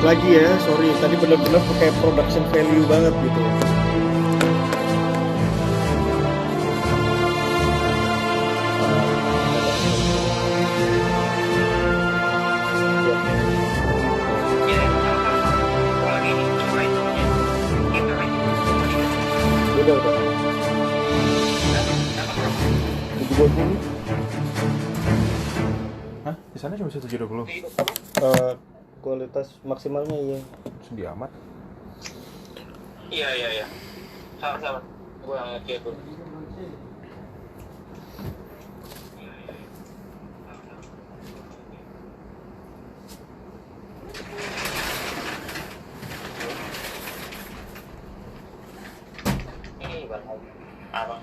balik lagi ya, sorry tadi bener-bener kayak production value banget gitu. Udah 720. Hah? Di sana cuma 120. Kualitas maksimalnya iya. Sedih amat. Iya. Sama. Gue yang ngecek tuh. Ini bang, apa?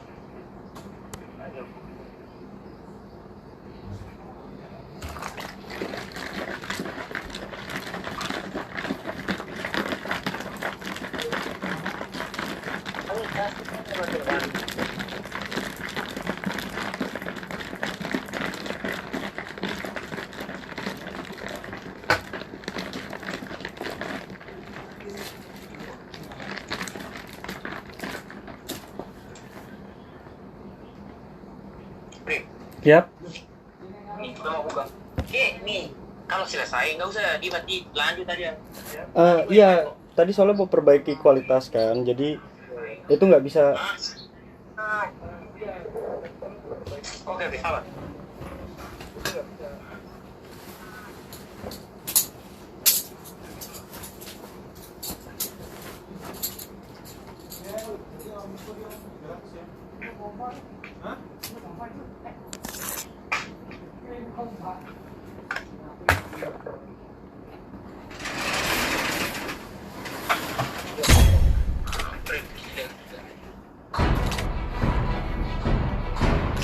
Yap. Nih, kita mau buka. Nih, kalau selesai nggak usah dibati, lanjut aja. Iya, tadi soalnya mau perbaiki kualitas kan, jadi itu nggak bisa. Oke, sabar.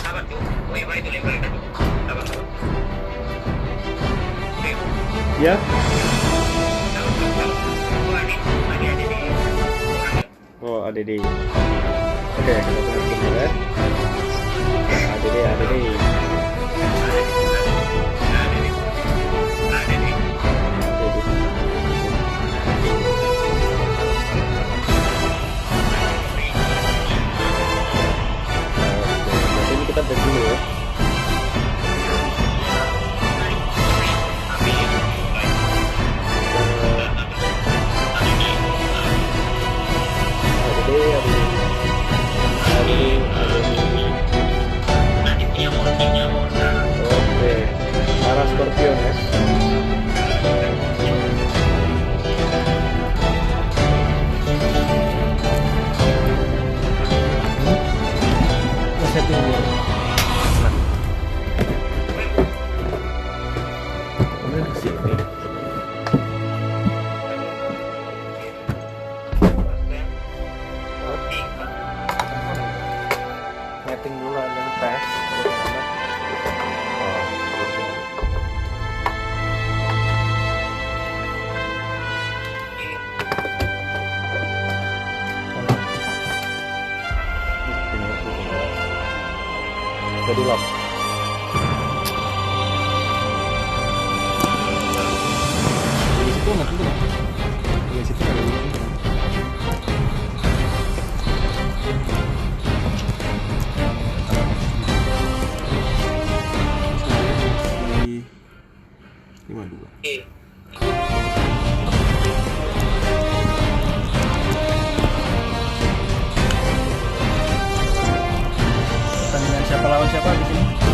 Sabar tuh, lempar itu. Sabar. Ya. Oh, ADD. Oke, kita tunggu dulu ya. ADD. Ini kita break dulu ya. Oke, arah Scorpion ya. Setting dulu. Ini di sini. Setting dulu ada tes. Jadi lock. Di situ nggak tuh? Di situ ada ini. Di 52. Pertandingan siapa lawan siapa di sini?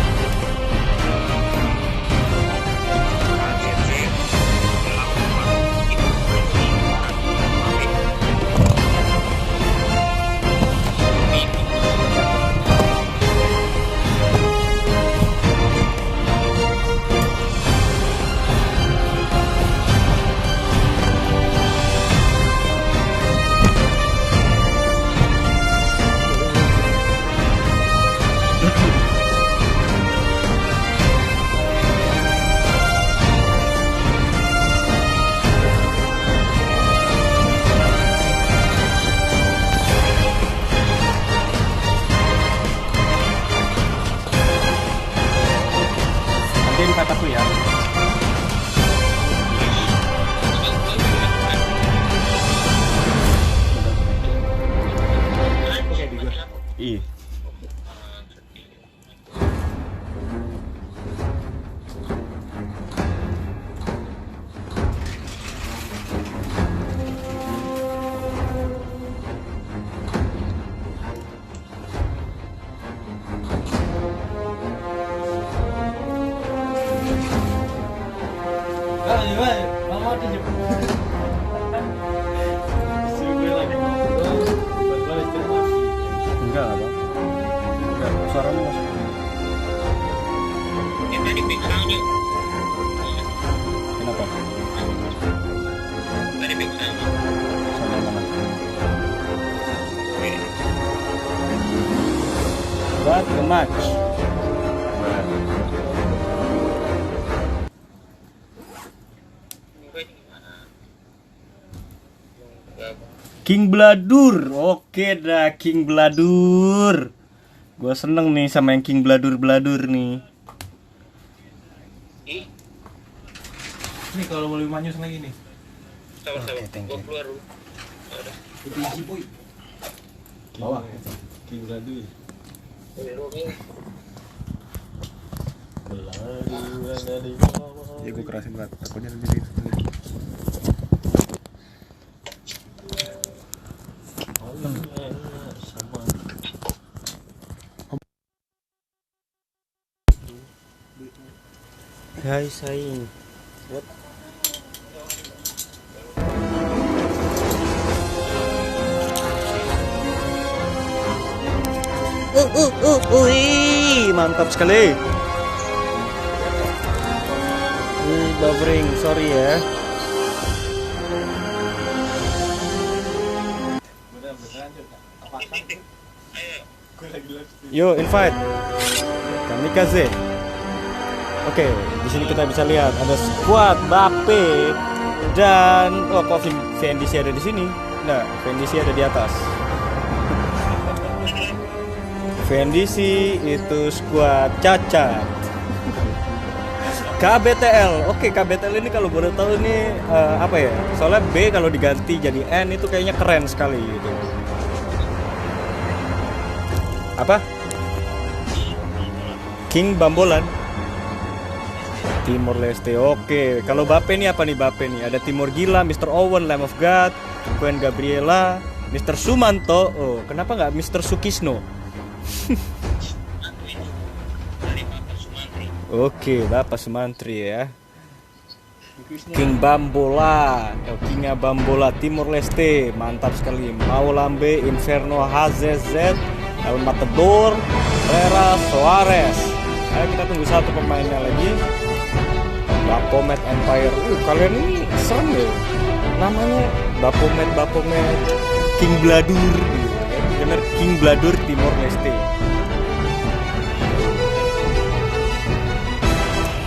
Mama tuh jemput. Suruh gue lagi ngobrol, tiba-tiba listrik mati. Enggak apa. Enggak, suaranya masuk. Yang tadi backgroundnya. Kenapa? Tadi backgroundnya. Soalnya mana? What the match? King Bladur, oke dah King Bladur. Gua seneng nih sama yang King Bladur nih. Ih, Nih kalau mau 5 nyus lagi nih. sabar-sabar. Oke, thank Gua you. keluar dulu. Ada. Itu isi boy. Bawah. King Gladu. Ya gue kerasin banget. Takutnya nanti dia. Hai saing. What? Mantap sekali. Buffering, sorry ya. Yo, invite. Kamikaze. Oke, di sini kita bisa lihat ada squad Bape dan kok Vendisi ada di sini? Nah, Vendisi ada di atas. Vendisi itu squad Cacat. KBTL. Oke, KBTL ini kalau boleh tahu ini apa ya? Soalnya B kalau diganti jadi N itu kayaknya keren sekali gitu. Apa? King Bambolan. Timor Leste. Oke, kalau Bape nih apa nih Bape nih? Ada Timor Gila, Mr. Owen, Lamb of God, Queen Gabriela, Mr. Sumanto. Oh, kenapa nggak Mr. Sukisno? Oke, Bapak Sumantri ya. King Bambola, King Bambola Timor Leste, mantap sekali. Maulambe, Inferno, HZZ, El Matador, Herrera, Suarez. Ayo kita tunggu satu pemainnya lagi. Baphomet Empire. Kalian ini serem deh. Namanya Baphomet King Bladur. Bener King Bladur Timor Leste.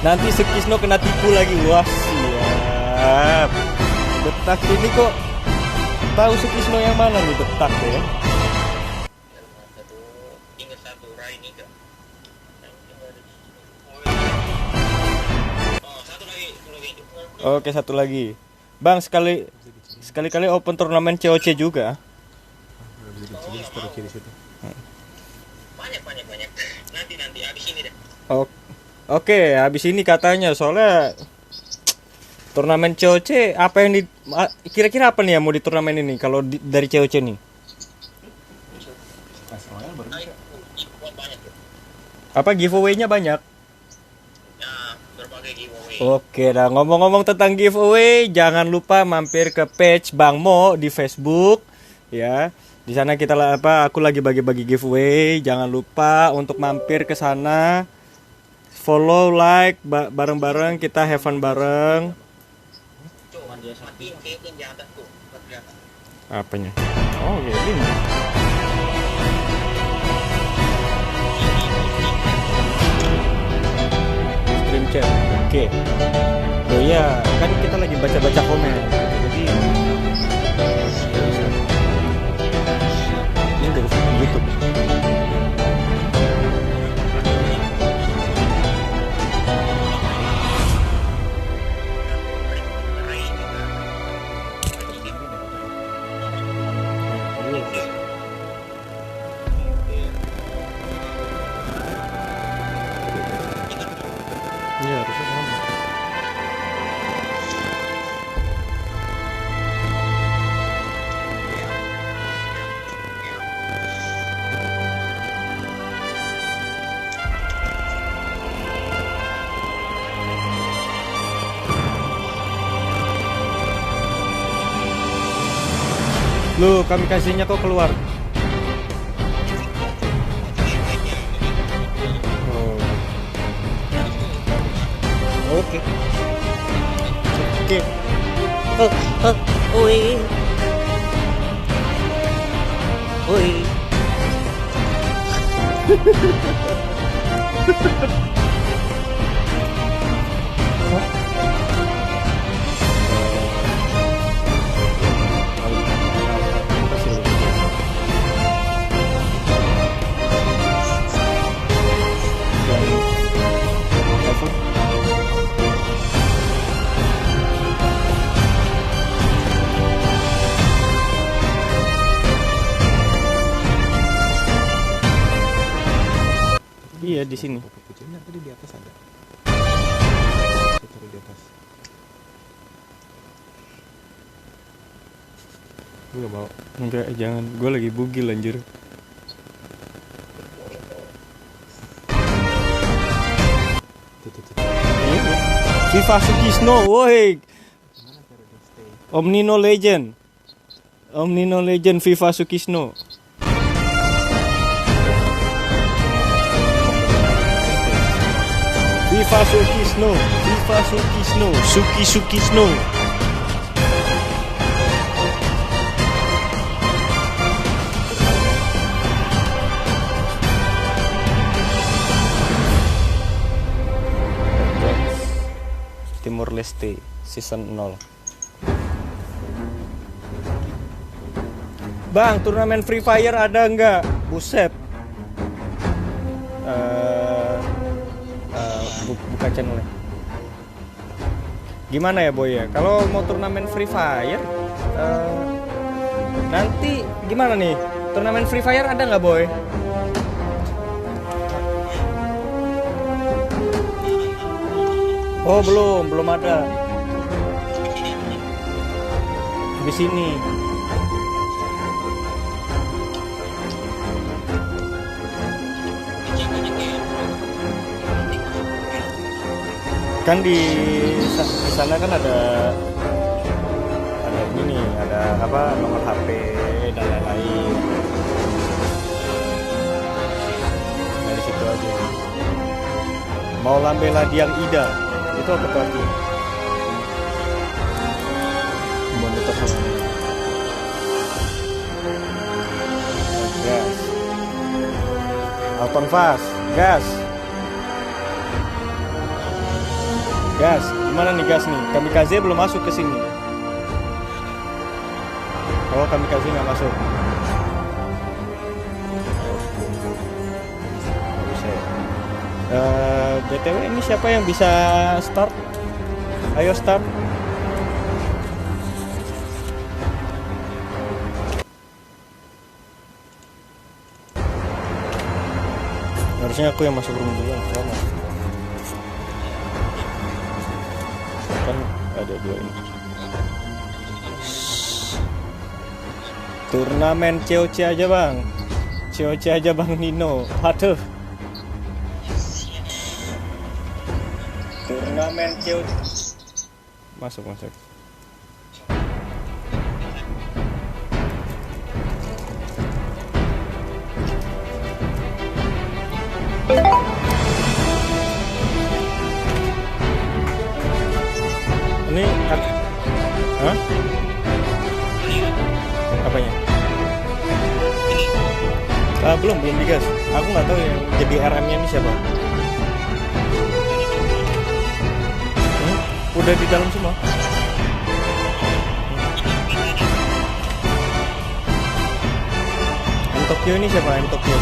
Nanti Sukisno kena tipu lagi. Wah siap. Betak ini kok tahu Sukisno yang mana nih Betak ya? Ingat satu Rai nih kak. Oh, satu lagi. Oke, satu lagi. Bang, sekali-kali open turnamen COC juga. Banyak. Nanti habis ini deh. Oke, habis ini katanya soalnya turnamen COC apa yang kira-kira apa nih yang mau di turnamen ini kalau dari COC nih? Banyak. Apa giveaway-nya banyak? Ya, berbagai giveaway. Oke, dah ngomong-ngomong tentang giveaway, jangan lupa mampir ke page Bang Mo di Facebook ya. Di sana aku lagi bagi-bagi giveaway. Jangan lupa untuk mampir ke sana. Follow, like, bareng-bareng kita have fun bareng. Matiin kayaknya di atas tuh. Apanya? Oh ya ini. Stream chat. Oke. Oh iya, kan kita lagi baca-baca komen. Jadi ini dari YouTube. Iya, harusnya sama. Lu kamikaze-nya kok keluar? Oh. Oke. Oke. Oi. Oi. Iya di sini. Pucuknya tadi di atas ada. Saya taruh di atas. Gue gak mau. Enggak, jangan. Gue lagi bugil anjir. FIFA Sukisno, woi. Omnino Legend. Omnino Legend FIFA Sukisno. FIFA Sukisno, FIFA Sukisno, Sukisno. Timur Leste season 0. Bang, turnamen Free Fire ada nggak? Buset. Buka channelnya. Gimana ya boy ya? Kalau mau turnamen Free Fire, nanti gimana nih? Turnamen Free Fire ada nggak boy? Oh belum ada. Di sini. Kan di sana kan ada ini nih, ada apa nomor HP dan lain-lain. Dari situ aja. Mau lambe ladiang Ida. Itu apa tuh artinya? Monitor sama. Gas. Alton fast, gas. Gas, gimana nih gas nih? Kamikaze belum masuk ke sini. Oh, kamikaze nggak masuk. BTW ini siapa yang bisa start? Ayo start. Harusnya aku yang masuk room duluan, sama. Kan ada dua ini. Turnamen COC aja bang. COC aja bang Nino. Aduh. Turnamen COC. Masuk. Ini hah? Apanya? Belum digas. Aku nggak tahu yang jadi RM-nya ini siapa. Udah di dalam semua. M Tokyo ini siapa? M Tokyo.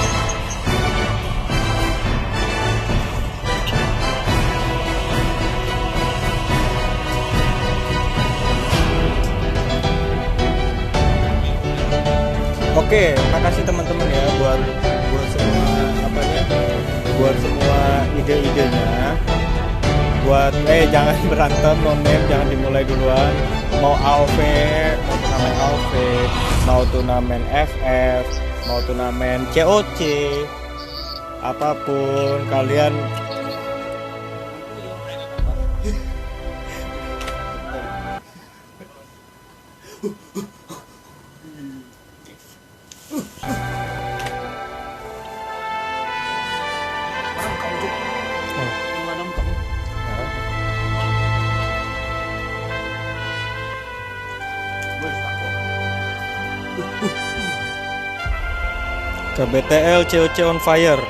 Oke, makasih teman-teman ya buat semua buat semua ide-idenya. Buat jangan berantem, name jangan dimulai duluan. Mau AOV, mau turnamen AOV, mau turnamen FF, mau turnamen COC, apapun kalian Ke BTL COC on fire.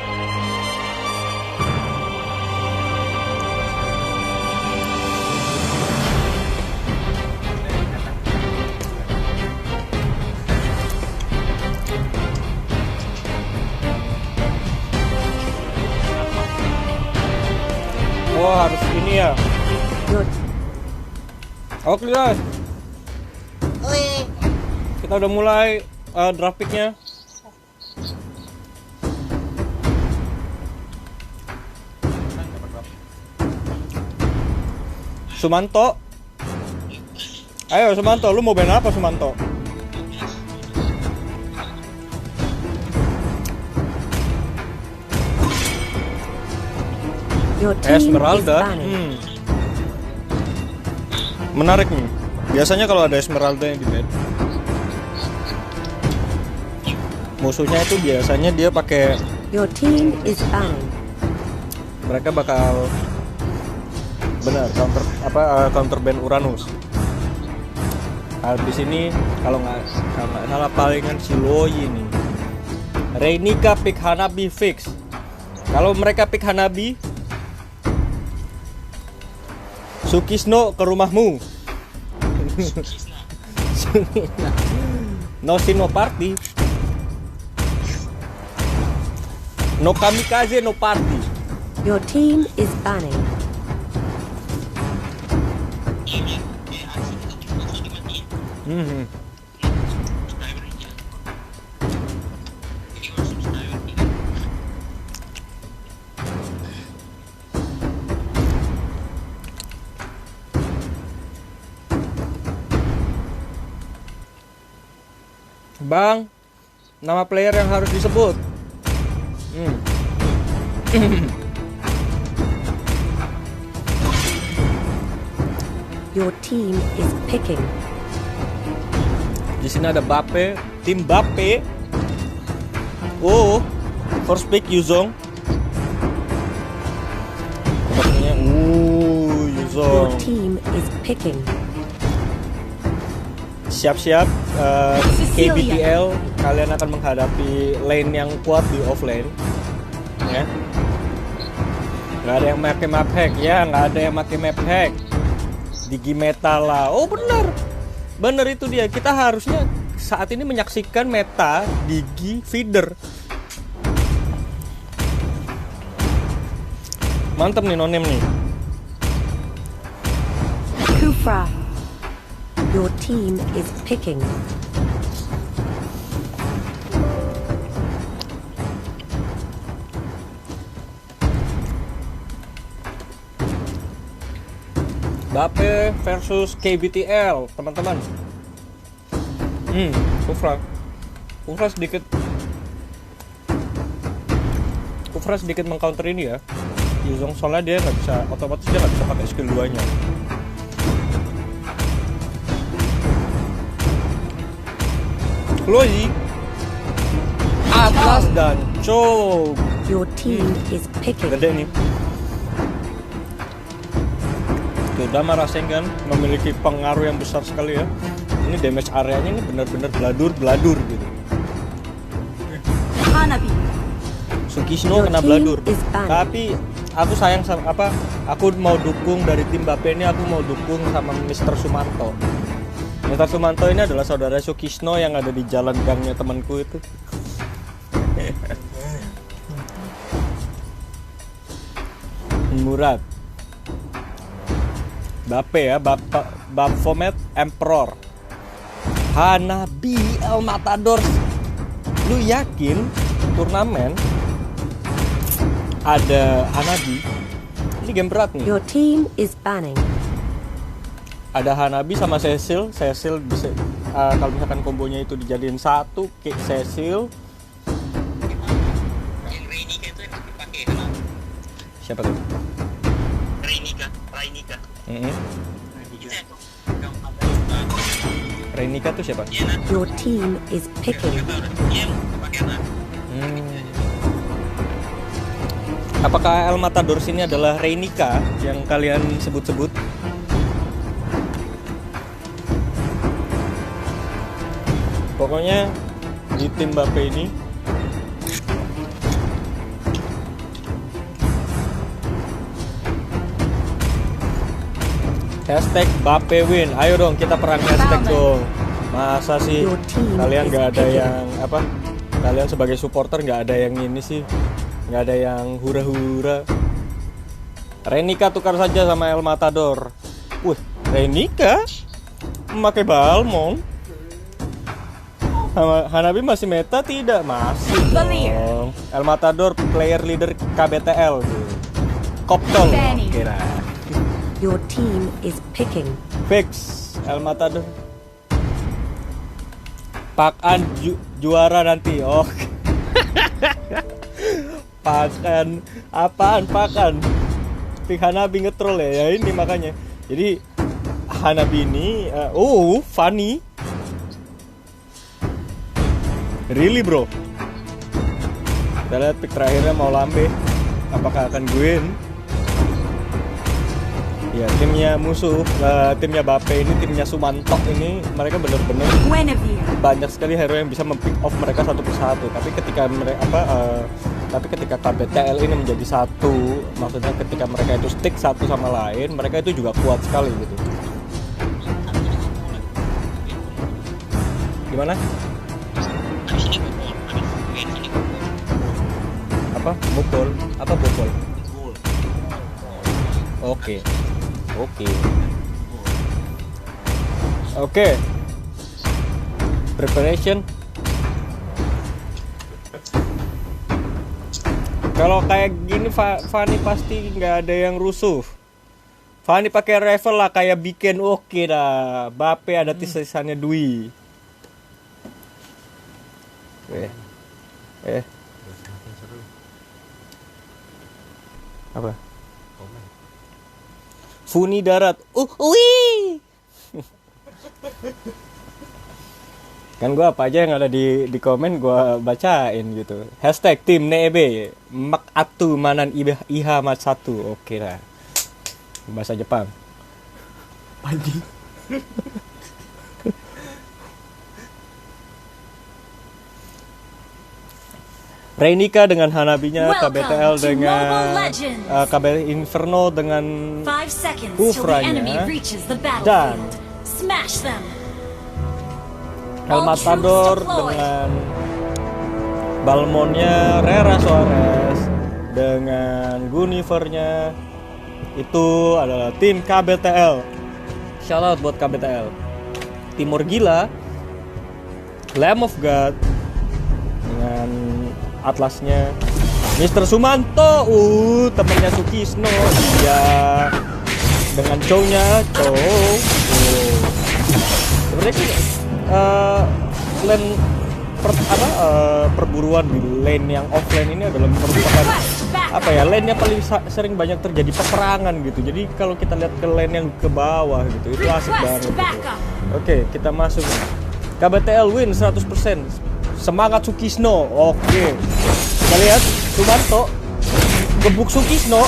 Oh, harus ini ya. Your Oke guys, kita udah mulai draft picknya. Sumanto, ayo Sumanto, lu mau band apa Sumanto? your team is Esmeralda, banning. Menarik nih. Biasanya kalau ada Esmeralda yang di band, musuhnya itu biasanya dia pakai, Your team is banning. mereka bakal benar counter band Uranus. Habis ini kalau nggak salah palingan si Loi nih. Reinika pick Hanabi fix. Kalau mereka pick Hanabi, Sukisno ke rumahmu. No Sino party. No kamikaze, no party. Your team is banning. Mhm. Bang, nama player yang harus disebut. Your team is picking. Di sini ada Bape, tim Bape. Oh, first pick Yuzong. Sepertinya, Your Yuzong. team is picking. Siap-siap, KBTL, kalian akan menghadapi lane yang kuat di offlane, ya. Nggak ada yang pakai map hack, ya, nggak ada yang pakai map hack. Digi meta lah. Oh bener itu dia. Kita harusnya saat ini menyaksikan meta Digi feeder. Mantap nih nonem nih. Kufra. Your team is picking. Bape versus KBTL, teman-teman. Kufra sedikit mengcounter ini ya. Yuzong soalnya dia nggak bisa, otomatis dia nggak bisa pakai skill 2-nya. Loi, Atlas dan Chou. Your team is picking. Gede nih. Dama Rasengan memiliki pengaruh yang besar sekali ya. Ini damage areanya ini benar-benar beladur gitu. Hanabi. Sukisno Your kena team beladur. is banned. Tapi aku sayang sama aku mau dukung dari tim Bape ini, aku mau dukung sama Mr. Sumanto. Mr. Sumanto ini adalah saudara Sukisno yang ada di jalan gangnya temanku itu. Murad. Bape ya, Baphomet Emperor. Hanabi El Matador. Lu yakin turnamen ada Hanabi? Ini game berat nih. Your team is banning. Ada Hanabi sama Cecil bisa kalau misalkan kombonya itu dijadiin satu, kayak Cecil. Yang Reinika itu yang dipakai kan? Siapa tuh? Reinika. Itu yang Reinika tuh siapa? Iya, nah. Your team is picking. Kata udah. Iya, pakai nah. Apakah El Matador sini adalah Reinika yang kalian sebut-sebut? Pokoknya di tim Bape ini Hashtag Bape win. Ayo dong kita perang hashtag dong. Masa sih Your team kalian is nggak ada picking. yang apa? Kalian sebagai supporter nggak ada yang ini sih, nggak ada yang hura-hura. Renika tukar saja sama El Matador. Wih, Renika memakai Balmong. Hanabi masih meta tidak? Masih dong. El Matador player leader KBTL gitu. Koptol kira. Your team is picking. Fix El Matador. Pakan juara nanti. Oh. Pakan apaan pakan? Pick Hanabi ngetrol ya ini makanya. Jadi Hanabi ini funny. Really bro. Kita lihat pick terakhirnya mau lambe. Apakah akan win? Ya timnya musuh, timnya Bape ini, timnya Sumantok ini, mereka benar-benar banyak sekali hero yang bisa mempick off mereka satu persatu. Tapi ketika KBTL ini menjadi satu, maksudnya ketika mereka itu stick satu sama lain, mereka itu juga kuat sekali gitu. Gimana? Apa? Bokol? Apa bokol? Oke. Preparation. Kalau kayak gini Fanny pasti nggak ada yang rusuh. Fanny pakai rifle lah kayak bikin oke dah. Bape ada tisannya Dwi. Apa? Funi darat. Wih. Kan gua apa aja yang ada di komen gua bacain gitu. Hashtag tim Nebe mak atu manan iha mat satu. Oke lah. Bahasa Jepang. Anjing. Reinika dengan Hanabinya, KBTL dengan KBTL Inferno dengan Kufranya, dan El Matador dengan Balmonnya, Rera Suarez dengan Gunivernya. Itu adalah tim KBTL. Shout out buat KBTL. Timur Gila, Lamb of God dengan Atlasnya, Mr. Sumanto, temennya Sukisno, dia dengan Chow-nya, sebenarnya sih lane perburuan di lane yang offline ini adalah merupakan lane yang paling sering banyak terjadi peperangan gitu. Jadi kalau kita lihat ke lane yang ke bawah gitu, itu asik banget gitu. Oke, kita masuk. KBTL win 100%. Semangat Sukisno. Oke. Kita lihat Sumanto gebuk Sukisno,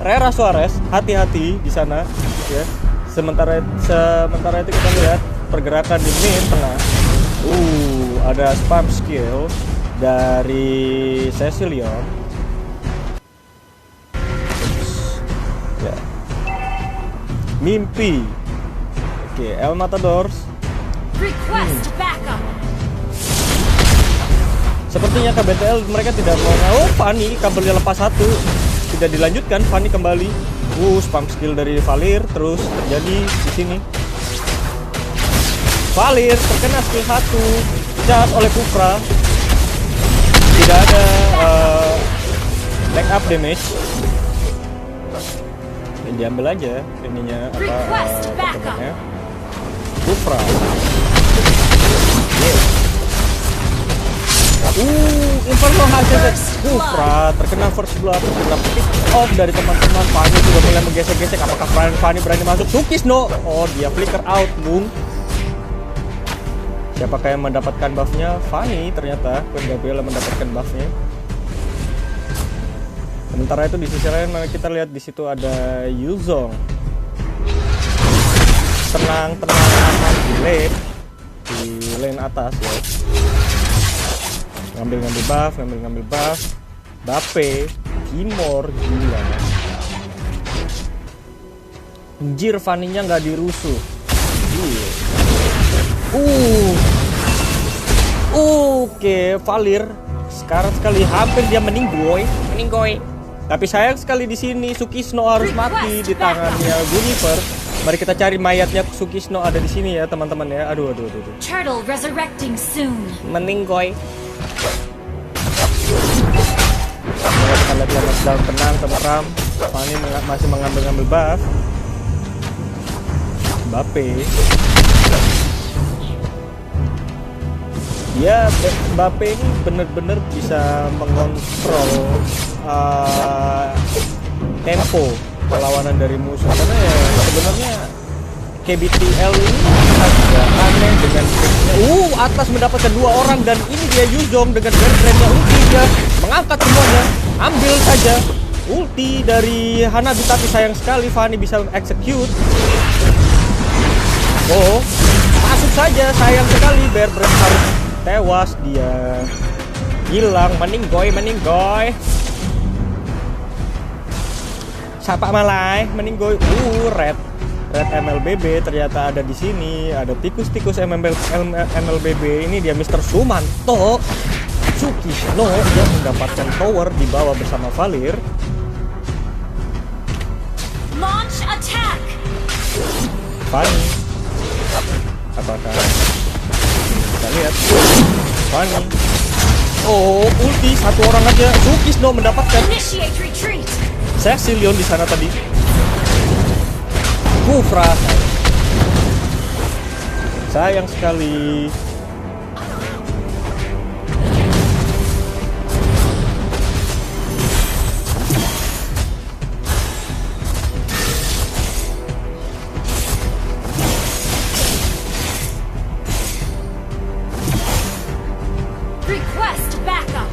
Rera Suarez, hati-hati di sana ya. Sementara itu kita lihat pergerakan di mid tengah. Ada spam skill dari Cecilion. Ya. Mimpi. Oke, El Matadors. Request backup. Sepertinya KBTL mereka tidak mau. Fanny kabelnya lepas satu, tidak dilanjutkan. Fanny kembali. Spam skill dari Valir terus terjadi di sini. Valir terkena skill 1, charge oleh Kufra. Tidak ada leg up damage. Dan diambil aja ininya temannya. Kufra. Inferno HCZ Kufra terkena first blood, terkena pick off dari teman-teman. Fanny sudah mulai menggesek-gesek. Apakah Fanny berani masuk? Sukisno, dia flicker out, Bung. Siapakah yang mendapatkan buffnya? Fanny ternyata. Queen Gabriela mendapatkan buffnya. Sementara itu di sisi lain kita lihat di situ ada Yuzong. Tenang aman di lane atas ya. Ngambil buff. Bape, Timor, gila. Anjir, Fanny-nya nggak dirusuh. Iya. Oke, Valir sekarang sekali hampir dia meninggoy. Tapi sayang sekali di sini Sukishno harus mati di tangannya Guinevere. Mari kita cari mayatnya Sukishno ada di sini ya teman-teman ya. Aduh. Turtle resurrecting soon. Meninggoy. Kita lihat dia masih dalam tenang, tentram. Fanny masih mengambil buff. Mbappe. Ya, Mbappe ini benar-benar bisa mengontrol tempo perlawanan dari musuh. Karena ya sebenarnya KBTL ini agak aneh dengan triknya. Atas mendapatkan 2 orang dan ini dia Yuzong dengan brand-brandnya ulti, dia mengangkat semuanya. Ambil saja ulti dari Hanabi, tapi sayang sekali Fanny bisa execute. Masuk saja, sayang sekali Bear Brand harus tewas, dia hilang. Meninggoy. Siapa malai meninggoy. Red MLBB ternyata ada di sini. Ada tikus MLBB. Ini dia Mr. Sumanto. Sukishno yang mendapatkan tower di bawah bersama Valir. Launch attack. Fanny, apakah kita lihat Fanny? Ulti 1 orang aja. Sukishno mendapatkan. Initiate retreat. Cecilion di sana tadi. Kufra. Sayang sekali. Request backup.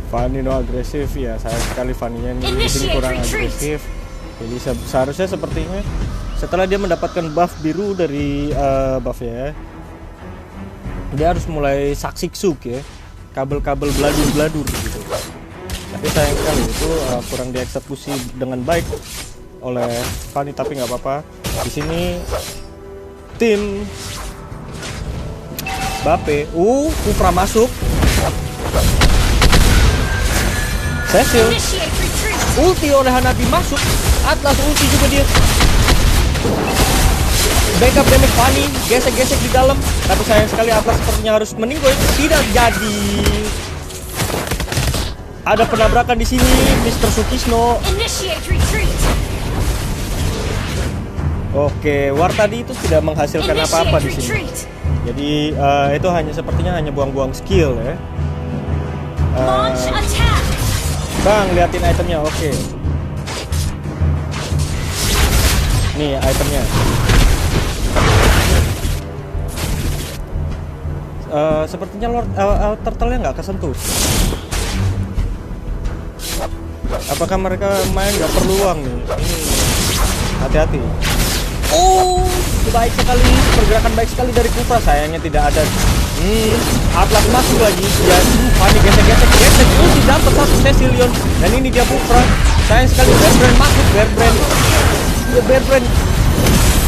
Fanny agresif ya, sayang sekali Fanny-nya ini kurang agresif. Jadi seharusnya sepertinya setelah dia mendapatkan buff biru dari buff ya, dia harus mulai saksiksuk ya, kabel-kabel beladur gitu. Tapi sayang sekali itu kurang dieksekusi dengan baik oleh Fanny, tapi nggak apa-apa. Di sini tim Mbappe, Kufra masuk. Cecil ulti oleh Hanabi masuk. Atlas ulti juga dia. Backup damage Fanny, gesek-gesek di dalam. Tapi sayang sekali Atlas sepertinya harus meninggoy. Tidak jadi. Ada penabrakan di sini, Mr. Sukishno. Oke, War tadi itu tidak menghasilkan apa-apa di sini. Jadi itu sepertinya hanya buang-buang skill ya. Bang, liatin itemnya. Oke. Nih itemnya. Sepertinya Lord Turtle-nya nggak kesentuh. Apakah mereka main nggak perlu uang nih? Hati-hati. Baik sekali, pergerakan baik sekali dari Kufra. Sayangnya tidak ada. Atlas masuk lagi. Ya, Fanny gesek. Ulti dapat satu Cecilion. Dan ini dia Kufra. Sayang sekali Bear Brand masuk. Bear Brand.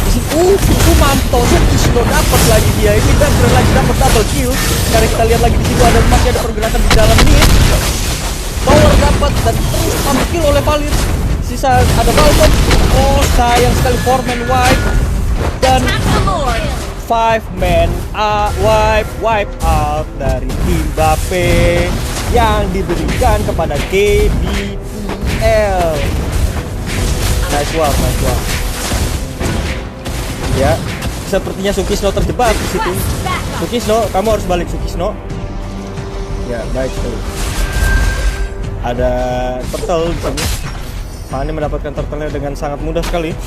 Di sini Sumanto Sukishno dapat lagi dia. Ini Bear Brand lagi dapat double kill. Sekarang kita lihat lagi di situ masih ada pergerakan di dalam mid. Tower dapat dan terus ambil oleh Valir. Sisa ada Balcon. Sayang sekali 4-man wipe dan 5-man wipe out dari tim Mbappe yang diberikan kepada KBTL. Nice one. Ya, sepertinya Sukishno terjebak di situ. Sukishno, kamu harus balik Sukishno. Ya, baik sekali. Ada turtle di sini. Fanny mendapatkan turtle-nya dengan sangat mudah sekali.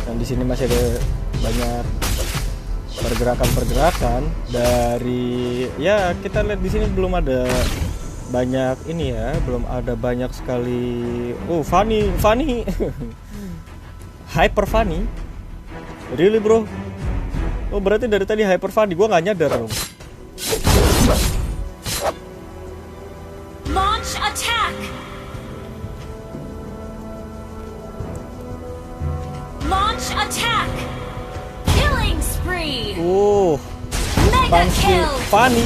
Dan di sini masih ada banyak pergerakan dari, ya kita lihat di sini belum ada banyak ini ya, belum ada banyak sekali. Oh, funny. Hyper funny. Really bro? Oh berarti dari tadi hyper funny, gua nggak nyadar dong. Launch attack! Launch attack! Killing spree! Oh, Mega kill! Fanny,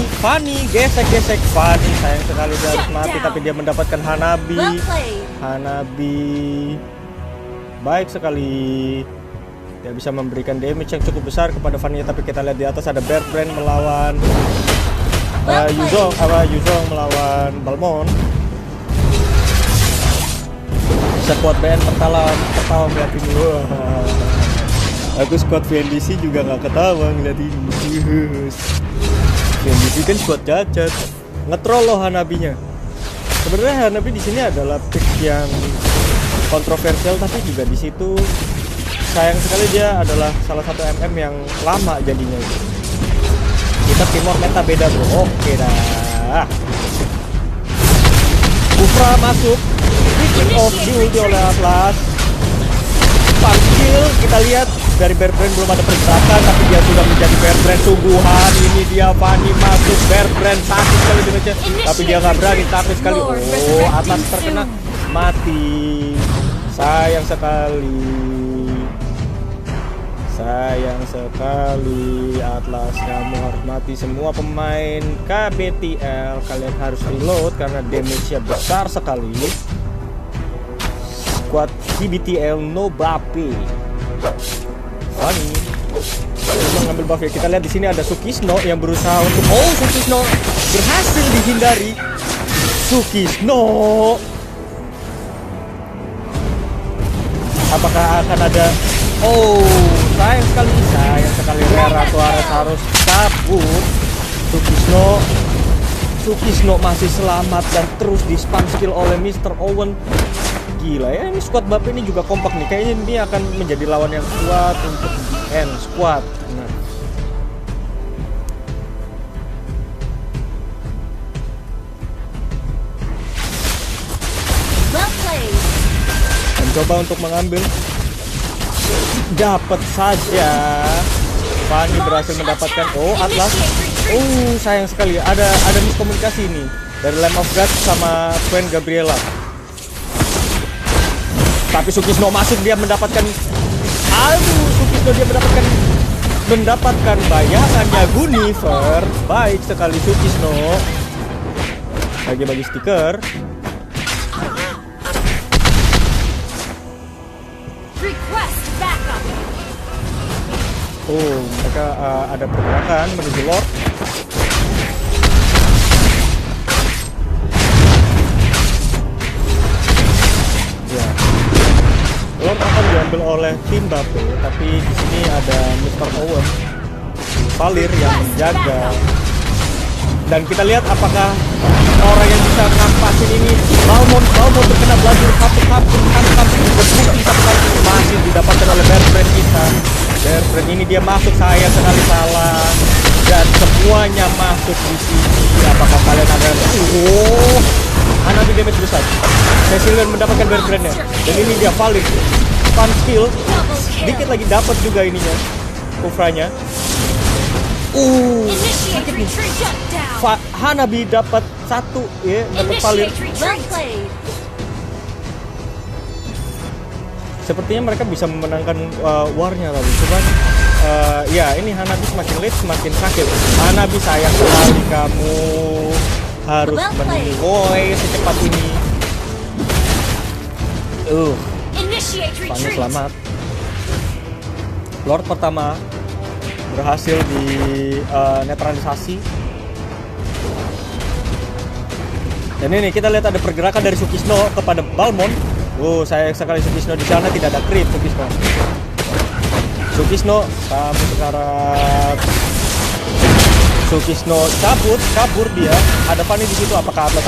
gesek Fanny. Sayang sekali dia harus mati, tapi dia mendapatkan Hanabi. Well played! Hanabi, baik sekali. Dia bisa memberikan damage yang cukup besar kepada Fanny, tapi kita lihat di atas ada Bear Brand melawan Yuzong melawan Balmond. Squad BN pertama melihat ini. Wah. Aku squad VNDC juga nggak ketawa ngeliat ini. VNDC kan squad cacat. Ngetrol loh Hanabinya. Sebenarnya Hanabi di sini adalah pick yang kontroversial, tapi juga di situ sayang sekali dia adalah salah satu MM yang lama jadinya. Kita Timor meta beda bro. Oke dah. Kufra masuk. Kick off diulti oleh Atlas. Panggil, kita lihat dari Bear Brand belum ada pergerakan, tapi dia sudah menjadi Bear Brand sungguhan. Ini dia Fanny masuk, Bear Brand takut sekali dimecah, tapi dia nggak berani, takut sekali. Oh, Atlas terkena, mati. Sayang sekali Atlas, kamu harus mati. Semua pemain KBTL, kalian harus reload karena damage-nya besar sekali. Squad KBTL no Bape. Fanny mengambil buff ya. Kita lihat di sini ada Sukisno yang berusaha untuk Sukisno berhasil dihindari. Sukisno, apakah akan ada? Sayang sekali Rera Suarez harus kabur. Sukisno masih selamat dan terus di spam skill oleh Mr. Owen. Gila ya, ini squad Bape ini juga kompak nih. Kayaknya ini akan menjadi lawan yang kuat untuk end squad. Nah, Well played! mencoba untuk mengambil, dapat saja. Fanny berhasil mendapatkan Atlas. Sayang sekali ada miskomunikasi ini dari Lamb of God sama Queen Gabriela. Tapi Sukisno masuk, dia mendapatkan mendapatkan bayangannya Gunifer. Baik sekali Sukisno. Bagi-bagi stiker. Request backup! Mereka ada pergerakan menuju Lord. Ya. Lord akan diambil oleh tim Bape, tapi di sini ada Mr. Owen, Valir yang menjaga. Dan kita lihat apakah orang yang bisa ngampasin ini. Balmond terkena belajur kapur berbukti satu kali masih didapatkan oleh Bear Brand kita. Bear Brand ini dia masuk, sayang sekali salah, dan semuanya masuk di sini. Apakah kalian ada? Hanabi damage besar. Cecilion mendapatkan Bear Brand-nya, dan ini dia Valir fun skill. Dikit lagi dapat juga ininya, Kufranya. Initiate retreat shutdown! Hanabi dapat satu ya, dapat Valir. Well played! Sepertinya mereka bisa memenangkan warnya tadi. Cuman ya ini Hanabi semakin late semakin sakit. Hanabi sayang sekali, kamu harus menilai secepat ini. Fanny selamat. Lord pertama berhasil di netralisasi. Dan ini kita lihat ada pergerakan dari Sukisno kepada Balmond. Sayang sekali Sukisno di sana, tidak ada creep Sukisno kamu sekarang. Sukisno kabur dia. Ada Fanny di situ. Apakah Atlas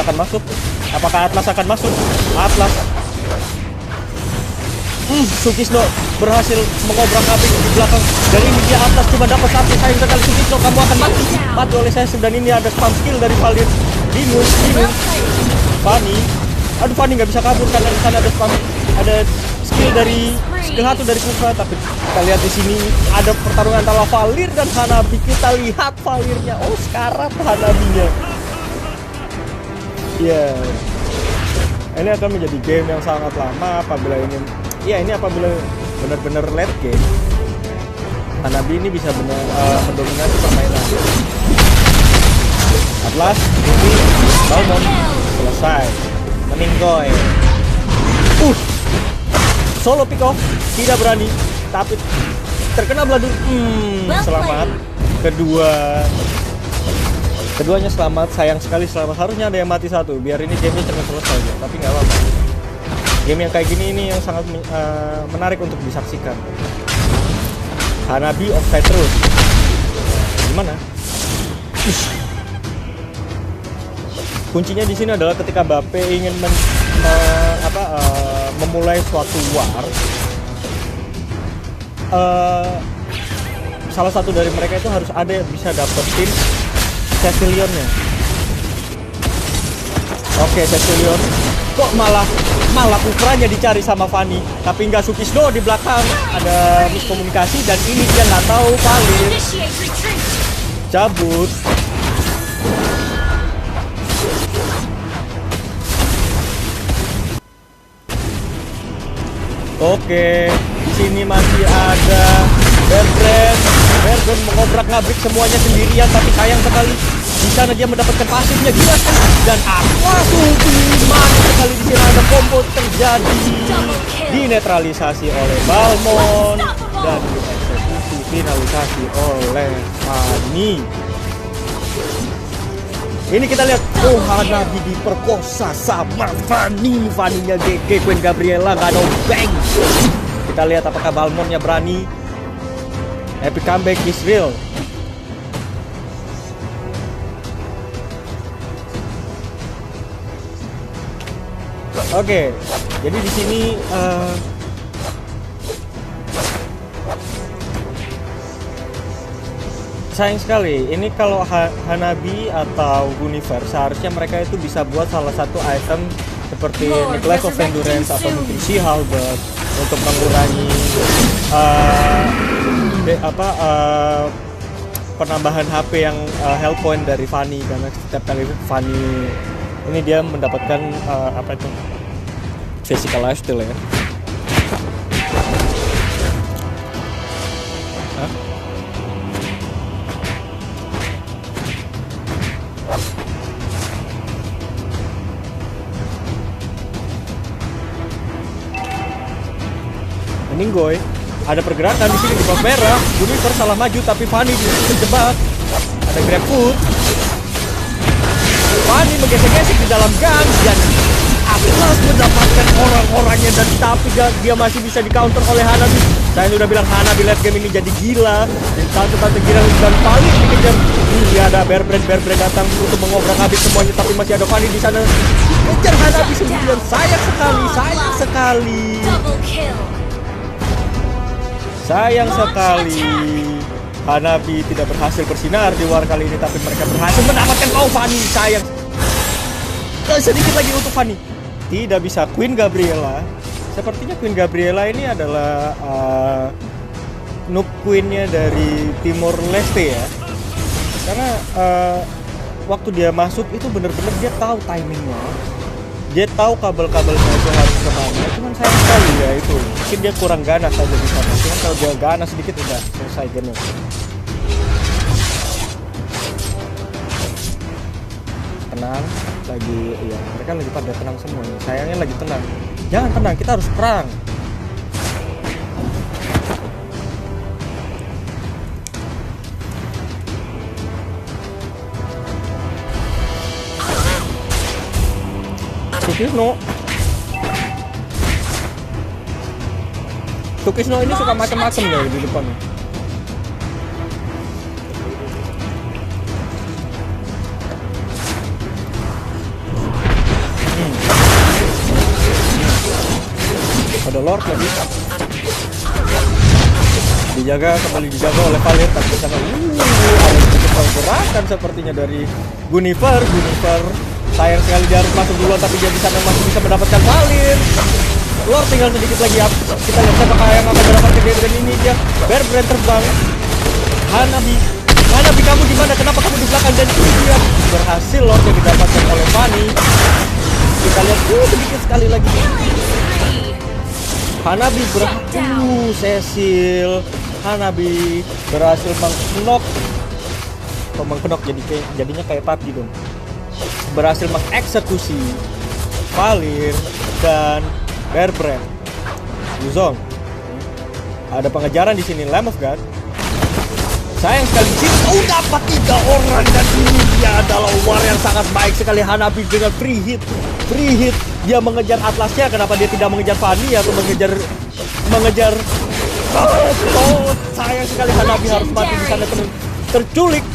akan masuk? Atlas. Sukisno berhasil mengobrak-abrik di belakang. Dan ini dia Atlas cuma dapat satu. Sayang sekali Sukisno, kamu akan mati oleh saya. Dan ini ada spam skill dari Valir. Bingung. Well played. Fanny. Aduh, Fanny nggak bisa kabur karena di sana ada skill dari skill 1 dari Kufa. Tapi kita lihat di sini ada pertarungan antara Valir dan Hanabi. Kita lihat Valirnya. Oh, sekarat Hanabinya. Iya. Ini akan menjadi game yang sangat lama apabila apabila benar-benar late game. Hanabi ini bisa mendominasi permainan. Atlas, Ruby, Balmond, selesai. Meninggoy. Solo pick off, tidak berani, tapi terkena Bladur. Selamat. Keduanya selamat. Sayang sekali selamat. Harusnya ada yang mati satu, biar ini gamenya cepat selesai aja. Tapi nggak apa-apa. Game yang kayak gini ini yang sangat menarik untuk disaksikan. Hanabi offside terus. Gimana? Kuncinya di sini adalah ketika Mbappe ingin memulai suatu war. Salah satu dari mereka itu harus ada yang bisa dapetin Cecilionnya. Oke, Cecilion. Kok malah ukurannya dicari sama Fanny, tapi nggak Sukisno di belakang. Ada miskomunikasi dan ini dia nggak tahu Valir. Initiate retreat. Cabut. Oke, di sini masih ada Berbrand mengobrak-ngabrik semuanya sendirian, tapi sayang sekali di sana dia mendapatkan pasifnya gila sekali. Dan Aqua Subliman sekali di sini ada combo terjadi, dinetralisasi oleh Balmond dan dieksekusi finalisasi oleh Fanny. Ini kita lihat, Hanabi diperkosa sama Fanny. Fanny-nya GG, Queen Gabriella nggak ada bang. Kita lihat apakah Balmondnya berani. Epic comeback is real. Oke, jadi di sini sayang sekali. Ini kalau Hanabi atau Universe seharusnya mereka itu bisa buat salah satu item seperti Necklace of Endurance atau mungkin Sea Halberd untuk mengurangi penambahan HP yang health point dari Fanny, karena setiap kali Fanny ini dia mendapatkan physical lifesteal ya. Meninggoy. Ada pergerakan di sini di pos merah. Universe salah maju tapi Fanny terjebak. Ada grab food. Fanny menggesek-gesek di dalam gang dan Atlas mendapatkan orang-orangnya, dan tapi dia masih bisa di counter oleh Hanabi. Saya sudah bilang Hanabi late game ini jadi gila. Dan tante gila dan Fanny dikejar. Dia ada Berbrand datang untuk mengobrak-abrik semuanya, tapi masih ada Fanny di sana. Dikejar Hanabi sendirian. Sayang sekali. Double kill. Sayang sekali, Hanabi tidak berhasil bersinar di war kali ini, tapi mereka berhasil mendapatkan Fanny. Sayang. Sedikit lagi untuk Fanny. Tidak bisa. Queen Gabriella. Sepertinya Queen Gabriella ini adalah noob queennya dari Timor Leste ya. Karena waktu dia masuk itu benar-benar dia tahu timingnya. Dia tahu kabel-kabelnya itu harus kemana. Cuman sayang sekali ya itu. Mungkin dia kurang ganas aja di sana. Cuman kalau dia ganas sedikit udah selesai game. Tenang, lagi ya mereka lagi pada tenang semua. Sayangnya lagi tenang. Jangan tenang, kita harus perang. Sukisno ini suka macam-macam ya di depan. Ada Lord lagi. Kembali dijaga oleh Valir, tapi sana ada pergerakan sepertinya dari Gunifer. Sayang sekali dia harus masuk duluan, tapi dia bisa masih bisa mendapatkan Valir. Lord tinggal sedikit lagi ya. Kita lihat siapa yang akan mendapatkan dia, dan ini dia Bearbrand terbang. Hanabi kamu di mana? Kenapa kamu di belakang? Dan ini dia berhasil Lord yang didapatkan oleh Fanny. Kita lihat sedikit sekali lagi. Hanabi Cecil. Hanabi berhasil mengknok jadinya kayak PUBG dong. Berhasil mengeksekusi Valir dan Bearbrand. Yuzong. Ada pengejaran di sini, Lamb of God. Sayang sekali di sini dapat 3 orang, dan ini dia adalah war yang sangat baik sekali. Hanabi dengan free hit. Dia mengejar Atlasnya. Kenapa dia tidak mengejar Fanny atau mengejar sayang sekali Hanabi harus mati di sana, terculik.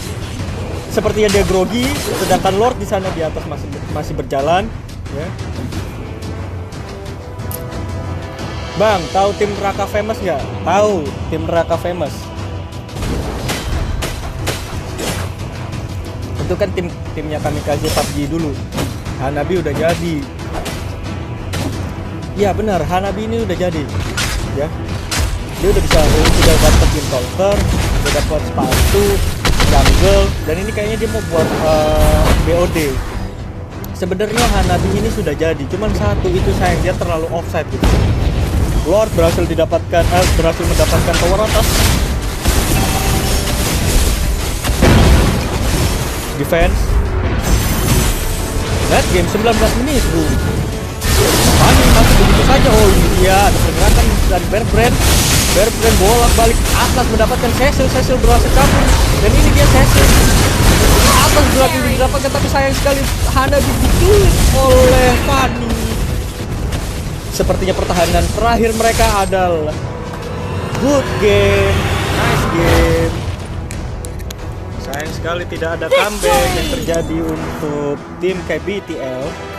Sepertinya dia grogi, sedangkan Lord di sana di atas masih berjalan, ya. Bang, tahu tim Raka Famous nggak? Tahu tim Raka Famous. Itu kan timnya Kamikaze PUBG dulu. Hanabi udah jadi. Ya benar, Hanabi ini udah jadi, ya. Dia udah dapat encounter, udah dapat sepatu, jungle, dan ini kayaknya dia mau buat BOD. Sebenarnya Hanabi ini sudah jadi, cuman satu itu sayang, dia terlalu offside gitu. Lord berhasil mendapatkan power atas. Defense. Net game 19 menit, bro. Fanny masih begitu saja. Oh iya, ada pergerakan dari Bearbrand bolak-balik. Atlas mendapatkan Cecil berhasil kabur, dan ini dia Cecil. Atlas berhasil didapatkan, tapi sayang sekali Hanabi diculik oleh Fanny. Sepertinya pertahanan terakhir mereka adalah good game, nice game. Sayang sekali tidak ada comeback yang terjadi untuk tim KBTL.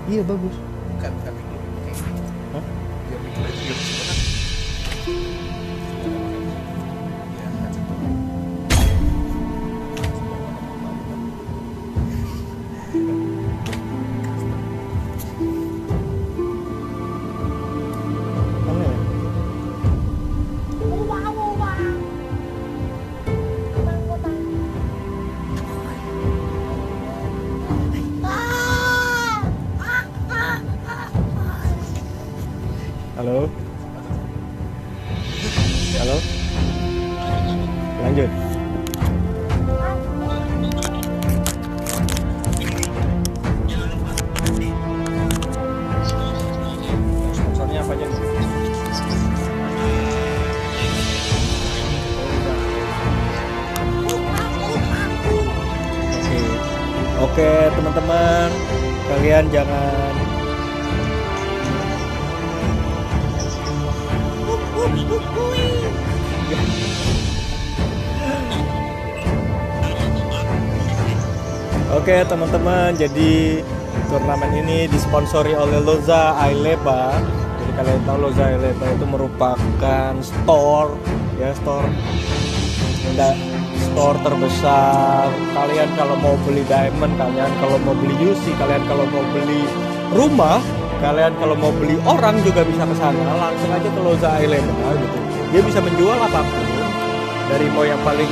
Iya bagus. Bukan ini. Hah? Dia mikir sebenarnya. Mana ya? Halo? Halo? Lanjut. Sponsornya apa aja nih? Oke, teman-teman, kalian jangan Oke teman-teman, jadi turnamen ini disponsori oleh Loza Aileba. Jadi kalian tahu Loza Aileba itu merupakan store terbesar. Kalian kalau mau beli diamond, kalian kalau mau beli UC, kalian kalau mau beli rumah, kalian kalau mau beli orang juga bisa ke sana. Langsung aja ke Loza Aileba gitu. Dia bisa menjual apapun, dari mau yang paling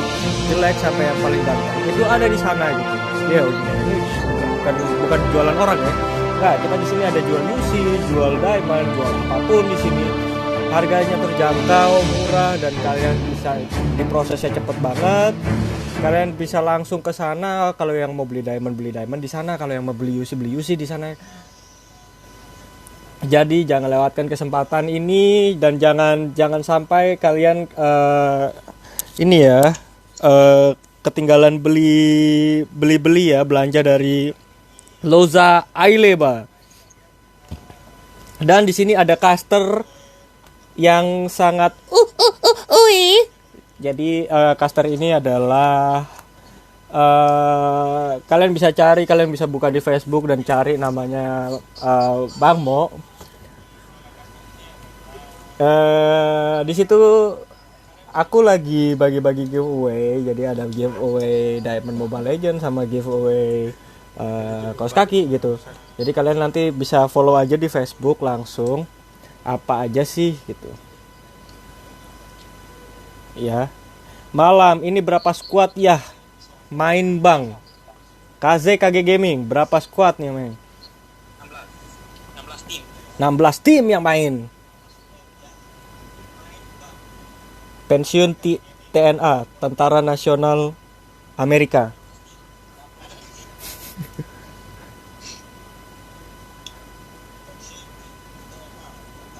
jelek sampai yang paling ganteng, itu ada di sana gitu. Ya, ini bukan jualan orang ya. Nah, kita di sini ada jual UC, jual diamond, jual apapun di sini. Harganya terjangkau, murah, dan kalian bisa diprosesnya cepet banget. Kalian bisa langsung ke sana. Kalau yang mau beli diamond di sana. Kalau yang mau beli UC di sana. Jadi jangan lewatkan kesempatan ini, dan jangan sampai kalian ketinggalan beli ya, belanja dari Loza Aileba. Dan di sini ada caster yang sangat Jadi caster ini adalah kalian bisa cari, kalian bisa buka di Facebook dan cari namanya Bang Mo. Di situ aku lagi bagi-bagi giveaway. Jadi ada giveaway Diamond Mobile Legends sama giveaway kaos kaki gitu. Jadi kalian nanti bisa follow aja di Facebook langsung apa aja sih gitu. Ya. Malam ini berapa squad ya? Main Bang. KG Gaming berapa squad nih main? 16 tim. 16 tim yang main. Pensiun TNA, Tentara Nasional Amerika.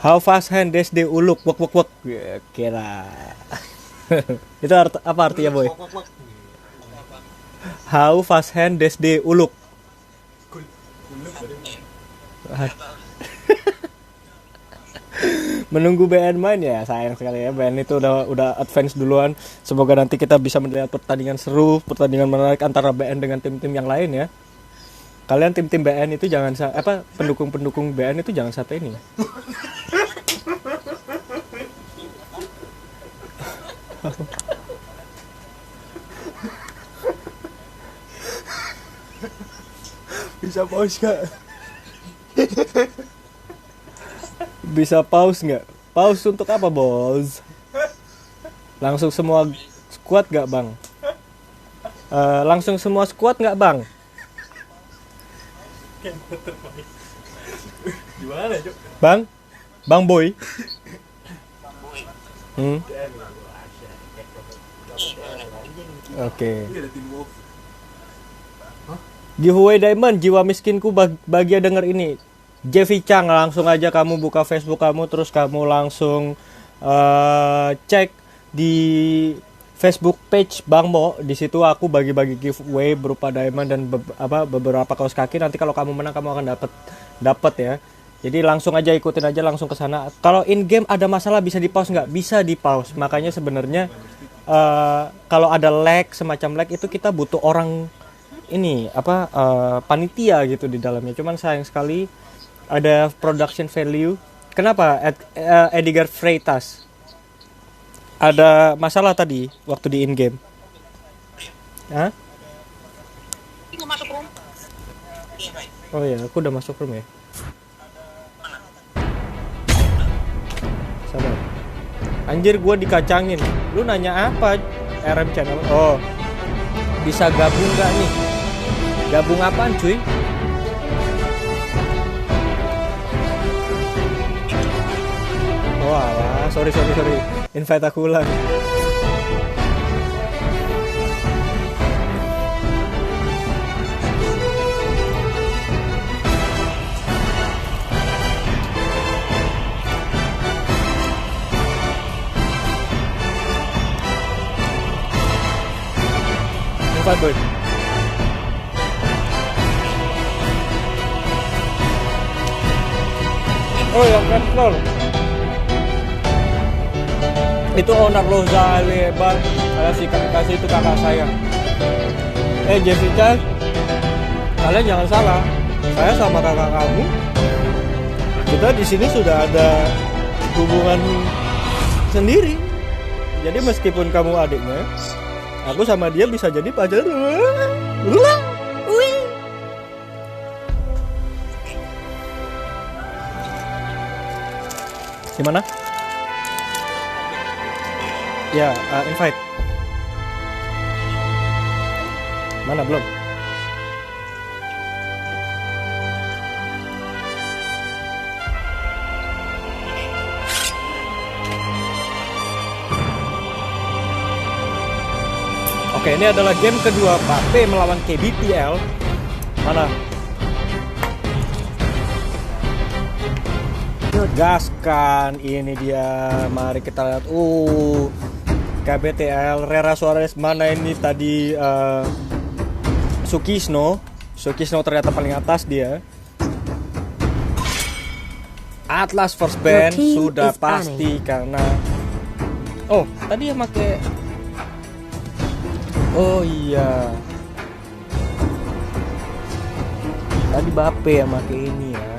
How fast hand SD uluk wek. Ya, kira. Itu apa artinya, Boy? How fast hand SD uluk. Menunggu BN main ya, sayang sekali ya. BN itu udah advance duluan. Semoga nanti kita bisa melihat pertandingan seru, pertandingan menarik antara BN dengan tim-tim yang lain ya. Kalian tim-tim BN itu jangan pendukung-pendukung BN itu jangan sampai ini. Bisa pause gak? Bisa pause nggak? Pause untuk apa, bos? Langsung semua squad nggak, Bang? Langsung semua squad nggak, Bang? Gimana, Cuk? Bang? Bang Boy? Oke. Giveaway Diamond, jiwa miskinku bahagia denger ini. Jeffy Chang, langsung aja kamu buka Facebook kamu, terus kamu langsung cek di Facebook page Bang Mo. Di situ aku bagi-bagi giveaway berupa diamond dan beberapa kaos kaki. Nanti kalau kamu menang kamu akan dapat ya. Jadi langsung aja ikutin aja langsung ke sana. Kalau in game ada masalah bisa di pause nggak? Bisa di pause. Makanya sebenarnya kalau ada lag semacam lag itu kita butuh orang ini panitia gitu di dalamnya. Cuman sayang sekali ada production value. Kenapa Edgar Freitas ada masalah tadi waktu di in game? Hah? Itu masuk room. Oh ya, aku udah masuk room ya. Sabar. Anjir, gua dikacangin. Lu nanya apa? RM channel. Oh. Bisa gabung nggak nih? Gabung apaan, cuy? Oh alah, sorry. Invite aku ulang. Invite, boy. Oh ya, Petrol. Itu owner Loza Lebar. Saya sih kasih itu kakak saya. Jessica, kalian jangan salah. Saya sama kakak kamu, kita di sini sudah ada hubungan sendiri. Jadi meskipun kamu adiknya, aku sama dia bisa jadi pacar. Gimana? Ya, invite. Mana belum? Oke, ini adalah game kedua Pape melawan KBPL. Mana? Gaskan, ini dia. Mari kita lihat. KBTL, Rera Suarez, mana ini tadi Sukisno ternyata paling atas dia. Atlas first band Your team sudah is pasti karena oh tadi yang make oh iya tadi Bape yang make ini ya.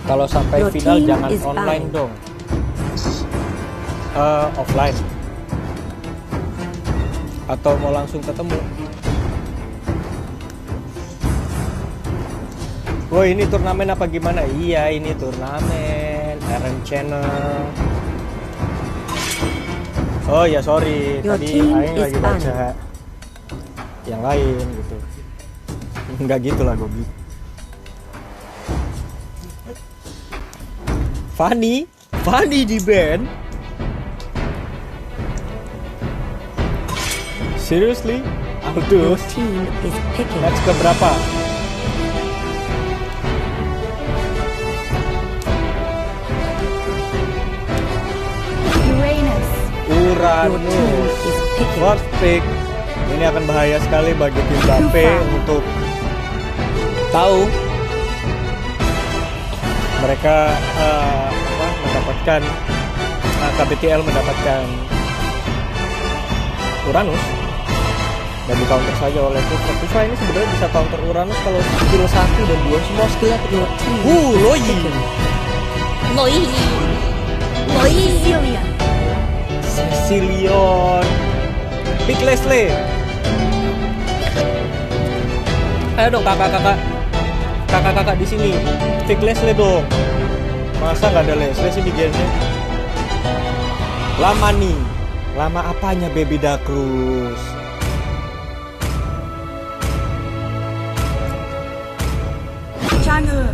Kalau sampai Your final team jangan is online banned. dong. Offline atau mau langsung ketemu. Wah ini turnamen apa gimana? Iya ini turnamen RN Channel. Oh ya sorry Your tadi team Aing is lagi baca yang lain gitu. Enggak gitu lah Gobi. Fanny di band. Seriously? Your Aldous? team is picking. Match ke berapa? Uranus. Your team Uranus. is picking. First pick. Ini akan bahaya sekali bagi tim Bape untuk tahu mereka mendapatkan KBTL mendapatkan Uranus dan di counter saja oleh Kufra. Kufra ini sebenarnya bisa counter Uranus kalau skill 1 dan 2 semua skillnya Your team Loi Cecilia. Cecilion Big Leslie. Ayo dong kakak di sini. Big Leslie dong. Masa nggak ada Leslie sih di gamenya? Lama nih. Lama apanya Baby Da Cruz? Chang'e.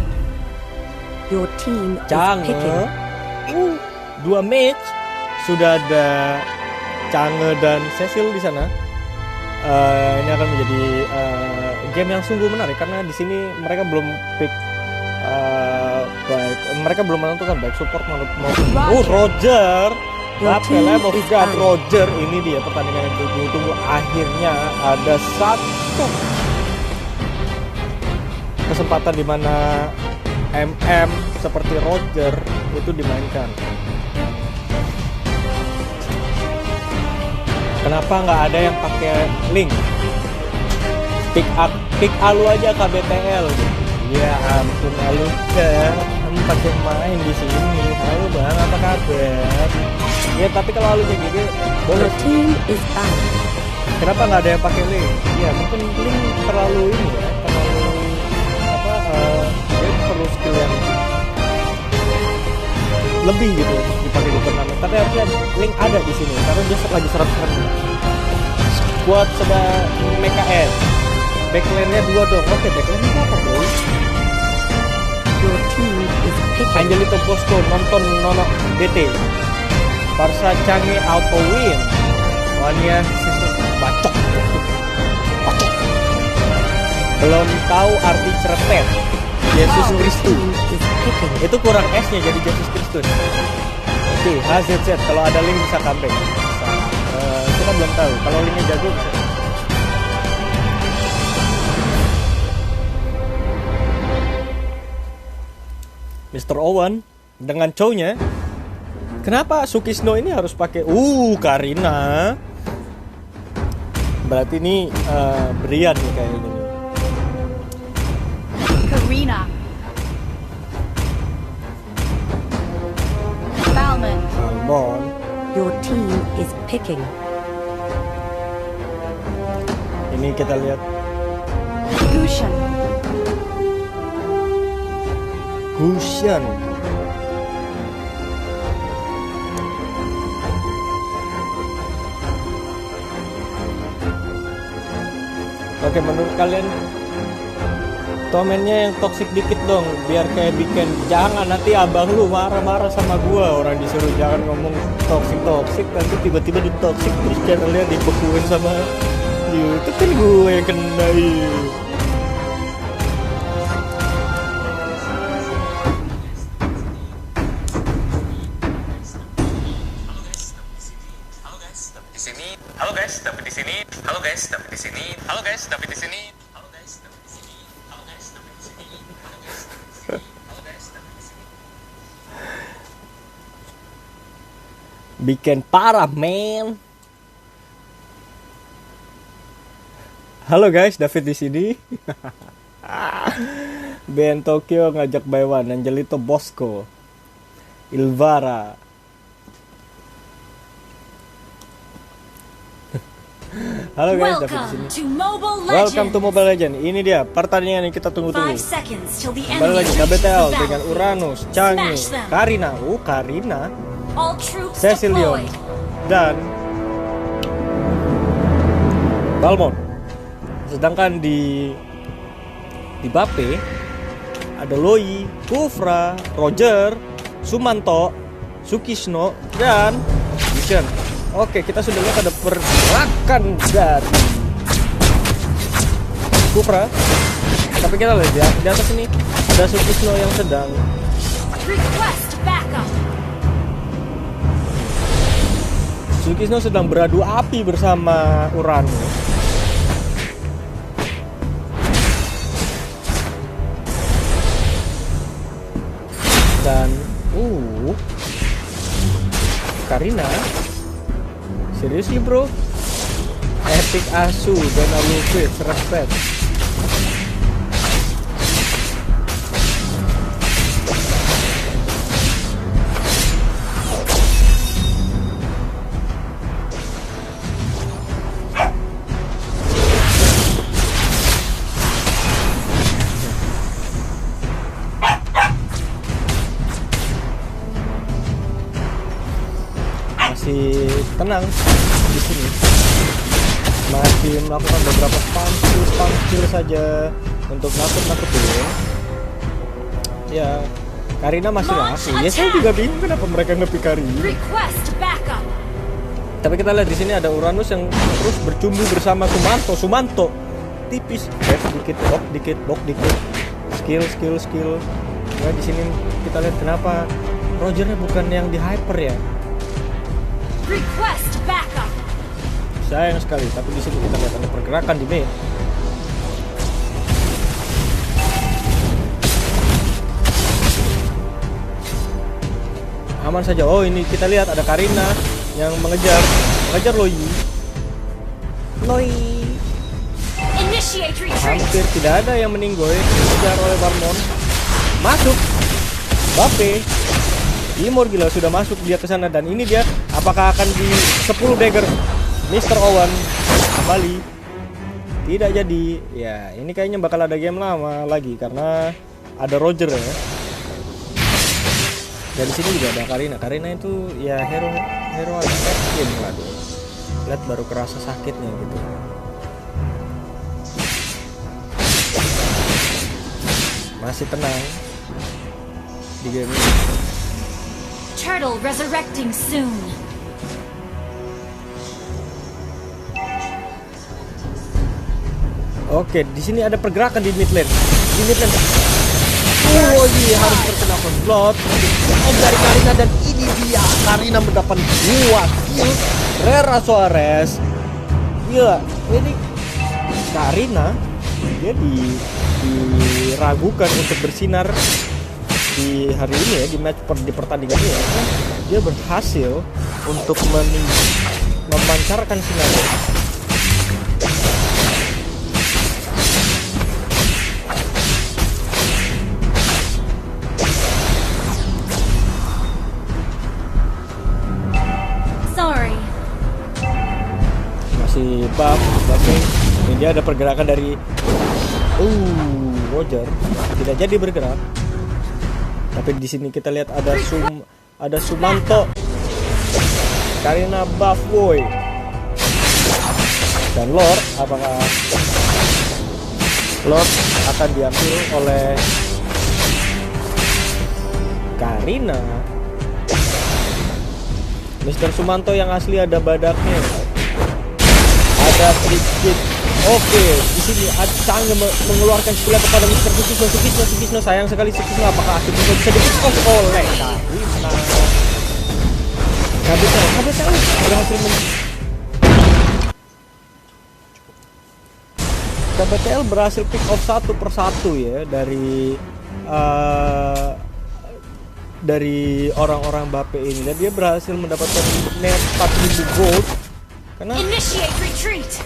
Your team is Chang'e. picking. 2 match sudah ada Chang'e dan Cecil di sana. Ini akan menjadi game yang sungguh menarik karena di sini mereka belum pick baik mereka belum menentukan baik support maupun Roger. Your team Lamb of is God on. Roger ini dia pertandingan yang ditunggu-tunggu akhirnya ada satu kesempatan di mana MM seperti Roger itu dimainkan. Kenapa nggak ada yang pakai link? Pick Alu aja KBTL. Ya ampun Alu kamu pakai main di sini. Halo bang, apa kabar? Ya tapi kalau Alu kayak gini boleh. Your team is on. Kenapa nggak ada yang pakai link? Ya mungkin link terlalu ini ya, terlalu dia perlu skill yang lebih gitu dipakai di turnamen. Tapi harusnya link ada di sini karena dia lagi serem-serem. Squad sedang MKN. Backline-nya 2 dong. Oke, backline-nya apa bro? Your team is picking. Angelito Bosco nonton Nono DT. Barca Chang'e auto win. Wania bacok. Belum tahu arti cerepet. Yesus Your Kristus. team is picking. Itu kurang S-nya jadi Yesus Kristus. Oke, HZZ kalau ada link bisa comeback. Kita belum tahu. Kalau linknya jago bisa. Mr. Owen dengan cownya. Kenapa Sukisno ini harus pakai Karina? Berarti ini Brian nih kayaknya. Karina. Balmond. Almond. Your team is picking. Ini kita lihat Gushan. Gushan. Oke, menurut kalian komennya yang toksik dikit dong, biar kayak bikin. Jangan nanti abang lu marah-marah sama gua, orang disuruh jangan ngomong toksik nanti tiba-tiba ditoksik terus channelnya dibekuin sama YouTube kan gue yang kena. Halo guys, David di sini. Halo guys, David di sini. Halo guys, David di sini. Halo guys, David di sini. Halo guys, David di sini. Halo guys, David di sini. Halo guys. Bikin parah, men. Halo guys, David di sini. BN Tokyo ngajak Baywan, Angelito Bosco, Ilvara. Halo guys, David di sini. Welcome to Mobile Legends. Welcome to Mobile Legends. Ini dia pertandingan yang kita tunggu-tunggu. 5 seconds till the Kembali enemy lagi reaches the KBTL dengan battlefield. Uranus, Changi, Smash them. Karina, Karina, All troops Cecilion, deployed. dan Balmond. Sedangkan di Bape ada Loi, Kufra, Roger, Sumanto, Sukisno, dan Vision. Oke, kita sudah lihat ada pergerakan dari Kufra. Tapi kita lihat ya, di atas ini ada Sukisno yang sedang Request backup. Sukisno sedang beradu api bersama Uranus. Dan Karina, seriously bro, epic asu dan alufit respect. Masih tenang di sini, masih melakukan beberapa spam skill saja untuk nakut-nakutin. Ya, Karina masih laku. Ya saya juga bingung kenapa mereka nge-pick Karina. Request backup. Tapi kita lihat di sini ada Uranus yang terus bercumbu bersama Sumanto tipis, dikit, bok dikit, skill. Ya di sini kita lihat kenapa Rogernya bukan yang di hyper ya. Request backup. Sayang sekali, tapi di sini kita lihat ada pergerakan di main. Aman saja. Oh, ini kita lihat ada Karina yang mengejar Loi. Initiate retreat. Hampir tidak ada yang meninggoy, dikejar oleh Barmon. Masuk. Bape. Timur gila sudah masuk dia ke sana, dan ini dia apakah akan di 10 dagger Mr. Owen kembali? Tidak jadi. Ya, ini kayaknya bakal ada game lama lagi karena ada Roger ya. Dan di sini juga ada Karina. Karina itu ya hero game lah dia. Lihat baru kerasa sakitnya gitu. Masih tenang di game ini. Turtle resurrecting soon. Oke, di sini ada pergerakan di mid lane. Oh iya, harus terkena konflot dari Karina, dan ini dia Karina mendapat 2 kill. Rera Suarez. Gila, ini Karina dia diragukan untuk bersinar di hari ini ya, di pertandingan ini ya. Dia berhasil untuk memancarkan sinarnya. Sorry. Masih buff. Ini dia ada pergerakan dari Roger. Tidak jadi bergerak. Tapi di sini kita lihat ada Sumanto, Karina buff boy, dan Lord. Apakah Lord akan diambil oleh Karina? Mr. Sumanto yang asli ada badaknya, ada sedikit. Oke, di sini Changi mengeluarkan skill kepada Mr. Sukisno. Sayang sekali Sukisno, apakah Sukisno bisa di-pick oleh Karina? KBTL berhasil KBTL berhasil pick off satu persatu ya dari dari orang-orang Bape ini, dan dia berhasil mendapatkan net 4000 gold karena Initiate retreat.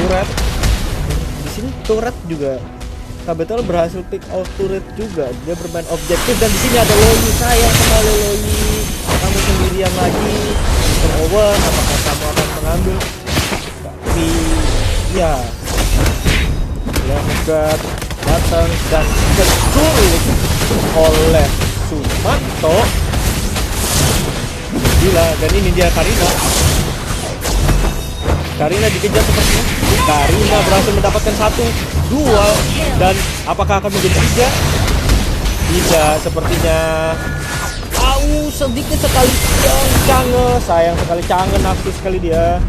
turret. Di sini turret juga KBTL berhasil pick out turret juga. Dia bermain objektif, dan di sini ada Loi. Sayang sekali Loi, kamu sendirian lagi. Mr. Owen, apakah kamu akan mengambil? Tapi ya, Lemgat datang dan diculik oleh Sumanto. Gila, dan ini dia Karina dikejar sepertinya. Karina berhasil mendapatkan 1, 2, dan apakah akan menjadi 3? Tidak, sepertinya. Sedikit sekali Cange. Sayang sekali Cange, nafsu sekali dia.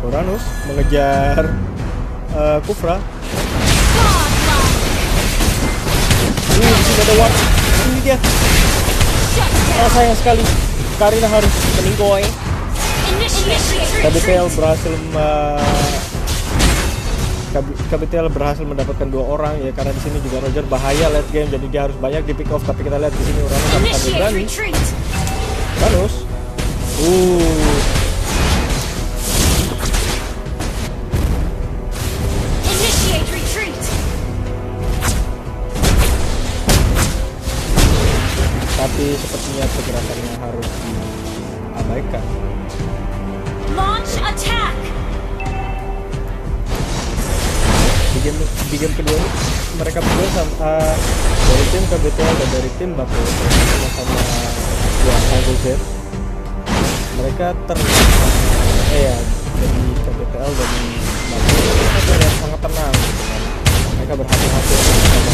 Uranus mengejar Kufra. Di sini ada Ward. Ini dia. Sayang sekali. Karina harus meninggoy. KBTL berhasil mendapatkan 2 orang ya, karena di sini juga Roger bahaya late game, jadi dia harus banyak di pick off. Tapi kita lihat di sini Uranus sangat berani. Uranus. Tapi sepertinya pergerakannya harus diabaikan. Launch attack. Di game kedua ini mereka berdua sama dari tim KBTL dan dari tim Bape sama-sama High Z. Mereka dari KBTL dan Bape mereka terlihat sangat tenang. Mereka berhati-hati sama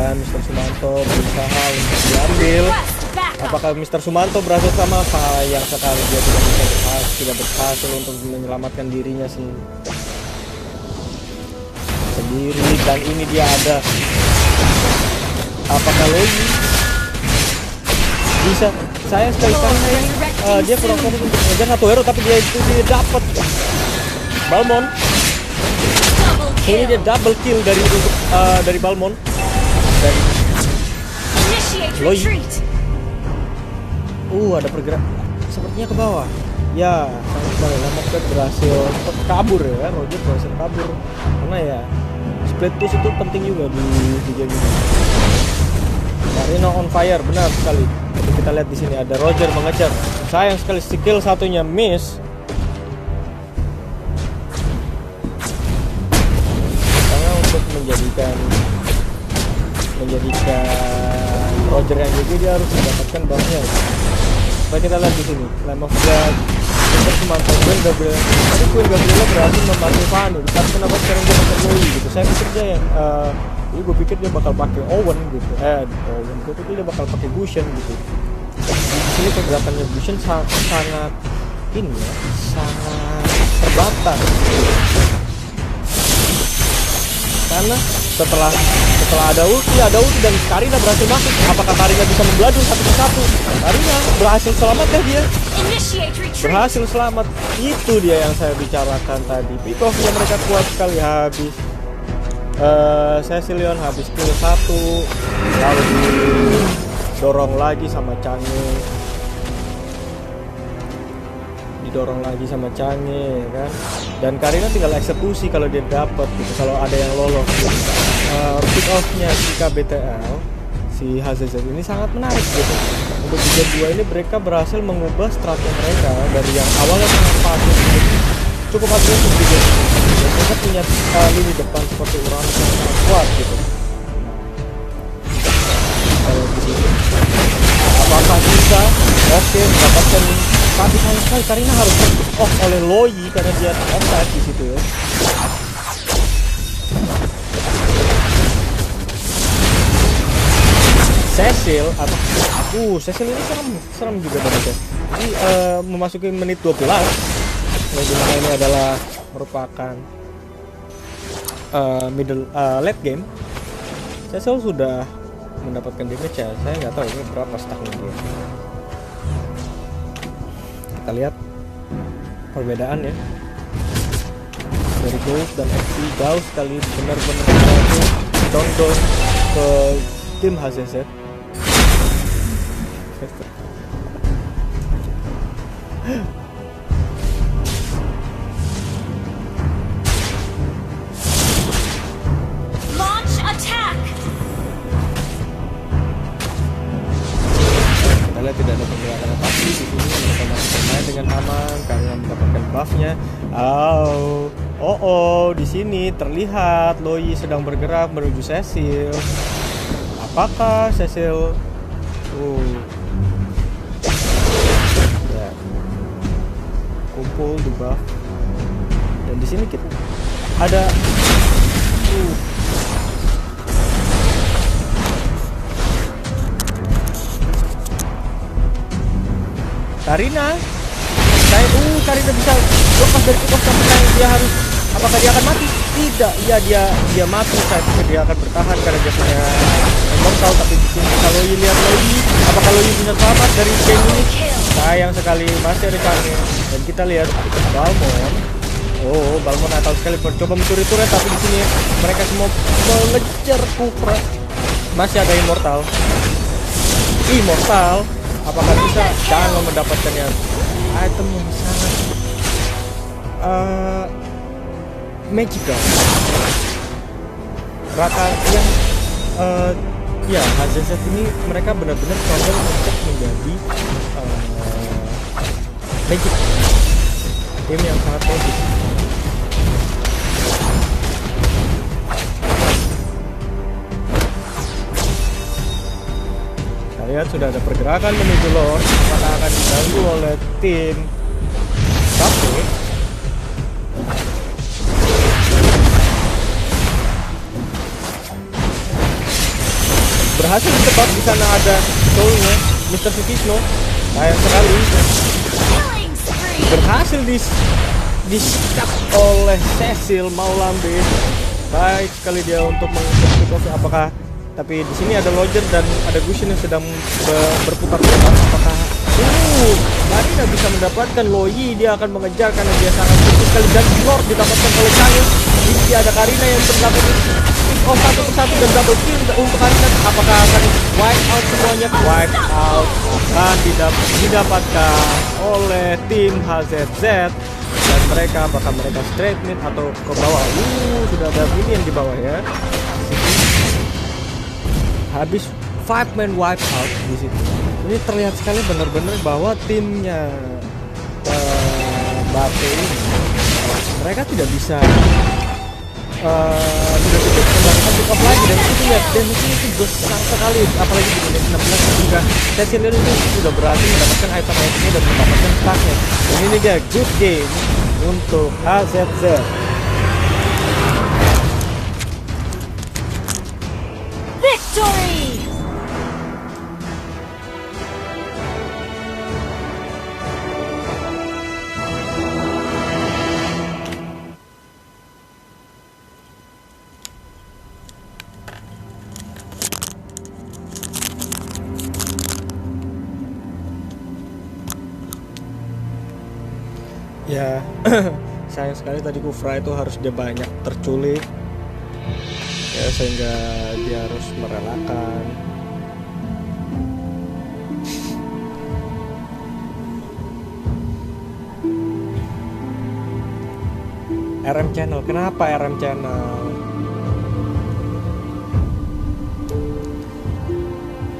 Mr. Sumanto berusaha untuk diambil. Apakah Mr. Sumanto berhasil? Sama sayang sekali dia tidak berhasil untuk menyelamatkan dirinya sendiri. Dan ini dia ada. Apakah Loi bisa? Sayang sekali karena dia kurang fokus untuk mengejar 1 hero, tapi dia itu tidak dapat. Balmond. Ini dia double kill dari Balmond. Dan Loi. Ada pergerak sepertinya ke bawah. Ya, sayang sekali Lemgat berhasil kabur ya. Roger berhasil kabur. Karena ya split push itu penting juga di game ini. Karina on fire, benar sekali. Jadi kita lihat di sini ada Roger mengejar. Sayang sekali skill satunya miss. Karena untuk menjadikan Roger yang jadi dia harus mendapatkan buffnya. Baik, kita lihat di sini. Lemgat Mr. Sumanto, Queen Gabriela berhasil membantu Vanu. Tapi kenapa sekarang dia pakai Loi gitu? Saya pikir dia gue pikir dia bakal pakai Owen gitu. Gue pikir dia bakal pakai Gusion gitu. Di sini pergerakannya Gusion sangat terbatas. Karena setelah ada ulti dan Karina berhasil masuk. Apakah Karina bisa membeladung satu persatu? Karina berhasil selamat ya dia. Berhasil selamat. Itu dia yang saya bicarakan tadi. Pick off-nya mereka kuat sekali. Habis Cecilion habis kill 1, lalu didorong lagi sama Cange kan. Dan Karina tinggal eksekusi kalau dia dapat gitu, kalau ada yang lolos gitu. Pick off-nya si KBTL si HZZ ini sangat menarik gitu. Untuk di game 2 ini mereka berhasil mengubah strategi mereka dari yang awalnya sangat pasif gitu, cukup agresif di game ini. Dan mereka punya lini depan seperti Uranus yang sangat kuat gitu. Kalau di sini apakah bisa mendapatkan, tapi sayang sekali Karina harus off oleh Loi karena dia offside di situ ya. Cecil atau Cecil ini serem juga banget ya. Ini memasuki menit 12 yang dimana ini adalah merupakan late game. Cecil sudah mendapatkan damage ya, saya nggak tahu ini berapa stacknya dia. Kita lihat perbedaan ya dari Ghost dan XP. Jauh sekali, benar-benar condong ke tim HZZ. Launch attack. Kita lihat tidak ada pergerakan apapun di sini. Mereka masih bermain dengan aman karena mendapatkan buffnya. Di sini terlihat Loi sedang bergerak menuju Cecil. Apakah Cecil ya, kumpul di buff, dan di sini kita ada Karina. Karina bisa lepas dari kick off, tapi dia harus, apakah dia akan mati? Tidak, iya dia mati. Saya pikir dia akan bertahan karena dia punya immortal, tapi di sini kalau lihat lagi, apakah Loi bisa selamat dari game ini? Sayang sekali, masih ada chance. Dan kita lihat Balmon. Balmon nakal sekali mencoba mencuri turret, tapi di sini mereka semua mengejar Kufra. Masih ada immortal. Apakah bisa jangan mendapatkannya item yang sangat magical. Raka yang ya HZZ ini mereka benar-benar condong untuk menjadi magic, tim yang sangat magic. Kita lihat sudah ada pergerakan menuju Lord, apakah akan diganggu oleh tim Cafe. Berhasil ditebak, di sana ada soulnya Mr. Sutisno. Sayang sekali Killing spree. berhasil disikap oleh Cecil Maulambe. Baik sekali dia untuk mengikuti. Apakah, tapi di sini ada Lodger dan ada Gushin yang sedang berputar-putar. Apakah Marina bisa mendapatkan Loi? Dia akan mengejar karena dia sangat tinggi sekali, dan Lord didapatkan oleh Chang'e. Di sini ada Karina yang terdapat satu persatu dan double kill untuk Karina. Apakah akan wipe out semuanya? Wipe out akan didapatkan oleh tim HZZ, dan mereka apakah mereka straight mid atau ke bawah? Sudah ada minion di bawah ya. Habis 5-man wipe out di situ. Ini terlihat sekali benar-benar bahwa timnya Mbappe ini mereka tidak bisa tidak bisa melakukan pick up lagi, dan itu lihat damage itu besar sekali, apalagi di menit 16 hingga Cecil itu sudah berhasil mendapatkan item-itemnya dan mendapatkan stacknya. Dan ini dia good game untuk HZZ. Victory! Ya, sayang sekali tadi Kufra itu harus dia banyak terculik ya, sehingga dia harus merelakan. RM channel, kenapa RM channel?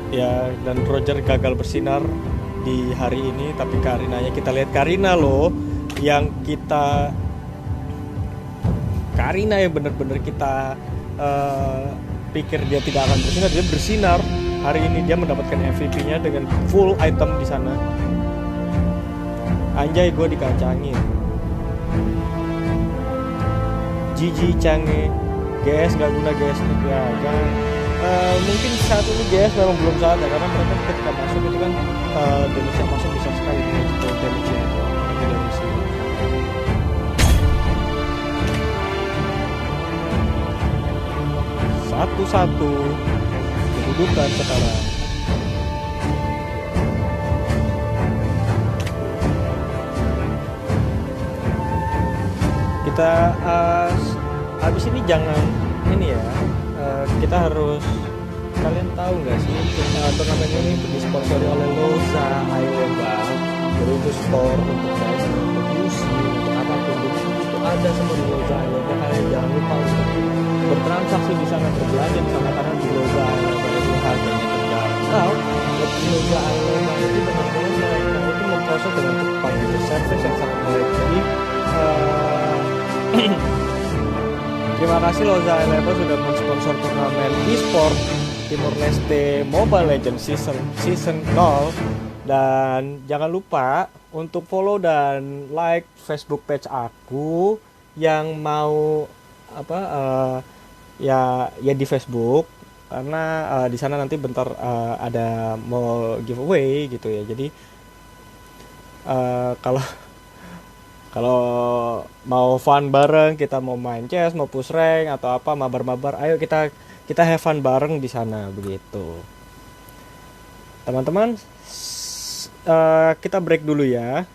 Ya, dan Roger gagal bersinar di hari ini, tapi Karinanya kita lihat Karina loh yang kita Karina yang bener-bener kita pikir dia tidak akan bersinar, dia bersinar. Hari ini dia mendapatkan MVP-nya dengan full item di sana. Anjay, gue dikacangin. Gigi Cange, GS gak guna GS ya, jangan. Mungkin saat ini GS memang belum saatnya karena mereka ketika masuk itu kan damage yang masuk besar sekali damage-nya itu dari sini. Satu-satu kedudukan sekarang. Kita habis ini jangan ini ya, kita harus, kalian tahu nggak sih turnamen ini disponsori oleh Loza Ayoba, jadi itu store untuk guys, untuk UC, untuk apapun itu ada semua di Loza Ayoba. Kalian jangan lupa untuk bertransaksi di sana, berbelanja di sana karena di Loza Ayoba itu harganya terjangkau. Di Loza Ayoba itu benar-benar mereka itu memproses dengan cepat, gitu, service yang sangat baik. Jadi terima kasih Loza Ayoba sudah mensponsor turnamen e-sport Timor Leste Mobile Legends season 0. Dan jangan lupa untuk follow dan like Facebook page aku yang mau ya di Facebook, karena di sana nanti bentar ada mau giveaway gitu ya. Jadi kalau kalau mau fun bareng, kita mau main chess, mau push rank atau apa, mabar-mabar, ayo kita have fun bareng di sana begitu. Teman-teman, kita break dulu ya.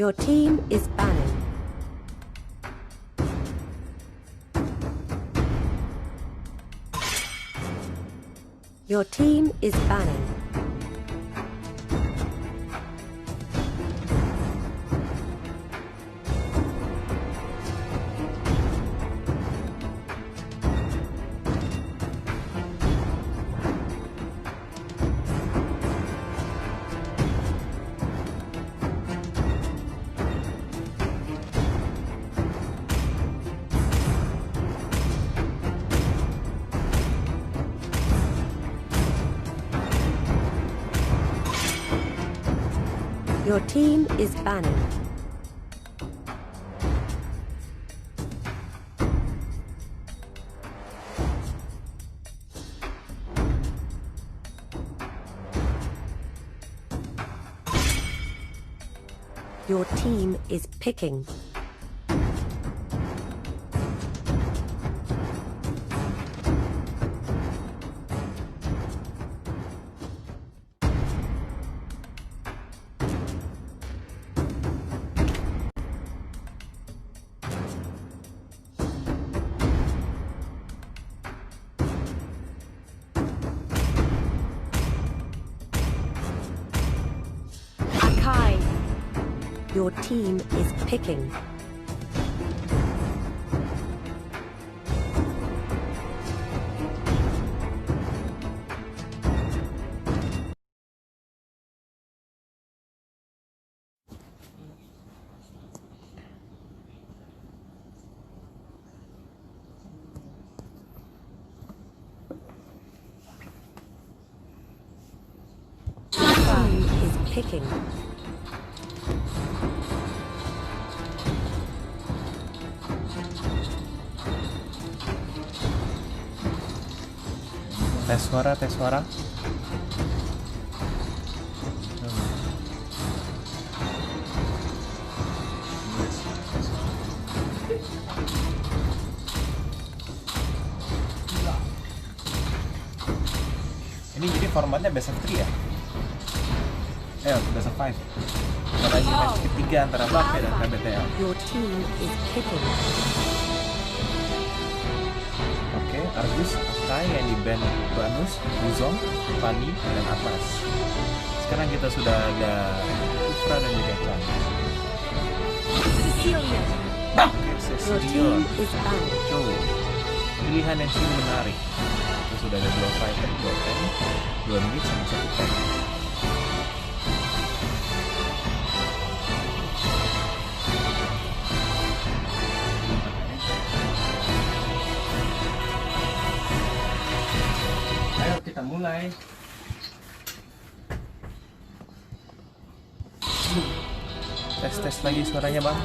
Your team is banning. Your team is banning. Your team is banning. Your team is picking. Akai. Your team is picking. Your team is picking. Tes suara, tes suara. Ini jadi formatnya best of 3 ya? Best of 5. Karena ini match ketiga antara Mbappe dan KBTL. Your team is picking. Oke, Argus, Akai yang di band Banus, Buzong, Fanny, dan Atlas. Sekarang kita sudah ada Ufra dan juga Chan. Cecilia. Oke, Your Cecilion, team is banning. Chow. Pilihan yang cukup menarik. Kita sudah ada 2 fighter, 2 tank, 2 mid, sama 1 tank. Ayo kita mulai. Tes lagi suaranya bang.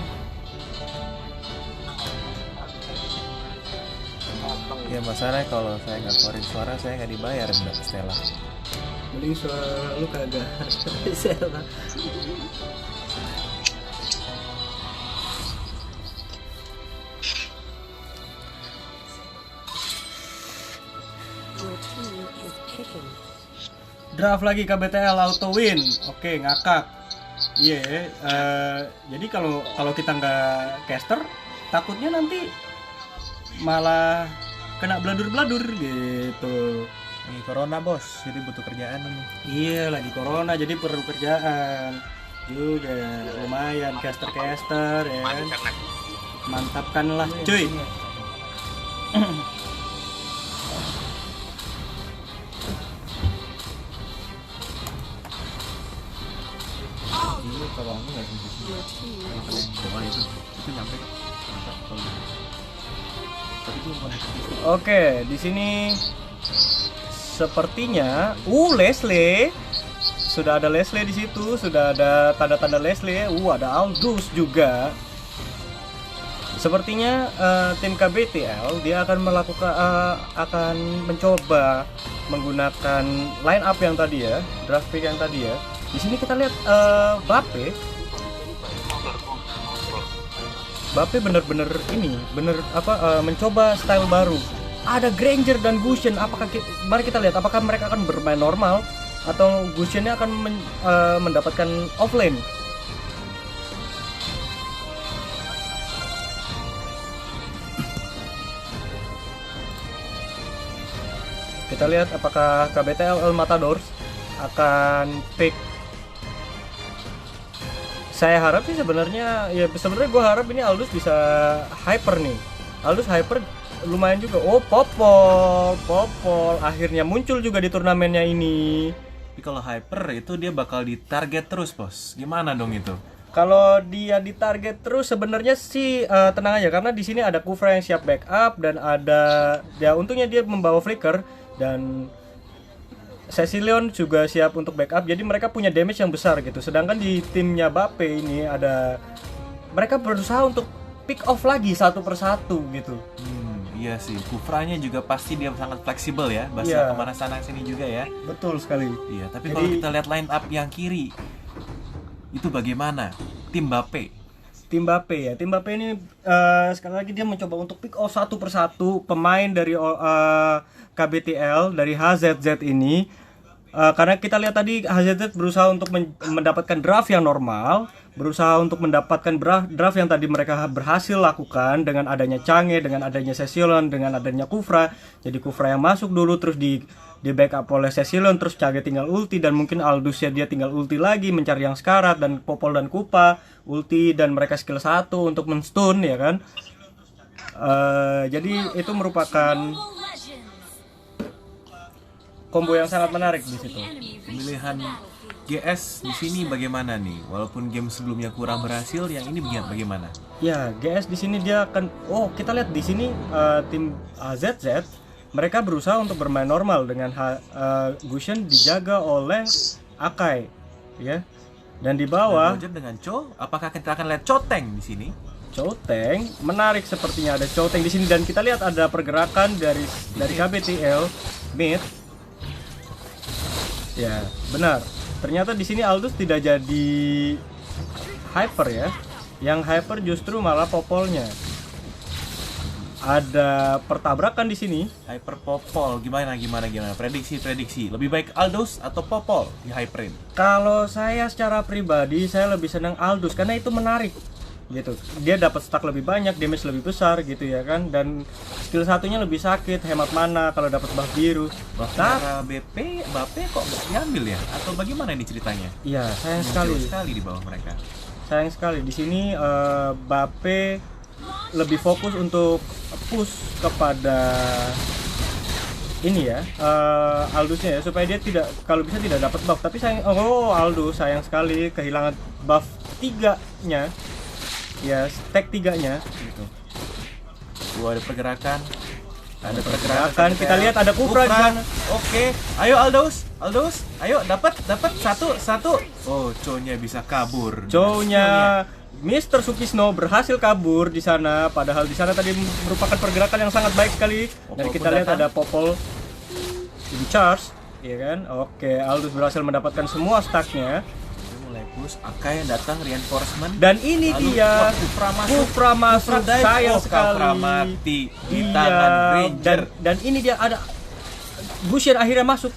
Ya masalahnya kalau saya nggak keluarin suara saya nggak dibayar Mbak Stella. Mending suara lu kagak Stella. Your team is picking. Draft lagi KBTL auto win. Oke, ngakak. Iya, jadi kalau kita nggak caster, takutnya nanti malah kena bladur-bladur gitu. Lagi corona bos, jadi butuh kerjaan nih. Iya, lagi corona jadi perlu kerjaan juga. Lumayan caster-caster ya. Mantapkan lah, cuy. Ini kalau aku nggak sih Your team cuma itu nyampe. Tapi itu bukan Oke, di sini sepertinya Leslie. Sudah ada Leslie di situ, sudah ada tanda-tanda Leslie. Ada Aldous juga. Sepertinya tim KBTL dia akan akan mencoba menggunakan line up yang tadi ya, draft pick yang tadi ya. Di sini kita lihat Mbappe bener-bener mencoba style baru. Ada Granger dan Gusion. Mari kita lihat apakah mereka akan bermain normal atau Gusionnya akan mendapatkan offlane. Kita lihat apakah KBTL El Matadors akan pick. Saya harap sih sebenarnya gue harap ini Aldous bisa hyper nih. Aldous hyper lumayan juga. Oh, Popol akhirnya muncul juga di turnamennya ini. Tapi kalau hyper itu dia bakal ditarget terus, Bos. Gimana dong itu? Kalau dia ditarget terus sebenarnya sih tenang aja, karena di sini ada Kufra yang siap backup dan ada ya untungnya dia membawa flicker dan Cecilion juga siap untuk backup, jadi mereka punya damage yang besar gitu. Sedangkan di timnya Bape ini mereka berusaha untuk pick off lagi satu persatu gitu. Iya sih, Kufranya juga pasti dia sangat fleksibel ya, bisa Iya. kemana sana sini juga ya. Betul sekali. Iya, tapi Jadi- kalau kita lihat line up yang kiri, itu bagaimana? Tim Bape. Tim Bape ini sekali lagi dia mencoba untuk pick off satu persatu pemain dari KBTL dari HZZ ini. Karena kita lihat tadi HZZ berusaha untuk mendapatkan draft yang normal, berusaha untuk mendapatkan draft yang tadi mereka berhasil lakukan dengan adanya Change, dengan adanya Cecilion, dengan adanya Kufra. Jadi Kufra yang masuk dulu, terus di backup oleh Cecilion, terus Change tinggal ulti, dan mungkin Aldous ya dia tinggal ulti lagi mencari yang sekarat, dan Popol dan Kupa ulti dan mereka skill 1 untuk men-stun ya kan. Jadi itu merupakan combo yang sangat menarik di situ. Pemilihan GS di sini bagaimana nih? Walaupun game sebelumnya kurang berhasil, yang ini bagaimana? Ya, GS di sini dia akan kita lihat di sini tim ZZ mereka berusaha untuk bermain normal dengan Gusion dijaga oleh Akai ya. Dan di bawah Roger dengan Cho, apakah kita akan lihat Choteng di sini? Choteng menarik, sepertinya ada Choteng di sini, dan kita lihat ada pergerakan dari KBTL mid. Ya, benar. Ternyata di sini Aldous tidak jadi hyper ya. Yang hyper justru malah Popolnya. Ada pertabrakan di sini. Hyper Popol, gimana? Prediksi. Lebih baik Aldous atau Popol di hyperin? Kalau saya secara pribadi saya lebih senang Aldous karena itu menarik gitu. Dia dapat stack lebih banyak, damage lebih besar gitu ya kan, dan skill satunya lebih sakit, hemat mana kalau dapat buff biru. Bahkan Bape kok nggak diambil ya? Atau bagaimana ini ceritanya? Iya, sayang Jauh sekali. sekali di bawah mereka. Sayang sekali di sini Bape lebih fokus untuk push kepada ini ya, Aldousnya ya, supaya dia kalau bisa tidak dapat buff. Tapi Aldous sayang sekali kehilangan buff 3-nya. Ya, stack 3-nya gitu. Ada pergerakan. Kita lihat ada Kufra di sana. Oke, ayo Aldous, ayo dapat satu. Oh, Cho-nya bisa kabur. Chow-nya Mr. Sukisno berhasil kabur di sana, padahal di sana tadi merupakan pergerakan yang sangat baik sekali. Dan Popol kita pun lihat datang. ada Popol in charge, ya kan? Oke, Aldous berhasil mendapatkan semua stacknya. Dia mulai push, Akai yang datang reinforcement. Dan ini Lalu, dia Kufra masuk. sayang sekali. Kufra mati di Iya, tangan Ranger. dan ini dia ada Gusion akhirnya masuk.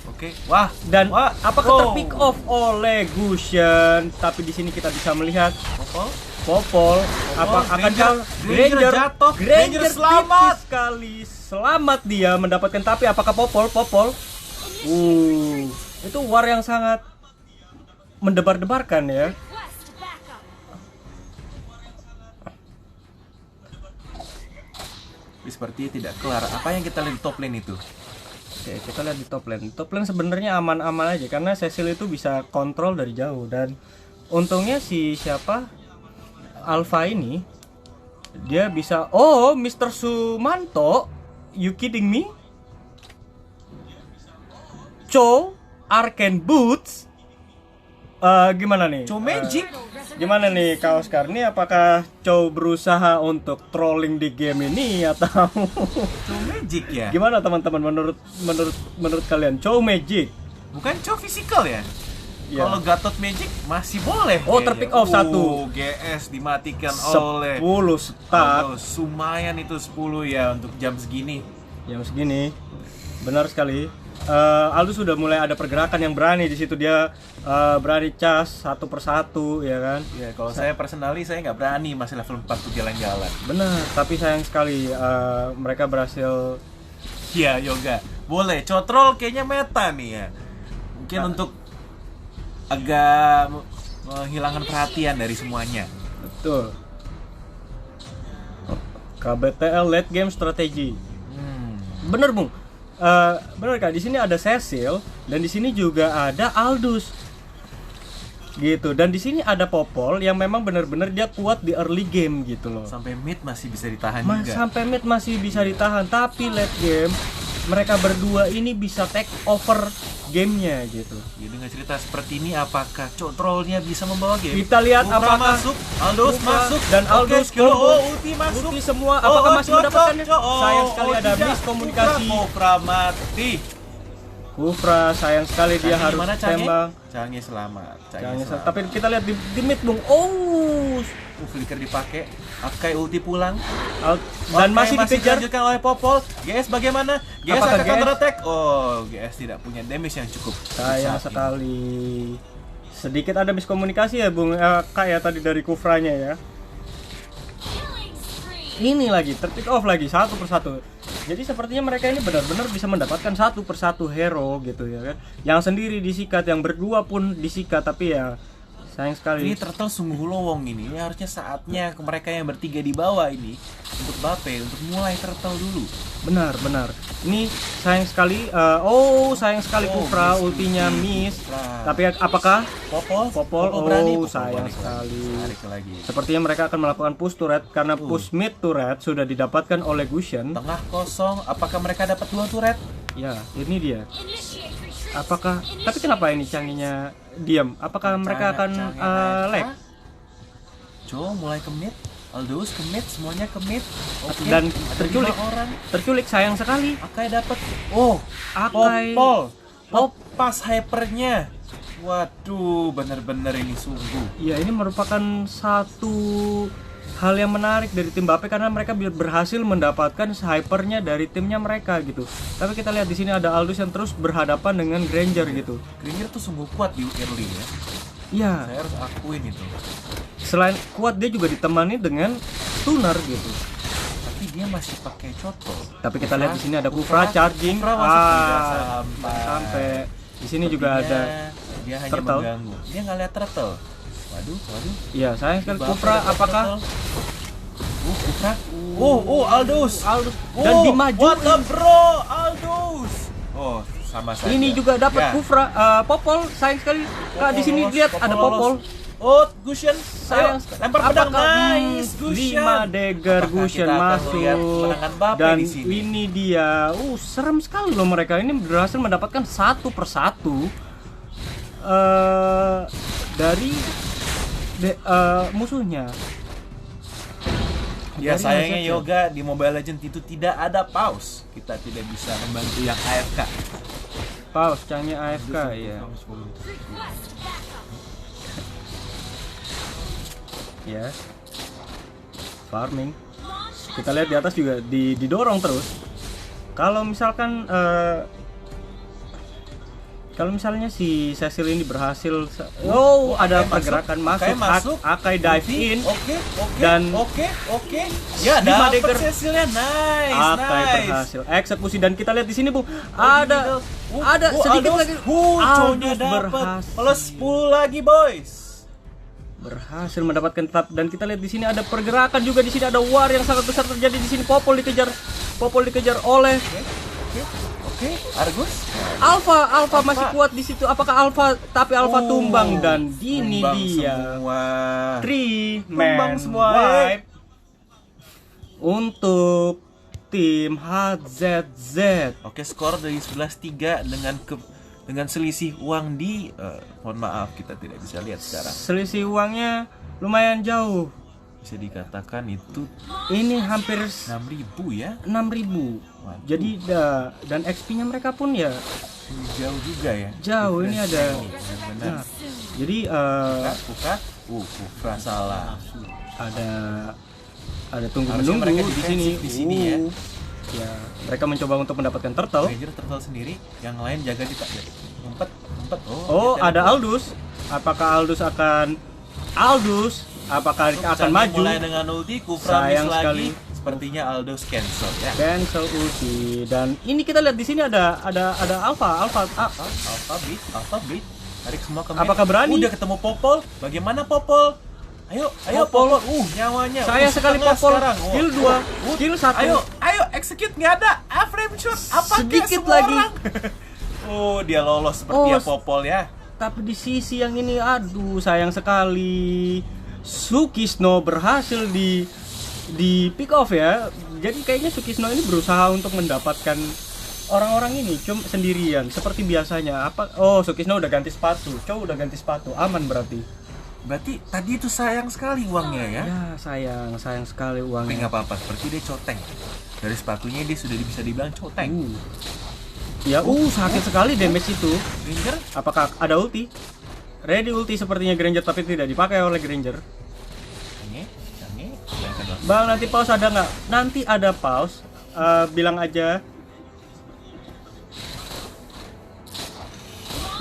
Oke, wah, Dan wah. apakah Oh. terpick off oleh Gusion? Tapi di sini kita bisa melihat Popol akan Granger jatuh. Granger selamat. tipis sekali, selamat dia mendapatkan. Tapi apakah Popol itu war yang sangat mendebar-debarkan ya. Sepertinya tidak kelar. Apa yang kita lihat di top lane itu? Oke, kita lihat di top lane. Top lane sebenarnya aman-aman aja karena Cecil itu bisa kontrol dari jauh, dan untungnya Alpha ini dia bisa Mr. Sumanto, you kidding me? Cho Arcane Boots. Gimana nih? Cho Magic. Gimana nih Kak Oscar? Ini apakah Cho berusaha untuk trolling di game ini atau Cho Magic ya? gimana teman-teman, menurut kalian Cho Magic? Bukan Cho physical ya? Iya. Kalau Gatot Magic masih boleh. Oh, kayaknya. terpick off satu. GS dimatikan oleh 10 stack lumayan itu 10 ya untuk jam segini. jam segini. Benar sekali. Aldous sudah mulai ada pergerakan yang berani di situ, dia berani cas satu persatu ya kan. Ya, kalau saya personally saya nggak berani masih level 4 tuh jalan-jalan. Benar, tapi sayang sekali mereka berhasil. Ya, Yoga. Boleh, Cotrol kayaknya meta nih ya. Mungkin untuk agak menghilangkan perhatian dari semuanya. Betul. KBTL late game strategi. Bener Bung. Bener Kak, di sini ada Cecil dan di sini juga ada Aldous. Gitu. Dan di sini ada Popol yang memang benar-benar dia kuat di early game gitu loh. Sampai mid masih bisa ditahan juga. Sampai mid masih bisa ditahan, tapi late game mereka berdua ini bisa take over gamenya gitu. Ya, dengan cerita seperti ini, apakah Cotrolnya bisa membawa game? Kita lihat Kufra apakah masuk, Aldous Kufra masuk, dan Aldous skill combo. ulti masuk. Ulti semua, apakah masih mendapatkannya? Sayang sekali ada tidak. miskomunikasi. Kufra mati. Kufra sayang sekali dia harus tembak. Canggih selamat. Tapi kita lihat di mid Bung. Flicker dipakai, Akai ulti pulang. Dan Akai masih dikejar. dilanjutkan oleh Popol. GS bagaimana? GS Apakah akan GS? counter attack. Oh, GS tidak punya damage yang cukup. Sayang saat ini. sekali. Sedikit ada miskomunikasi ya Bung, kayak tadi dari Kufranya ya. Killing spree. Ini lagi terpick off lagi satu persatu. Jadi sepertinya mereka ini benar-benar bisa mendapatkan satu persatu hero gitu ya kan. Yang sendiri disikat, yang berdua pun disikat, tapi ya sayang sekali. Ini Turtle sungguh lowong ini. Ini harusnya saatnya ke mereka yang bertiga di bawah ini untuk Bape untuk mulai Turtle dulu. Benar. Ini sayang sekali. Sayang sekali Kufra ultinya miss. Tapi apakah Popol berani? Popol Sayang balik sekali. Tarik lagi. Sepertinya mereka akan melakukan push turret karena push mid turret sudah didapatkan oleh Gusion. Tengah kosong. Apakah mereka dapat 2 turret? Ya, ini dia. Initiate retreat. Apakah? Tapi kenapa ini Changinya diam? Apakah mereka akan lag? Jo mulai ke mid. Aldous ke mid, semuanya ke mid. Oke. Dan ada terculik. 5 orang. Terculik sayang sekali. Akai dapat. Oh, Akai. Popol. Pas hypernya. Waduh, bener-bener ini sungguh. Ya, ini merupakan satu hal yang menarik dari tim Bape karena mereka berhasil mendapatkan hypernya dari timnya mereka gitu. Tapi kita lihat di sini ada Aldous yang terus berhadapan dengan Granger gitu. Granger tuh sungguh kuat di early ya. Iya. Saya harus akuin itu. Selain kuat dia juga ditemani dengan stunner gitu. Tapi dia masih pakai Cotrol. Tapi kita lihat di sini ada Kufra charging. Kufra masuk tidak Sampai di sini juga ada dia hanya Turtle. mengganggu. Dia nggak lihat Turtle. Waduh. Iya, sayang sekali Bape Kufra dapat apakah Turtle. Kufra. Aldous. dan dimaju. What the bro, Aldous. Oh, sama saja. Ini juga dapat Ya. Kufra Popol sayang sekali. Kak di sini Popol lihat lolos, ada Popol Popol. lolos. Oh, Gusion. Sayang Ayo, lempar pedang. Nice, Gusion. 5 dagger Apakah Gusion kita akan masuk. melihat kemenangan Bape Dan di sini? ini dia. Serem sekali loh mereka ini berhasil mendapatkan satu persatu dari musuhnya. Ya Dari sayangnya hasilnya. Yoga di Mobile Legends itu tidak ada pause. Kita tidak bisa membantu yang AFK. Paus, Changnya AFK ya. Ya. Farming. Kita lihat di atas juga didorong terus. Kalau misalkan kalau misalnya si Cecil ini berhasil ada Akai pergerakan Akai masuk, Akai dive in. Oke. Dan- oke. Ya, 5 dapat dagger. Cecilnya. Nice. Akai berhasil eksekusi dan kita lihat di sini Bung ada sedikit Aldous. lagi Conya Aldous dapat. berhasil Plus 10 lagi, boys. berhasil mendapatkan tetap dan kita lihat di sini ada pergerakan juga di sini ada war yang sangat besar terjadi di sini Popol dikejar oleh Oke, Argus. Alpha masih kuat di situ apakah Alpha tumbang dan ini Tumbang dia semua. 3 Tumbang man semua, wipe untuk tim HZZ. Oke, skor dari 11-3 dengan selisih uang di mohon maaf kita tidak bisa lihat sekarang. Selisih uangnya lumayan jauh. Bisa dikatakan itu Ini hampir 6.000 ya. 6.000. Waduh. Jadi dan XP-nya mereka pun ya Jauh juga ya. jauh. Ini ada. Benar. Nah, jadi Kufra salah. ada tunggu Harusnya menunggu mereka di defensif sini. di sini ya. Ya, mereka mencoba untuk mendapatkan turtle. Ranger Turtle sendiri, yang lain jaga di tak. Ngumpet. Oh, dia ada teleport. Aldous. Apakah Aldous akan maju? Mulai dengan ulti, Kufra Sayang miss sekali. lagi. sepertinya Aldous cancel ya. Cancel ulti. Dan ini kita lihat di sini ada Alpha. Alpha beat. Tarik semua ke main. Apakah berani? Udah ketemu Popol. Bagaimana Popol? Ayo Popol. Popol. Nyawanya. Saya sekali setengah Popol. sekarang. Kill 2, kill 1. Ayo execute, nggak ada. Frame shot. Apakah Sedikit semua lagi. orang? Oh, dia lolos seperti Oh, Popol ya. Tapi di sisi yang ini, aduh sayang sekali. Sukisno berhasil di pick off ya. Jadi kayaknya Sukisno ini berusaha untuk mendapatkan orang-orang ini cuma sendirian seperti biasanya. Sukisno udah ganti sepatu. Udah ganti sepatu. Aman berarti. Berarti tadi itu sayang sekali uangnya ya. Ya sayang sekali Tapi uangnya. nggak apa-apa, seperti dia coteng. Dari sepatunya dia sudah bisa dibilang coteng. Ya, sakit sekali damage itu. Ranger? Apakah ada ulti? Ready ulti sepertinya Granger, tapi tidak dipakai oleh Granger. Canggih. Bang, nanti pause ada nggak? Nanti ada pause. Bilang aja.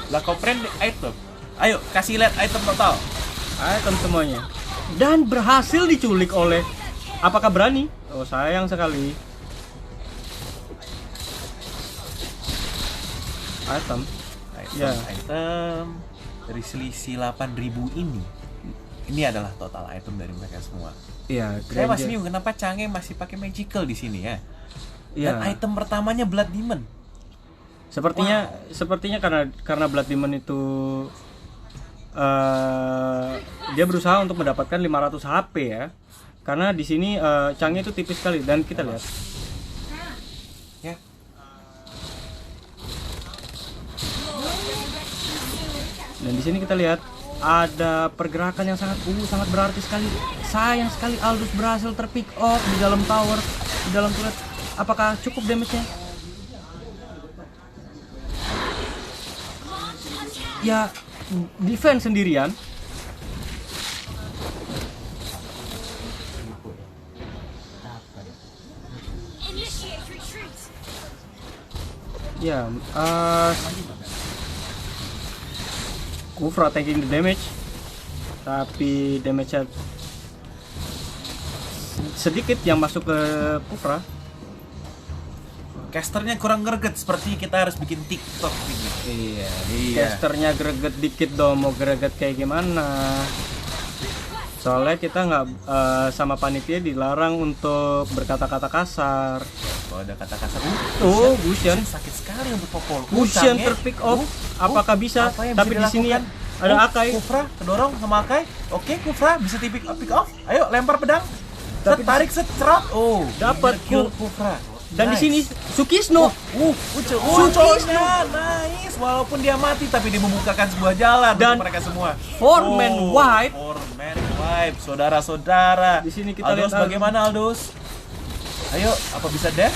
Lah kau friend item. Ayo kasih lihat item total. Item semuanya. Dan berhasil diculik oleh. Apakah berani? Oh, sayang sekali. Item. Ya. Item dari selisih 8.000 ini adalah total item dari mereka semua. Iya, Saya masih bingung kenapa Change masih pakai magical di sini ya. Dan Iya. item pertamanya Blood Demon. Sepertinya karena Blood Demon itu dia berusaha untuk mendapatkan 500 HP ya. Karena di sini Change itu tipis sekali dan kita lihat. Ya. Dan di sini kita lihat ada pergerakan yang sangat berarti sekali. Sayang sekali Aldous berhasil terpick off di dalam tower, di dalam turret. Apakah cukup damage-nya? Ya, defense sendirian. Initiate retreat. Ya, Kufra taking the damage, tapi damage-nya sedikit yang masuk ke Kufra. Casternya kurang greget, seperti kita harus bikin TikTok gitu. Iya. Casternya greget dikit dong, mau greget kayak gimana? Soalnya kita nggak sama panitia dilarang untuk berkata-kata kasar. Kalau ada kata kasar, Gusion sakit sekali untuk Popol. Gusion Utang, ya. terpick off. Apakah bisa? Apa yang Tapi bisa di sini dilakukan? ada Akai. Kufra kedorong sama Akai. Oke, Kufra bisa pick off. Ayo lempar pedang. Tapi Tarik cerot. Oh, dapat kill Kufra. Dan di Nice. sini Sukisno. Uconya nice. Walaupun dia mati, tapi dia membukakan sebuah jalan Dan untuk mereka semua. four-man wipe. 4-man wipe, saudara-saudara. Di sini kita Aldous lihat bagaimana Aldous? Ayo, apa bisa deh?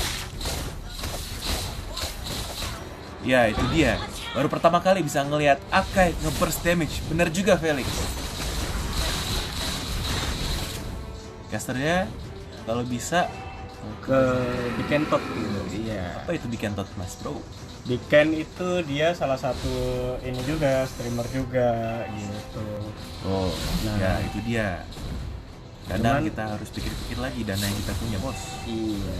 Ya, itu dia. Baru pertama kali bisa ngelihat Akai nge-burst damage. Bener juga Felix. Casternya kalau bisa Ke Bikentot gitu. Iya. apa itu bikin tot mas bro? Biken itu dia salah satu ini juga streamer juga gitu. Oh, Nah. ya itu dia. Kadang Cuman- kita harus pikir-pikir lagi dana yang kita punya bos. Iya.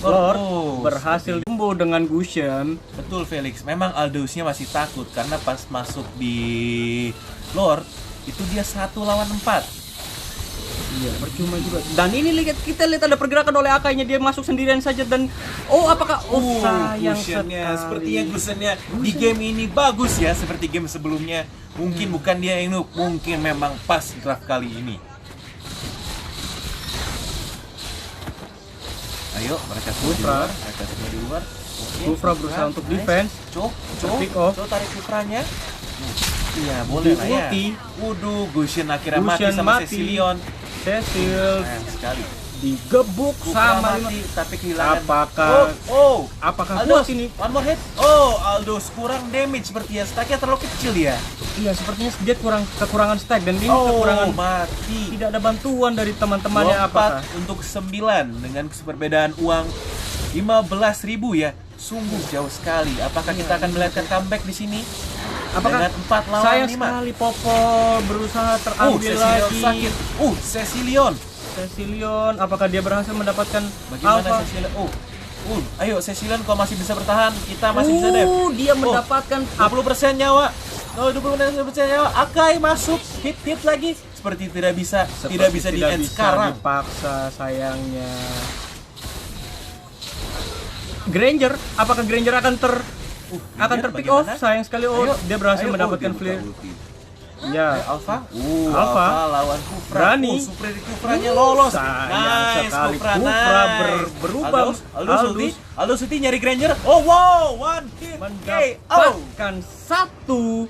Lord Berhasil tumbuh dengan Gusion. Betul Felix, memang Aldousnya masih takut karena pas masuk di Lord itu dia 1 lawan 4. Iya, percuma juga. Dan ini kita lihat ada pergerakan oleh Akainya, dia masuk sendirian saja dan apakah sayang Gusionnya, sekali. sepertinya Gusionnya di game ini bagus ya seperti game sebelumnya. Mungkin bukan dia yang noob, mungkin memang pas draft kali ini. Ayo, mereka semua di luar. Oke, Kufra berusaha untuk defense. Pick off. tarik Kufranya. Iya, boleh lah ya. Ulti. Waduh, Gusion akhirnya Gusion mati sama mati. Cecilion. Cecil Sayang sekali. digebuk Kufra sama mati, tapi kehilangan. Apakah Aldous puas ini? One more hit. Aldous kurang damage seperti ya. Stacknya terlalu kecil ya. Iya, sepertinya dia kekurangan stack dan ini kekurangan mati. tidak ada bantuan dari teman-temannya. Apakah? 4 untuk 9 dengan perbedaan uang 15.000 ya. Sungguh jauh sekali. Apakah kita akan melihat comeback di sini? Apakah dengan 4 lawan 5. sayang sekali Popol berusaha terambil Cecilion lagi. sakit. Cecilion. Cecilion, apakah dia berhasil mendapatkan Bagaimana Alpha? Cecilion? Ayo Cecilion kau masih bisa bertahan. Kita masih bisa deh. Dia mendapatkan 20% nyawa. 20% nyawa. Akai masuk. Hit lagi. Seperti tidak bisa di end sekarang. Dipaksa sayangnya. Granger, apakah Granger akan terpick off? bagaimana? Sayang sekali. Dia berhasil mendapatkan dia flare. buka ulti. Ya, Alpha. Alpha Lawan Kufra. berani. Super Kufranya lolos. Sayang sekali. Kufra, Kufra nice. berubah. Aldous ulti nyari Granger. Oh wow, one hit KO. Mendapatkan satu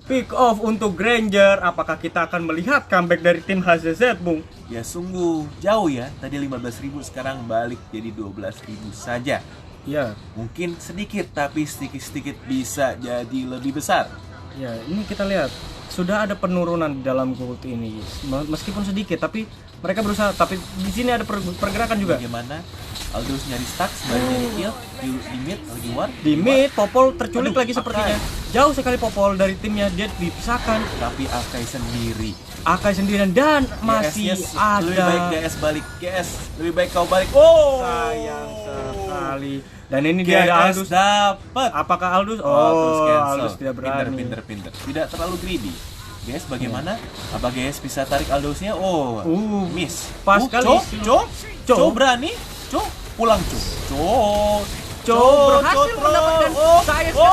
pick off untuk Granger. Apakah kita akan melihat comeback dari tim HZZ, Bung? Ya sungguh jauh ya. Tadi 15.000 sekarang balik jadi 12.000 saja. Ya, Mungkin sedikit tapi sedikit bisa jadi lebih besar. ya, ini kita lihat sudah ada penurunan di dalam gold ini. Meskipun sedikit, tapi mereka berusaha. Tapi di sini ada pergerakan juga. Bagaimana Aldous nyari stack sembari nyari kill di mid lagi war. Di mid, Popol terculik Aduh, lagi sepertinya. Jauh sekali Popol dari timnya, dia dipisahkan. Tapi Akai sendiri. Akai sendirian dan masih GS, lebih baik ada. GS balik. GS lebih baik kau balik. Oh Sayang sekali. Dan ini dia ada Aldous. dapat. Apakah Aldous? terus cancel. Aldous tidak berani. Pinter. Tidak terlalu greedy. GS bagaimana? Apa GS bisa tarik Aldousnya? Miss. Pas sekali. Co berani. Co pulang Co berhasil mendapatkan sayang sekali.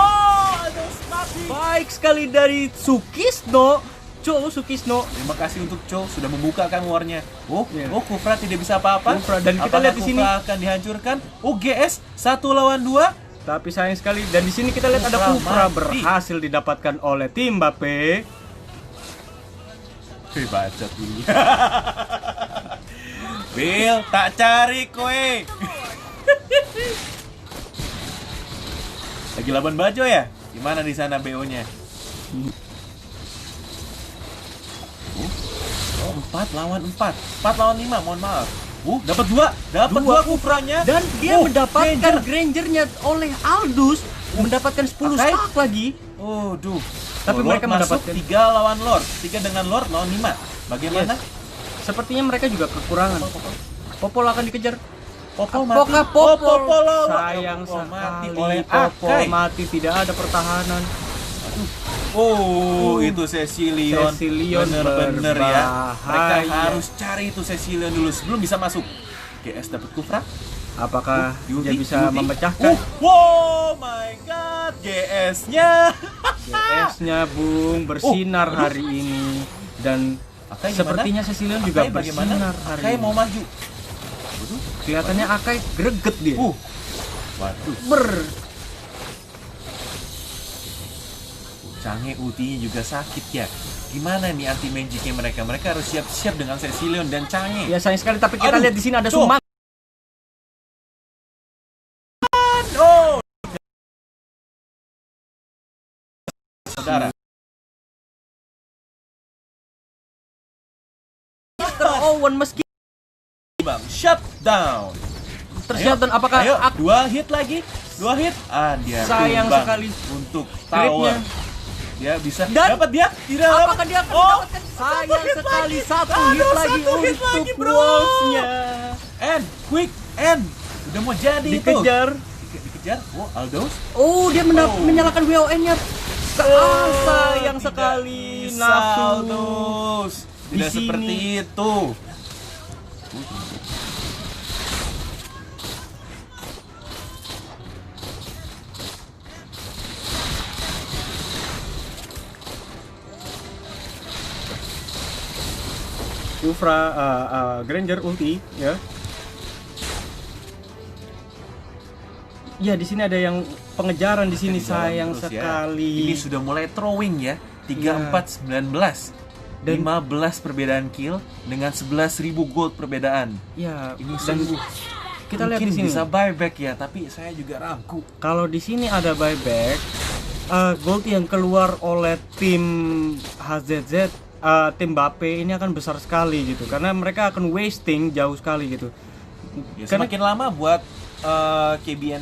Aldous mati. Baik sekali dari Sukisno. Sukisno. Terima kasih untuk Cho sudah membukakan warnya. Iya. Kufra tidak bisa apa-apa. Kufra, dan kita Apakah lihat di sini. Kufra akan dihancurkan. GS 1 lawan 2. Tapi sayang sekali. Dan di sini kita lihat ada Kufra Kufra mati. berhasil didapatkan oleh tim Mbappe. Bacot ini. Bill, tak cari kowe. Lagi laban Bajo ya? Gimana di sana BO-nya? 4 lawan 4. 4 lawan 5, mohon maaf. Dapat 2 Kufranya. Dan dia mendapatkan Granger. Grangernya oleh Aldous. Mendapatkan 10 Akai. stack lagi. Tapi Lord mereka masuk mendapatkan 3 lawan Lord. 3 dengan Lord lawan 5. Bagaimana? Yes. Sepertinya mereka juga kekurangan. Popol akan dikejar. Popol Apakah mati. Popol? Popol Sayang Popol mati sekali. oleh Popol Akai. mati, tidak ada pertahanan. Itu Cecilion. Bener-bener ya. Mereka berbahaya. harus cari itu Cecilion dulu sebelum bisa masuk. GS dapat Kufra. Apakah Yulti, dia bisa Yulti. memecahkan? Oh my god, GS-nya. GS-nya Bung bersinar hari ini dan Akai gimana? sepertinya Cecilion juga Akai bagaimana? bersinar hari Akai ini. mau maju. Kelihatannya Akai greget dia. Waduh. Canggih ultinya juga sakit ya. Gimana nih anti magicnya mereka? Mereka harus siap-siap dengan Cecilion dan Canggih. Ya sayang sekali, tapi kita Aduh, lihat di sini ada Cok. Suman. Saudara. Mr. Owen meski Bang, shut down. tersiap dan apakah Ayo, 2 hit lagi. 2 hit. Dia Sayang tumbang sekali. untuk Gripnya. tower. Dia bisa Dan- dapat dia. Tidak apakah dia akan mendapatkan sayang hit sekali lagi. satu Aduh, hit lagi satu hit untuk lagi, bro. Wolves-nya. End, quick end. Udah mau jadi Dikejar. itu. Dikejar. Aldous. Dia menyalakan WON-nya. Sayang Tidak sekali bisa, Nasu. Aldous. Di Tidak sini. seperti itu. Kufra, Granger ulti ya. Ya di sini ada yang pengejaran di sini, Di dalam sayang terus ya. sekali. Ini sudah mulai throwing ya. 3-4-19. Dan- 15 perbedaan kill dengan 11.000 gold perbedaan. Ya, Ini dan sungguh kita lihat mungkin di sini. bisa buyback ya, tapi saya juga ragu. Kalau di sini ada buyback, gold yang keluar oleh tim HZZ, tim Mbappe ini akan besar sekali gitu, karena mereka akan wasting jauh sekali gitu. Ya, Karena semakin lama buat KBN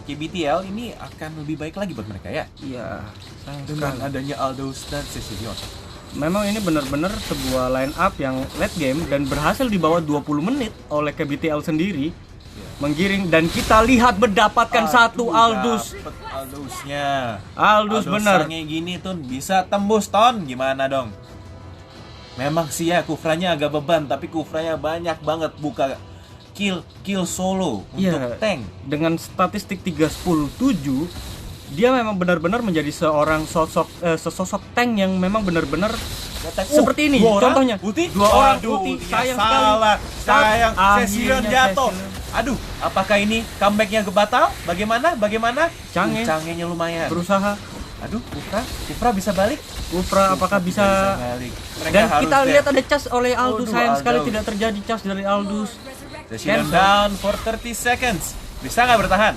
KBTL ini akan lebih baik lagi buat mereka ya. Iya, sayang Dengan sekali. adanya Aldous dan Cecilion. Memang ini benar-benar sebuah line up yang late game dan berhasil dibawa 20 menit oleh KBTL sendiri. Menggiring dan kita lihat mendapatkan satu Aldous. Dapet Aldous-nya. Aldous bener. Aldous-nya gini tuh bisa tembus ton. Gimana dong? Memang sih ya Kufranya agak beban, tapi Kufranya banyak banget buka kill solo untuk Iya, tank. dengan statistik 3-10-7 dia memang benar-benar menjadi sesosok tank yang memang benar-benar seperti ini. Dua orang Contohnya putih. dua orang Aduh, putih. ya Sayang salah. sekali. Sayang Akhirnya Cecilion jatuh. Cecilion Aduh, apakah ini comebacknya batal? Bagaimana? Canggih. Canggihnya lumayan. berusaha. Aduh, Kufra bisa balik? Kufra apakah bisa? balik? Mereka Dan harus kita deh. lihat ada cas oleh Aldous. Waduh, Sayang sekali Aldous. tidak terjadi cas dari Aldous. Cecilion Cancel. down for 30 seconds. Bisa nggak bertahan?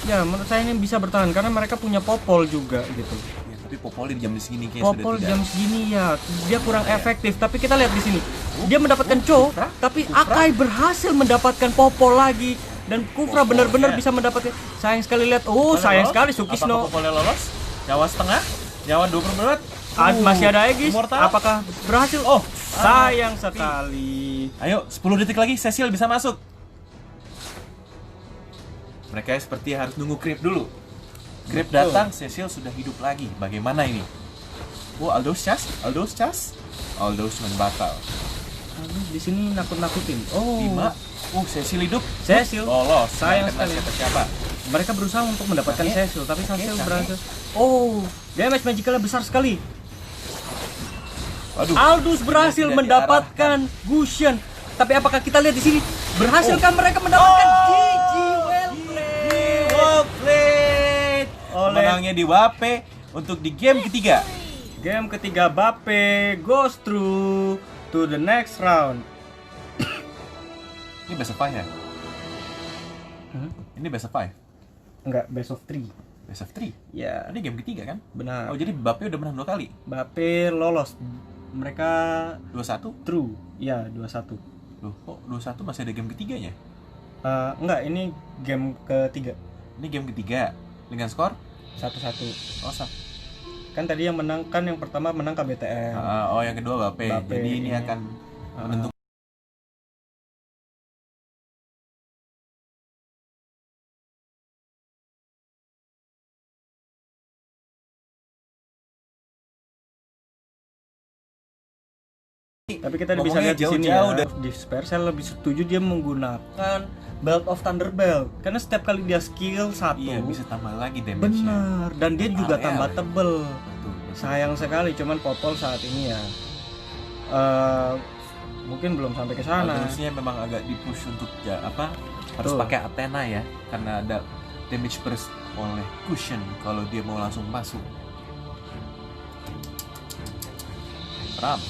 Ya, menurut saya ini bisa bertahan karena mereka punya popol juga gitu. Ya, tapi Popol di jam segini kayaknya Popol sudah jam tidak. segini ya, dia kurang efektif. Tapi kita lihat di sini, dia mendapatkan Kufra? tapi Kufra? Akai berhasil mendapatkan Popol lagi dan Kufra Popol, benar-benar ya. bisa mendapatkan. Sayang sekali lihat, Popolnya sayang lolos? sekali Apakah Sukisno. Popolnya lolos? Nyawa setengah? Nyawa 20 menit? Masih ada Aegis, Immortal? apakah berhasil? Oh, Sayang sekali. Ayo, 10 detik lagi Cecil bisa masuk. Mereka seperti harus nunggu Creep dulu. Creep Betul. datang, Cecil sudah hidup lagi. Bagaimana ini? Oh, Aldous Chas? Aldous batal. Aduh, di sini nakut-nakutin. Oh, 5. Cecil hidup. Cecil. Lolos. Sayang Nggak kena sekali. siapa? Mereka berusaha untuk mendapatkan Oke. Cecil, tapi Cecil Oke. berhasil. Oh, damage magicalnya besar sekali. Waduh. Aldous berhasil Tidak mendapatkan Gusion. Tapi apakah kita lihat di sini berhasilkah mereka mendapatkan GG well played Well played. Oleh- Menangnya di Wape untuk di game ketiga. game ketiga. Bape goes through to the next round. Ini best of 5 ya? Hmm? Ini best of 5. Enggak, best of 3. Best of 3. Ya, Ini game ketiga kan? benar. Oh, jadi Mbappe udah menang 2 kali. Bape lolos. Mereka 2-1. true. Ya, 2-1. Loh, kok 2-1 masih ada game ketiganya? Enggak, ini game ketiga. Ini game ketiga dengan skor 1-1. oh, sah. Kan tadi yang menang, kan yang pertama menang KBTM. Oh, yang kedua Mbappe. Mbappe, Jadi ini iya. akan menentukan. Tapi kita bisa Ngomongnya lihat di sini jauh-jauh ya. Di spare saya lebih setuju dia menggunakan Belt of Thunderbelt karena setiap kali dia skill 1 Iya, bisa tambah lagi damage-nya. benar, dan dia juga Area tambah ya. tebel. Betul, betul. Sayang sekali, cuman Popol saat ini ya mungkin belum sampai ke sana. Harusnya memang agak di-push untuk harus Betul. pakai Athena ya, karena ada damage burst oleh Cushion kalau dia mau langsung masuk. Ram.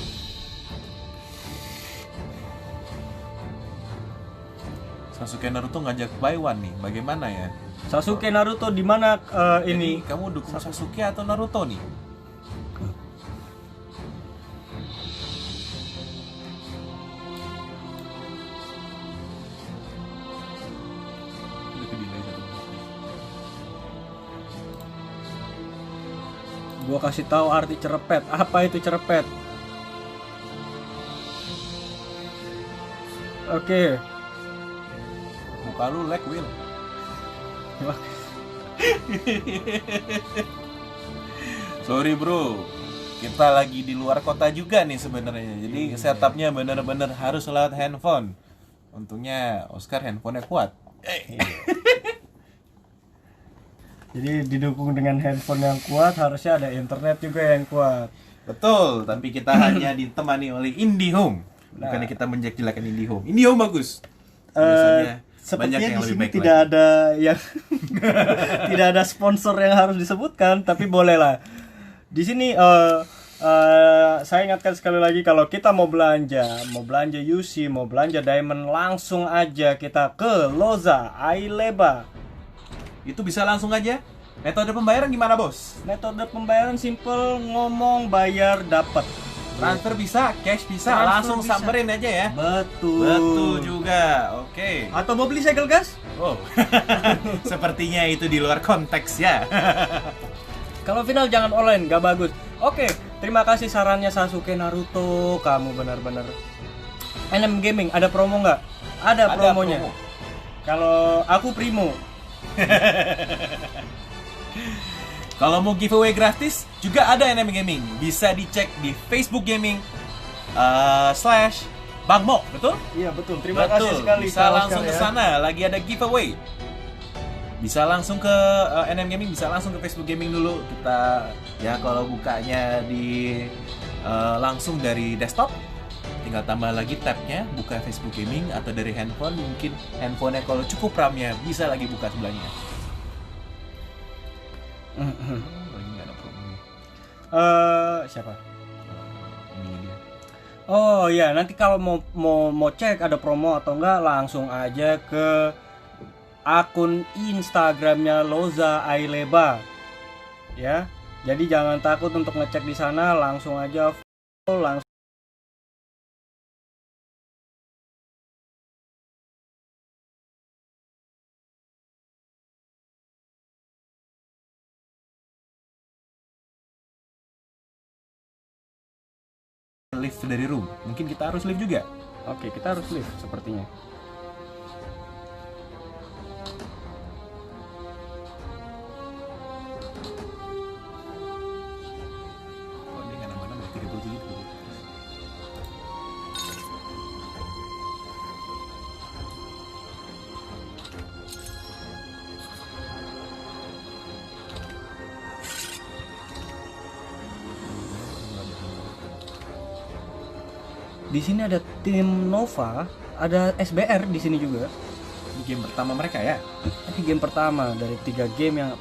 Sasuke Naruto ngajak Baiwan nih, bagaimana ya? Sasuke Naruto di mana ini? Jadi, kamu dukung Sasuke atau Naruto nih? Udah ke-delay 1 menit nih. Gua kasih tahu arti cerepet. Apa itu cerepet? Oke. Muka lu lag, Will. Sorry bro, kita lagi di luar kota juga nih sebenarnya. Jadi setupnya bener-bener harus lewat handphone. Untungnya Oscar handphonenya kuat. Jadi didukung dengan handphone yang kuat, harusnya ada internet juga yang kuat. Betul, tapi kita hanya ditemani oleh IndiHome. Bukannya kita menjelek-jelekan IndiHome. IndiHome bagus. Biasanya banyak Sepertinya yang di lebih sini baik tidak lagi. ada yang tidak ada sponsor yang harus disebutkan, tapi boleh lah. Di sini saya ingatkan sekali lagi, kalau kita mau belanja UC, mau belanja Diamond, langsung aja kita ke Loza Aileba. Itu bisa langsung aja. Metode pembayaran gimana, Bos? Metode pembayaran simple, ngomong bayar dapat. Transfer bisa, cash bisa, Transfer langsung bisa. samperin aja ya. Betul. Betul juga. Oke. Atau mau beli segel gas? Oh. Sepertinya itu di luar konteks ya. Kalau final jangan online, gak bagus. Oke, terima kasih sarannya Sasuke Naruto. Kamu benar-benar. NM Gaming ada promo nggak? Ada promonya. promo. Kalau aku primo. Kalau mau giveaway gratis juga ada NM Gaming. Bisa dicek di Facebook Gaming /Bang Mo, betul? Iya betul. Terima kasih sekali. Bisa Kak langsung Oscar, ke ya. sana, lagi ada giveaway. Bisa langsung ke NM Gaming, bisa langsung ke Facebook Gaming dulu. Kita ya kalau bukanya di langsung dari desktop, tinggal tambah lagi tabnya, buka Facebook Gaming atau dari handphone. Mungkin handphonenya kalau cukup RAM-nya bisa lagi buka sebelahnya. Oh, ini nggak ada promo nih. Siapa? Ininya dia. Oh iya, nanti kalau mau cek ada promo atau enggak, langsung aja ke akun Instagramnya Loza Aileba. Ya, jadi jangan takut untuk ngecek di sana, langsung aja follow, langsung. Live dari room. Mungkin kita harus live juga. Oke, kita harus live sepertinya. Oh, ini nggak nambah-nambah 37 gitu. Di sini ada tim Nova, ada SBR di sini juga. Ini game pertama mereka ya. Ini game pertama dari 3 game yang.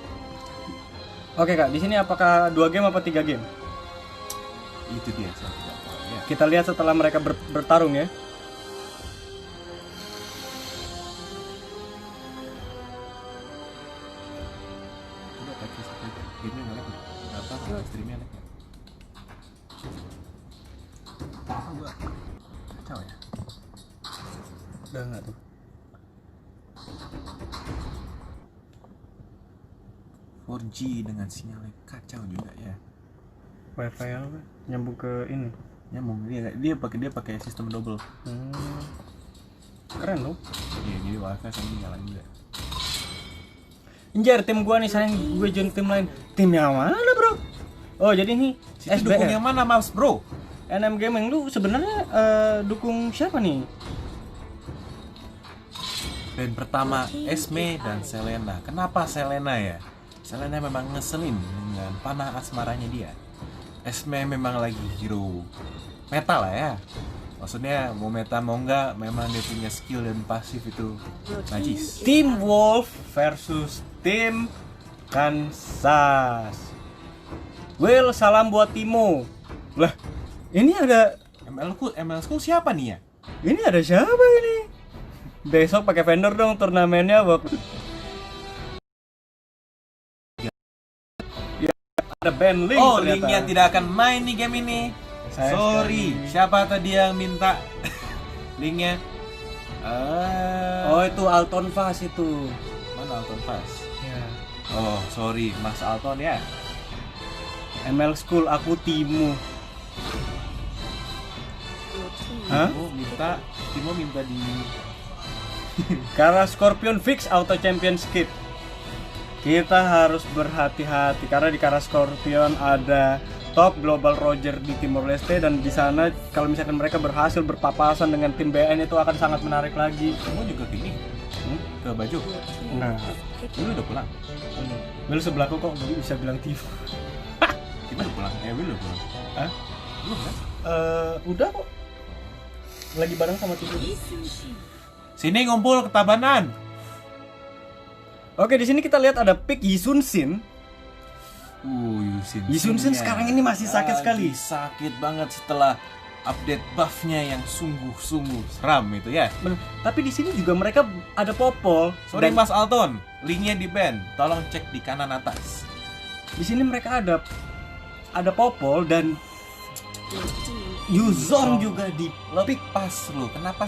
Oke Kak, di sini apakah 2 game apa 3 game? Itu dia. Saya tidak tahu, ya. Kita lihat setelah mereka bertarung ya. Coba pakai satu game yang lag. Nggak apa-apa, streamnya lag. Kacau ya. Udah enggak tuh? G dengan sinyalnya kacau juga ya. Wifi apa? Nyambung ke ini. Nyambung dia pakai sistem double. Keren loh. Iya, jadi wifi sama nyala juga. Injar tim gua nih, sayang gue join tim lain. Tim yang mana, Bro? Oh, jadi nih Situ dukung yang mana, Mas Bro? NM Gaming lu sebenarnya dukung siapa nih? Band pertama Esme dan Selena. Kenapa Selena ya? Selena memang ngeselin dengan panah asmaranya dia. Esme memang lagi hero meta lah ya. Maksudnya mau meta mau enggak, memang dia punya skill dan pasif itu najis. Tim Wolf versus tim Kansas. Will, salam buat Timo. Lah, ini ada ML School siapa nih ya? ini ada siapa ini? Besok pakai vendor dong turnamennya, Bok. Ya, ada band link Oh, ternyata. linknya tidak akan main nih game ini. Sayang Sorry, sekali. siapa tadi yang minta linknya? Oh, itu Alton Fast itu. Mana Alton Fast? Ya. Oh, sorry, Mas Alton ya. ML School aku Timo. Hah? Timo minta di Karena Scorpion fix auto champion skip. Kita harus berhati-hati karena di Kara Scorpion ada top Global Roger di Timor Leste, dan di sana kalau misalkan mereka berhasil berpapasan dengan tim BN itu akan sangat menarik lagi. Timo juga ke ini, ke baju. Nah, Lu udah pulang? Will sebelahku kok bisa bilang Timo. Timo udah pulang? Will udah pulang? Hah? Belum kan? Udah kok. Lagi bareng sama Timo. Sini ngumpul ke Tabanan. Oke, di sini kita lihat ada pick Yisun Shin. Yisun Shin sekarang ini masih sakit sekali. Sakit banget setelah update buffnya yang sungguh-sungguh seram itu ya. Bener. Tapi di sini juga mereka ada Popol. Sorry Dan Mas Alton, linknya di band. Tolong cek di kanan atas. di sini mereka ada Popol dan Your team Yuzon juga di pick. Lepas lu. Kenapa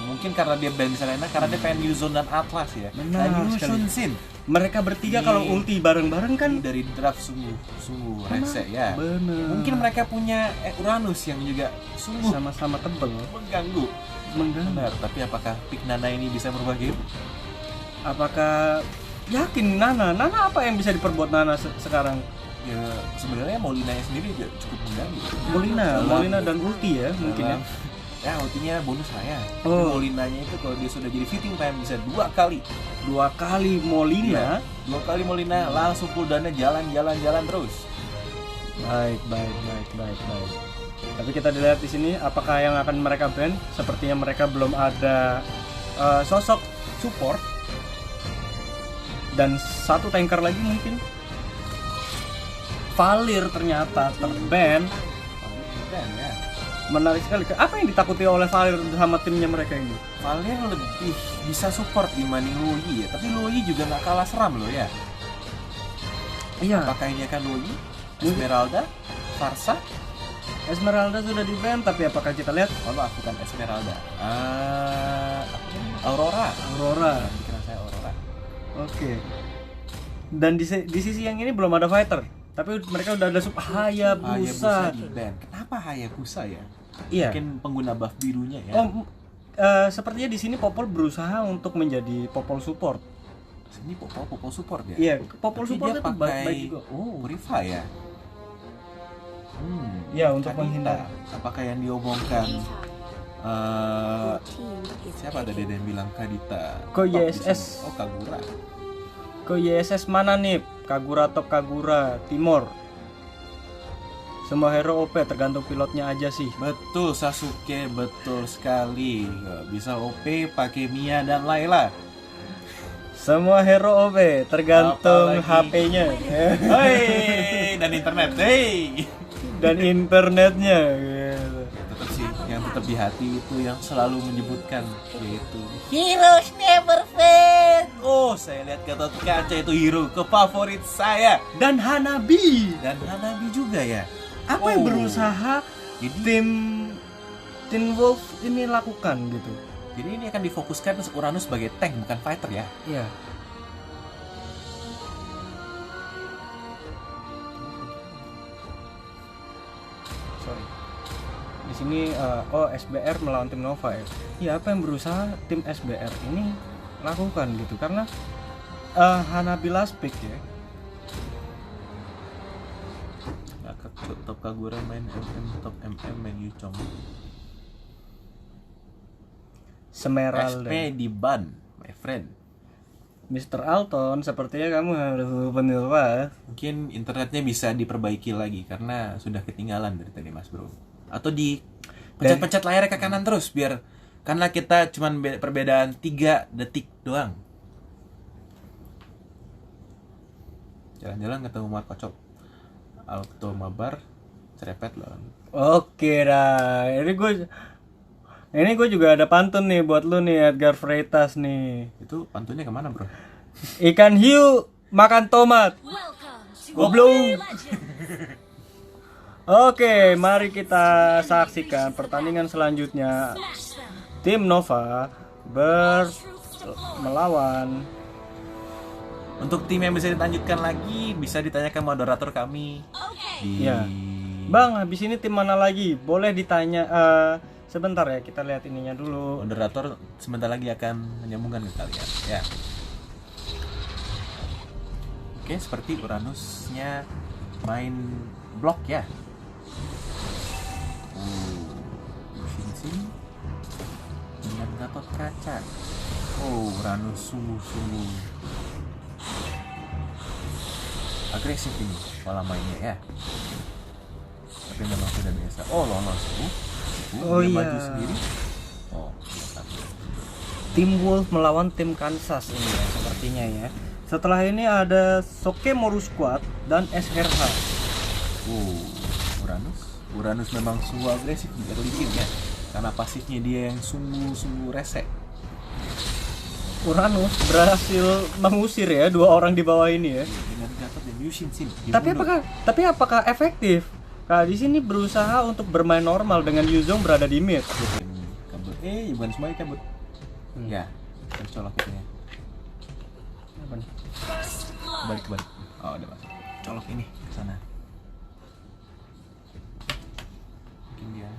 mungkin karena dia band Selena, karena dia pengen Yuzon dan Atlas ya. Benar Dan sekali. Yushunsin Mereka bertiga kalau ulti bareng-bareng kan dari draft sungguh rese ya. bener. Mungkin mereka punya Uranus yang juga sungguh sama-sama tebel. mengganggu. Benar, tapi apakah pick Nana ini bisa merubah game? Apakah yakin Nana apa yang bisa diperbuat Nana sekarang? Ya sebenarnya Molina sendiri juga cukup mengganggu. Molina dan ulti ya mungkin ya. Ya ultinya bonus lah ya. Oh. Molinanya itu kalau dia sudah jadi fitting time bisa 2 kali. 2 kali Molina. 2 kali Molina langsung cooldownnya jalan terus. Baik. Tapi kita dilihat di sini apakah yang akan mereka ban? Sepertinya mereka belum ada sosok support dan 1 tanker lagi mungkin. Valir ternyata terban. Dan ya. Menarik sekali. Apa yang ditakuti oleh Valir sama timnya mereka ini? Valir lebih bisa support dibanding Luoyi ya. Tapi Luoyi juga nggak kalah seram loh ya. Iya. Apakah ini akan Luoyi? Esmeralda? Farsa? Esmeralda sudah di ban, tapi apakah kita lihat Oh, aku kan Esmeralda. Aurora. Pikiran saya Aurora. Oke. Dan di sisi yang ini belum ada fighter, tapi mereka udah ada Hayabusa. di ban. Kenapa Hayabusa ya? Iya. Mungkin pengguna buff birunya ya. Sepertinya di sini Popol berusaha untuk menjadi Popol support. Ini Popol support ya? Iya, Popol Tapi support dia itu pakai baik juga. Purify ya? Ya, untuk Kadita. menghindar. Apakah yang diomongkan Your team is siapa ada picking. yang bilang Kadita? Kok Top di YSS? sini. Oh, Kagura. Ke YSS mana nih? Kagura top Kagura Timor. Semua hero OP tergantung pilotnya aja sih. Betul Sasuke, betul sekali. Nggak bisa OP pakai Mia dan Layla. Semua hero OP tergantung Apalagi- HP-nya Hei, dan internet. Hei. dan internetnya. Gitu. Tetap sih yang tetap di hati itu yang selalu menyebutkan yaitu Heroes never fail. oh, saya lihat Gatot Kaca itu hero kefavorit saya Dan Hanabi. dan Hanabi juga ya. Apa yang Oh. berusaha Jadi Tim Wolf ini lakukan gitu? ini akan difokuskan Uranus sebagai tank bukan fighter ya. Iya. Sorry. Di sini SBR melawan tim Nova ya. Iya, apa yang berusaha tim SBR ini lakukan gitu karena Hanabi last pick ya. Top Kagura main top main Yuchong. Semeralda. SP di ban, my friend. Mr. Alton, sepertinya kamu harus penilai. Mungkin internetnya bisa diperbaiki lagi karena sudah ketinggalan dari tadi Mas Bro. Atau di pencet-pencet layarnya ke kanan terus biar karena kita cuman perbedaan 3 detik doang. Jalan-jalan ketemu Mark Kocok. Alto Mabar cerepet loh. Oke dah. Ini gue juga ada pantun nih buat lu nih, Edgar Freitas nih. Itu pantunnya kemana bro? Ikan hiu makan tomat. Welcome to Goblok. Legend. Oke, mari kita saksikan pertandingan selanjutnya. Smash them. Tim Nova melawan. Untuk tim yang bisa dilanjutkan lagi bisa ditanyakan moderator kami Okay. di Iya. Bang, habis ini tim mana lagi? Boleh ditanya sebentar ya, kita lihat ininya dulu. moderator sebentar lagi akan menyambungkan ke kalian ya. Oke, seperti Uranusnya main blok ya. Shin dengan Gatot Kaca. Oh, Uranus sungguh-sungguh agresif ini pola mainnya ya. Tapi memang sudah biasa. Oh, lolos. Oh, dia iya. maju sendiri. Oh, mantap. Tim Wolf melawan tim Kansas ini ya, sepertinya ya. Setelah ini ada Sokemoro Squad dan SRH. Uranus memang sungguh agresif di early game ya. Karena pasifnya dia yang sungguh rese. Uranus berhasil mengusir ya 2 orang di bawah ini ya. Dengan Gatot dan Yushin Shin. Tapi apakah efektif? Nah, di sini berusaha untuk bermain normal dengan Yuzong berada di mid. Kabut. Bukan semuanya kabut. Ya, harus colok itu ya. Apa nih? Balik. Oh, udah masuk. Colok ini ke sana. Mungkin dia.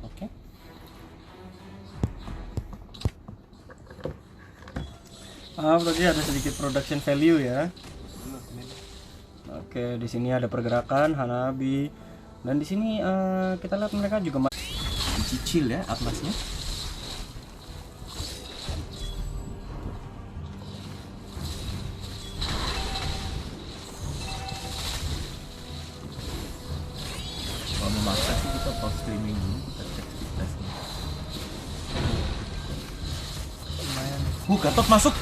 Oke. Berarti ada sedikit production value ya. Oke, di sini ada pergerakan Hanabi. Dan di sini kita lihat mereka juga Dicicil ya atlasnya. Kalau memaksa sih kita pause streaming dulu, kita cek speed testnya. Gatot masuk.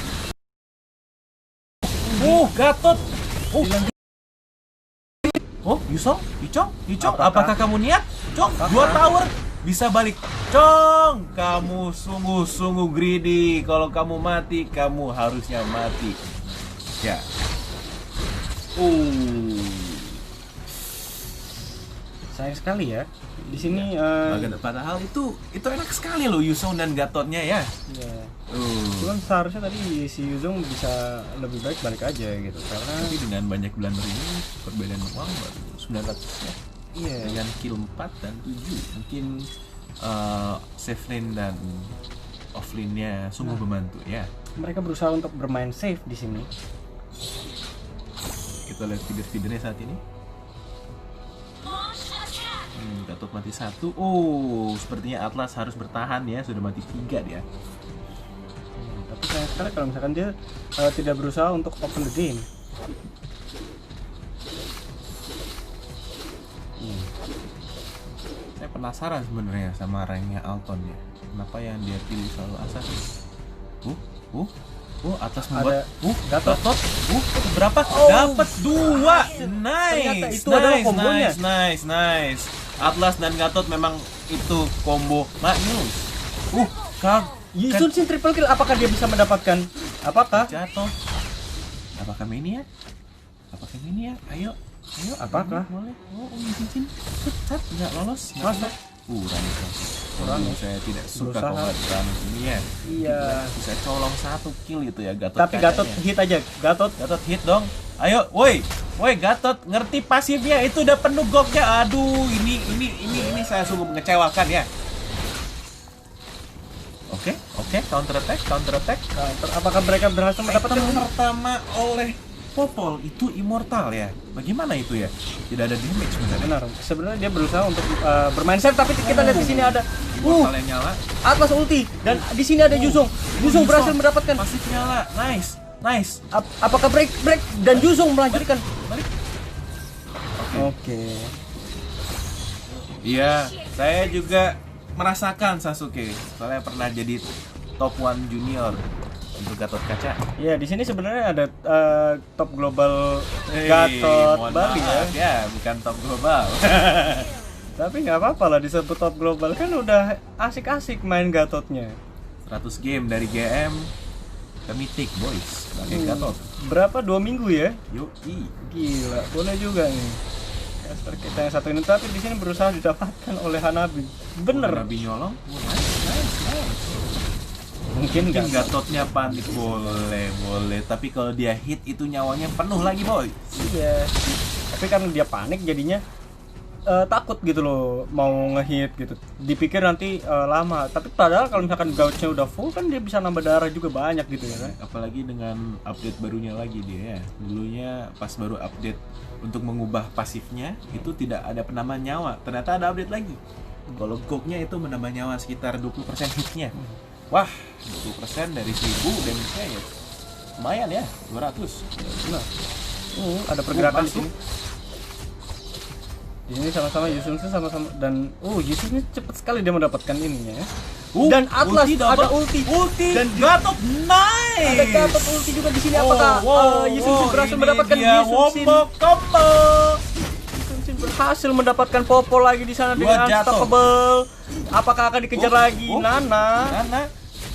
Gatot. Yusong, apakah kamu niat? Cong, 2 tower bisa balik. Cong, kamu sungguh-sungguh greedy. Kalau kamu mati, kamu harusnya mati. Ya. sayang sekali ya. Di sini Padahal itu enak sekali loh Yusong dan Gatotnya ya. ya. Cuman seharusnya tadi si Yuzong bisa lebih baik balik aja gitu karena Tapi dengan banyak blunder ini perbedaan uang baru 900 ya. iya Dengan kill 4 dan 7 mungkin save lane dan off lane-nya sungguh membantu ya. mereka berusaha untuk bermain safe di sini. Kita lihat feeder-feedernya saat ini. Gatot mati 1. Sepertinya Atlas harus bertahan ya, sudah mati 3 dia. Tapi sayang sekali kalau misalkan dia tidak berusaha untuk open the game. Saya penasaran sebenarnya sama ranknya Alton ya. Kenapa yang dia pilih selalu assassin? Atlas membuat Gatot. berapa? Dapat 2. Ternyata Nice. itu adalah kombonya. Nice. Atlas dan Gatot memang itu combo maknyus. Yuzong Shin triple kill, apakah dia bisa mendapatkan? Apakah? Jatuh. Apakah mania? Ayo. Apakah? Boleh. Yuzong nggak lolos. Masuk. Kurang. Saya tidak suka Berusaha. kombat ini ya. Iya. Bisa colong 1 kill itu ya Gatot. Tapi Gatot kacanya. hit aja. Gatot. Gatot hit dong. Ayo, woi Gatot, ngerti pasifnya itu udah penuh goknya. Aduh, ini saya sungguh mengecewakan ya. Oke, counter attack. Apakah mereka berhasil mendapatkan? Item pertama oleh Popol itu immortal ya. Bagaimana itu ya? Tidak ada damage sebenarnya. Benar. Sebenarnya dia berusaha untuk bermain safe, tapi kita lihat di sini ada Immortal yang nyala. Atlas ulti dan di sini ada Yuzong. Yuzong berhasil mendapatkan. Pasif nyala. Nice. Apakah break dan Yuzong melanjutkan? Balik. Oke. Iya, saya juga merasakan Sasuke. Soalnya pernah jadi top 1 junior untuk Gatot Kaca. Ya, di sini sebenarnya ada top global Gatot mohon Bali ya. maaf ya, bukan top global. Tapi nggak apa-apa lah disebut top global, kan udah asik-asik main Gatotnya. 100 game dari GM ke Mythic boys, pakai Gatot. Berapa? 2 minggu ya? Yoi. Gila, boleh juga nih. Caster kita yang satu ini, tapi di sini berusaha didapatkan oleh Hanabi. Bener. Nabi nyolong. Nice. Mungkin Mungkin nggak. Gatotnya panik, boleh. Tapi kalau dia hit itu nyawanya penuh lagi boy. Iya. Tapi karena dia panik jadinya takut gitu loh mau ngehit gitu. Dipikir nanti lama. Tapi padahal kalau misalkan gauge-nya udah full kan dia bisa nambah darah juga banyak gitu ya kan. Apalagi dengan update barunya lagi dia ya. Dulunya pas baru update untuk mengubah pasifnya itu tidak ada penambahan nyawa. Ternyata ada update lagi. Kalau goknya itu menambah nyawa sekitar 20% hitnya. Wah, 20% dari 1000 damage-nya ya lumayan ya, 200. Nah. Ada pergerakan di masuk. sini. Di sini sama-sama Yuzong sama-sama dan Yuzong ini cepet sekali dia mendapatkan ininya ya. Dan Atlas ada ulti. Dan Gatot nice. Ada Gatot ulti juga di sini. Apakah Yuzong berhasil mendapatkan wombo combo? Yuzong berhasil mendapatkan Popol lagi di sana dengan Dua jatuh. unstoppable. Apakah akan dikejar lagi? Nana.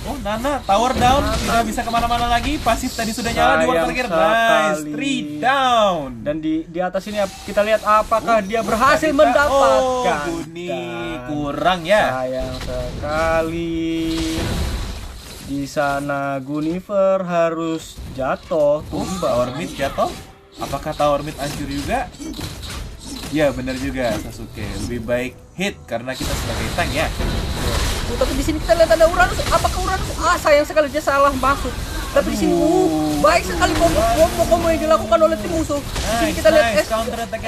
Oh, Nana, tower down, tidak bisa kemana-mana lagi. Pasif tadi sudah nyala di water terakhir. Nice, 3 down. Dan di atas ini kita lihat apakah dia berhasil mendapatkan. Oh, Guni kurang ya. Sayang sekali. Di sana Gunifer harus jatuh, Tower mid jatuh. Apakah tower mid hancur juga? Ya, benar juga Sasuke. Lebih baik hit karena kita sebagai tank ya. tapi di sini kita lihat ada Uranus. Apakah Uranus? Sayang sekali dia salah masuk. Tapi di sini baik sekali combo yang dilakukan oleh tim musuh. Di sini kita lihat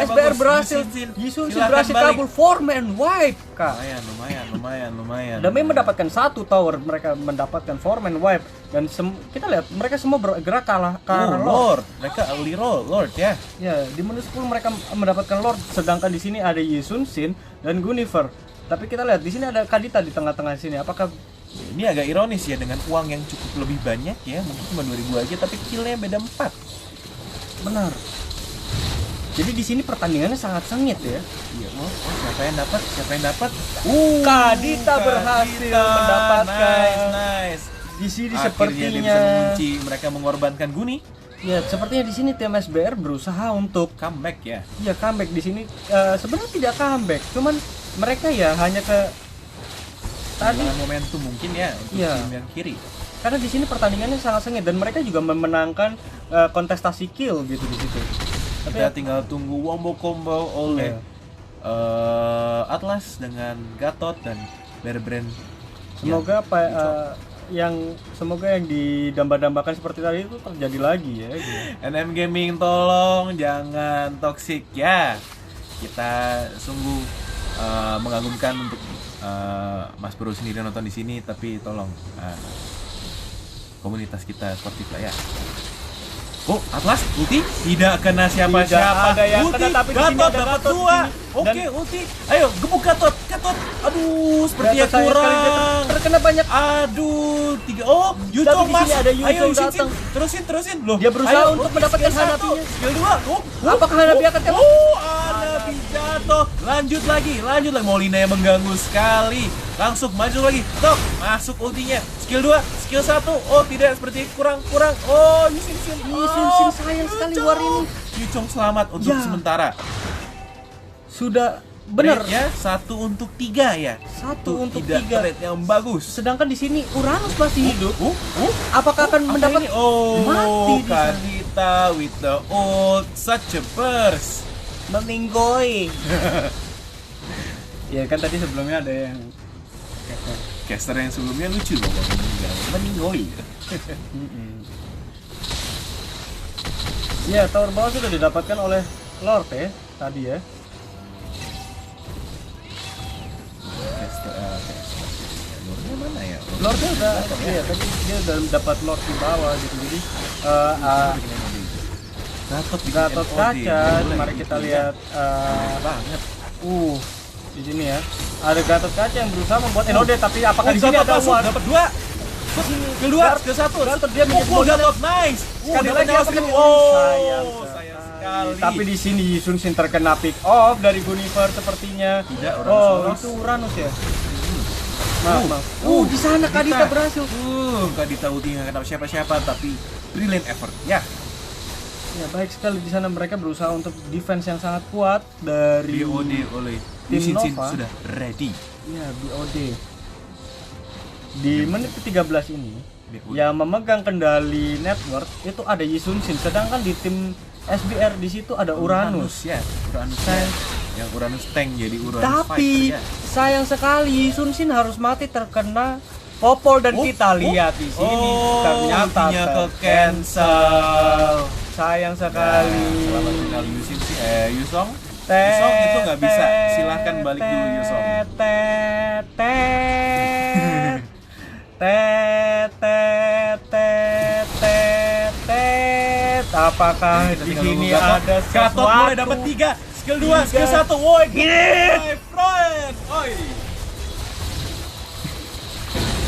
SBR berhasil, Yisun berhasil kabur, 4-man wipe, Kak. Lumayan. Dami mendapatkan 1 tower, mereka mendapatkan 4-man wipe dan kita lihat mereka semua bergerak kalah karena Lord. Mereka early Lord ya. Ya, di menit 10 mereka mendapatkan Lord, sedangkan di sini ada Yisun, Shin dan Gunifer. Tapi kita lihat di sini ada Kadita di tengah-tengah sini. Apakah ini agak ironis ya, dengan uang yang cukup lebih banyak ya, mungkin cuma 2000 aja tapi killnya beda 4. benar? Jadi di sini pertandingannya sangat sengit ya. Iya, siapa yang dapat? Kadita berhasil mendapatkan. Nice. Di sini Akhirnya dia sepertinya bisa mengunci mereka mengorbankan Guni. ya, sepertinya di sini tim SBR berusaha untuk Comeback ya. ya comeback di sini. Sebenarnya tidak comeback, cuman mereka ya hanya ke tadi Dengan momentum mungkin ya untuk Iya. tim yang kiri. karena di sini pertandingannya sangat sengit dan mereka juga memenangkan kontestasi kill gitu di situ. Tapi Kita tinggal tunggu wombo combo oleh Atlas dengan Gatot dan Bearbrand. semoga semoga yang didamba-dambakan seperti tadi itu terjadi lagi ya. Gitu. NM Gaming tolong jangan toxic ya. Kita sungguh mengagumkan untuk Mas Bro sendiri nonton di sini, tapi tolong komunitas kita sportif lah ya. Oh, Atlas ulti tidak kena siapa-siapa. Tidak ada yang ulti, kena, tapi di sini Gatot ada dapat Gatot 2. di- Oke, dan- ulti. Ayo, gebuk Gatot. Aduh, sepertinya Gatot sayang sekali dia kurang. terkena banyak. Aduh, 3. Oh, Tapi Yuzong di sini mas. ada Yuzong Ayo, datang. Terusin. Loh, Dia berusaha ayo, untuk ulti, mendapatkan skill 1, Hanabinya. Skill 2. Apakah Hanabi akan tembak? Hanabi jatuh. Lanjut lagi. Molina yang mengganggu sekali. Langsung maju lagi. Tok, masuk ultinya. Skill 2, skill 1. Oh, tidak, seperti kurang. Oh, Yusin. Yisun sayang sekali war ini. Yuchong selamat untuk Ya. sementara. Sudah benar. Rate-nya 1 untuk 3 ya. 1 untuk Tidak 3. rate yang bagus. Sedangkan di sini Uranus masih hidup. Apakah akan Apa mendapat ini? Oh, mati di sana. Kadita with the ult, such a burst. Meninggoy? Ya kan tadi sebelumnya ada yang Caster yang sebelumnya lucu loh, meninggoy. ya tower bawah sudah didapatkan oleh Lord ya tadi ya. Caster, Lordnya mana ya? Lordnya udah iya tadi dia udah dapat Lord di bawah gitu. Jadi Gatot bikin Gatot MOD. kaca, Boleh mari gitu kita ya. lihat Banget. di sini ya. Ada Gatot kaca yang berusaha membuat NOD tapi apakah di sini Gatot ada masuk, War? dapat 2. Skill 2, skill 1. Gatot dia menjadi Pukul modal. Gatot, nice. Sekali dapat lagi nyawa apakah 1000. sayang sekali. Tapi di sini Yisun Shin terkena pick off dari Gunifer sepertinya. Tidak, Uranus. itu Uranus ya. Maaf. Di sana Kadita berhasil. Kadita ulti nggak kena siapa-siapa tapi brilliant effort. Ya, Ya baik sekali di sana mereka berusaha untuk defense yang sangat kuat dari BOD oleh Tim Yusin Shin Nova. sudah ready. Ya BOD. Di menit ke-13 ini BOD. yang memegang kendali network itu ada Yisun Shin, sedangkan di tim SBR di situ ada Uranus. ya, Uranus Tank. yang Uranus tank jadi Uranus Tapi fighter ya. sayang sekali Yisun Shin harus mati terkena popol dan kita lihat di sini ternyata ultinya ke cancel. Sayang sekali. Selamat tinggal Yusin sih, Yusong. Yusong itu nggak bisa, silahkan balik dulu Yusong. Apakah di sini ada Gatot mulai dapat 3, skill 2, skill 1. Woi, my friend. Oi.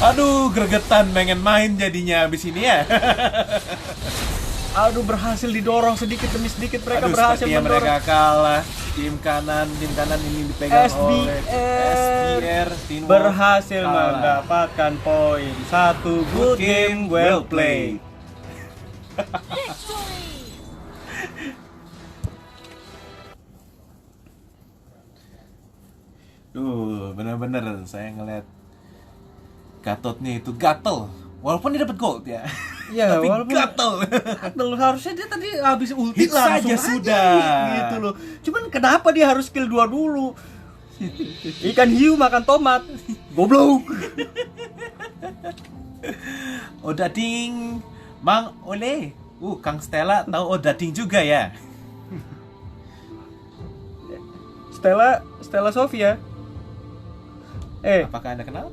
Aduh, gregetan pengen main jadinya abis ini ya. Aduh, berhasil didorong sedikit demi sedikit mereka Aduh, berhasil sepertinya mendorong. mereka kalah. Tim kanan ini dipegang oleh SBR Teen Wolf. berhasil Kalah. mendapatkan poin. Satu good game well played. Duh, bener-bener saya ngeliat Gatotnya itu gatel. Walaupun dia dapat gold ya. Ya, Tapi walaupun gatel. harusnya dia tadi habis ulti Hit saja langsung sudah. hit gitu loh. Cuman kenapa dia harus skill 2 dulu? Ikan hiu makan tomat. Goblok. Odading Mang Ole. Kang Stella tahu Odading juga ya. Stella Sofia. Apakah Anda kenal?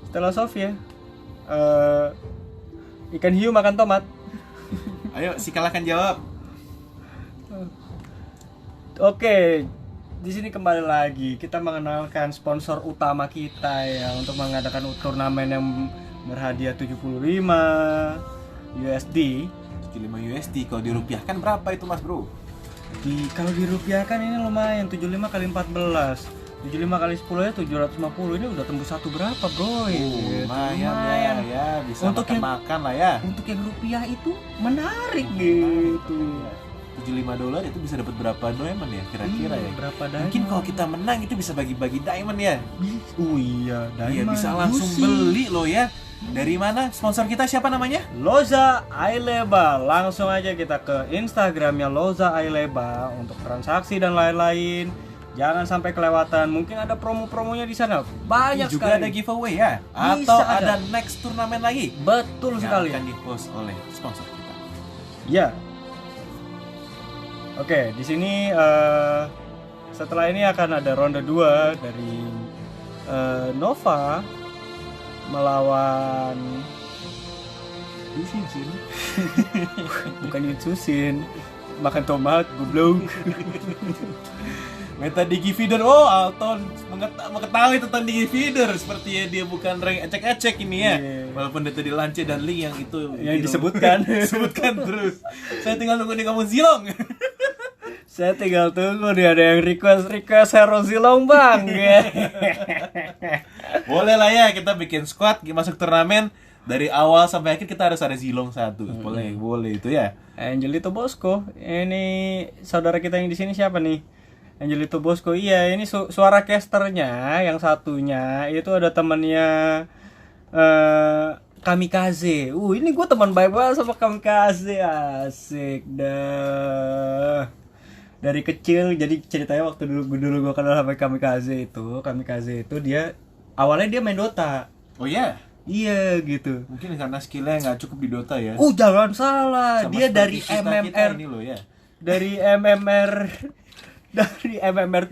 Stella Sofia. Ikan hiu makan tomat. Ayo, silakan jawab. Oke, di sini kembali lagi kita mengenalkan sponsor utama kita ya untuk mengadakan turnamen yang berhadiah 75 USD. 75 USD kalau dirupiahkan berapa itu Mas Bro? Kalau dirupiahkan ini lumayan 75 kali 14. 75 kali 10 ya 750. Ini udah tembus satu berapa, Bro? Lumayan ya, bisa Untuk makan lah ya. Untuk yang rupiah itu menarik gitu. $75 itu bisa dapat berapa diamond ya kira-kira ya? Berapa diamond? Mungkin kalau kita menang itu bisa bagi-bagi diamond ya. Iya, diamond. Iya, bisa langsung Juicy. beli loh ya. Dari mana? Sponsor kita siapa namanya? Loza Aileba. Langsung aja kita ke Instagramnya Loza Aileba untuk transaksi dan lain-lain. Jangan sampai kelewatan. Mungkin ada promo-promonya di sana. Banyak juga sekali. ada giveaway ya. Bisa Atau ada. ada next turnamen lagi. Betul Yang sekali. akan di-host oleh sponsor kita. Ya. Oke, di sini setelah ini akan ada ronde 2 dari Nova melawan Yusin. Bukan Yusin. Makan tomat, goblok. Meta Digi Feeder. Oh, Alton mengetahui tentang Digi Feeder. Sepertinya dia bukan rank ecek-ecek ini ya. Iya. Walaupun dia tadi lance dan link yang itu Yang disebutkan. Sebutkan terus. Saya tinggal nunggu nih kamu Zilong. Saya tinggal tunggu nih ada yang request Hero Zilong bang. Boleh lah ya kita bikin squad masuk turnamen dari awal sampai akhir kita harus ada Zilong satu. Boleh itu ya. Angelito Bosco, ini saudara kita yang di sini siapa nih? Angelito Bosco, iya ini suara casternya yang satunya itu ada temannya Kamikaze. Ini gue teman baik banget sama Kamikaze, asik dah. Dari kecil jadi ceritanya waktu dulu gue kenal sama Kamikaze itu dia awalnya dia main Dota. Oh ya. Iya gitu. Mungkin karena skillnya nggak cukup di Dota ya. Jangan salah, Sama dia dari seperti kita MMR ini loh ya. dari MMR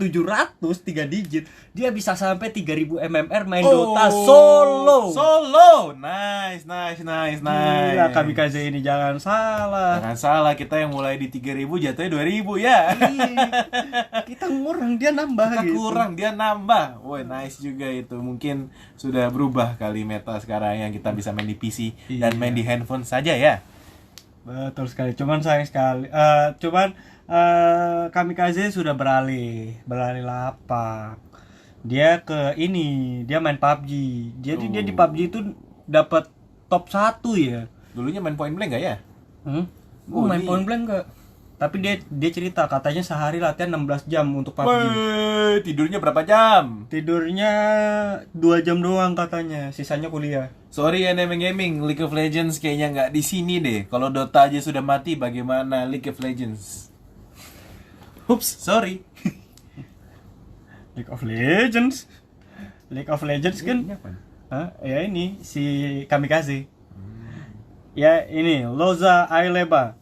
700 3 digit dia bisa sampai 3000 MMR main Dota solo. Nice. Gila, Kamikaze ini jangan salah. Jangan salah, kita yang mulai di 3000 jatuhnya 2000 ya. Iya. Kita ngurang dia nambah Kita gitu. kurang dia nambah. Woi, nice juga itu. Mungkin sudah berubah kali meta sekarang yang kita bisa main di PC dan Iya. main di handphone saja ya. Betul sekali. Cuman sayang sekali. Kamikaze sudah beralih lapak. Dia dia main PUBG. Jadi dia di PUBG itu dapat top 1 ya. Dulunya main Point Blank gak ya? Main iya. Point Blank enggak? Tapi dia cerita katanya sehari latihan 16 jam untuk PUBG. Woi, tidurnya berapa jam? Tidurnya 2 jam doang katanya, sisanya kuliah. Sorry ya Nemeng Gaming, League of Legends kayaknya nggak di sini deh. Kalau Dota aja sudah mati, bagaimana League of Legends? Ups, sorry. League of Legends kan? Ya ini si Kamikaze. Ya ini Loza Aileba.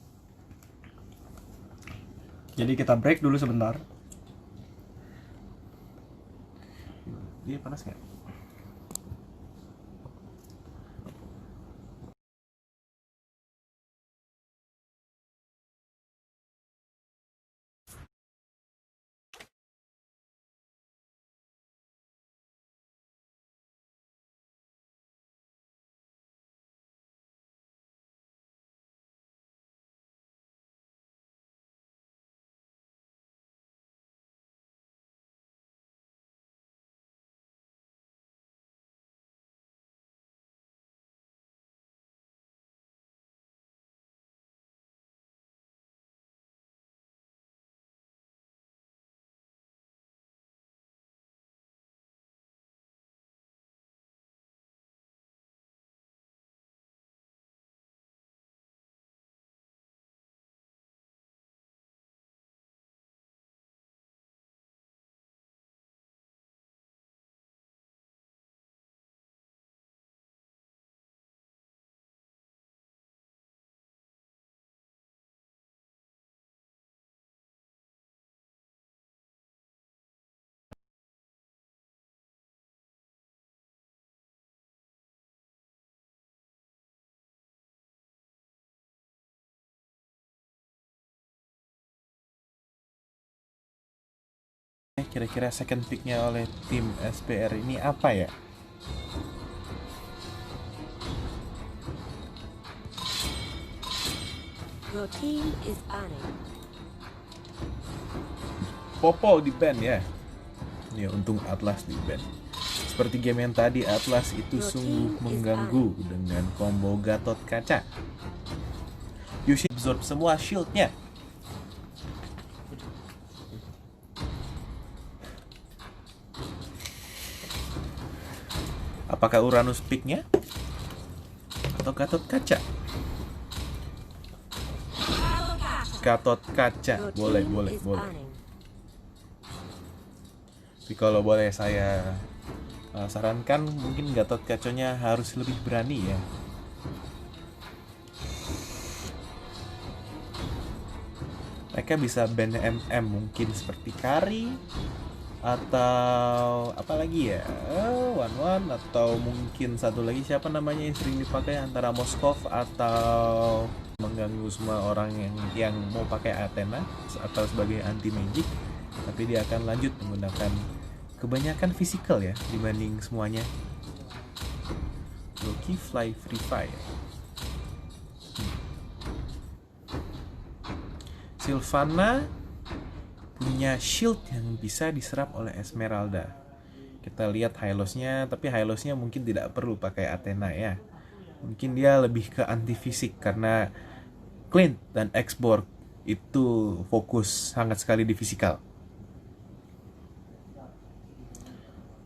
Jadi kita break dulu sebentar. Dia panas nggak? Oke, kira-kira second picknya oleh tim SPR ini apa ya? Your team is banning. Popo di ban ya. Ya, untung Atlas di ban. Seperti game yang tadi, Atlas itu sungguh mengganggu dengan combo Gatot Kaca. Yushi absorb semua shieldnya. Apakah Uranus picknya? Atau Gatot Kaca? Gatot Kaca, Your boleh. team is banning. Tapi kalau boleh saya sarankan, mungkin Gatot Kacanya harus lebih berani ya. Mereka bisa ban MM mungkin seperti Kari atau apa lagi ya, One atau mungkin satu lagi siapa namanya yang sering dipakai antara Moskov atau mengganggu semua orang yang mau pakai Athena atau sebagai anti magic, tapi dia akan lanjut menggunakan kebanyakan physical ya dibanding semuanya. Loki Fly Free Fire. Sylvana punya shield yang bisa diserap oleh Esmeralda. Kita lihat Hylos-nya, tapi Hylos-nya mungkin tidak perlu pakai Athena ya. Mungkin dia lebih ke anti fisik karena Clint dan Xborg itu fokus sangat sekali di fisikal.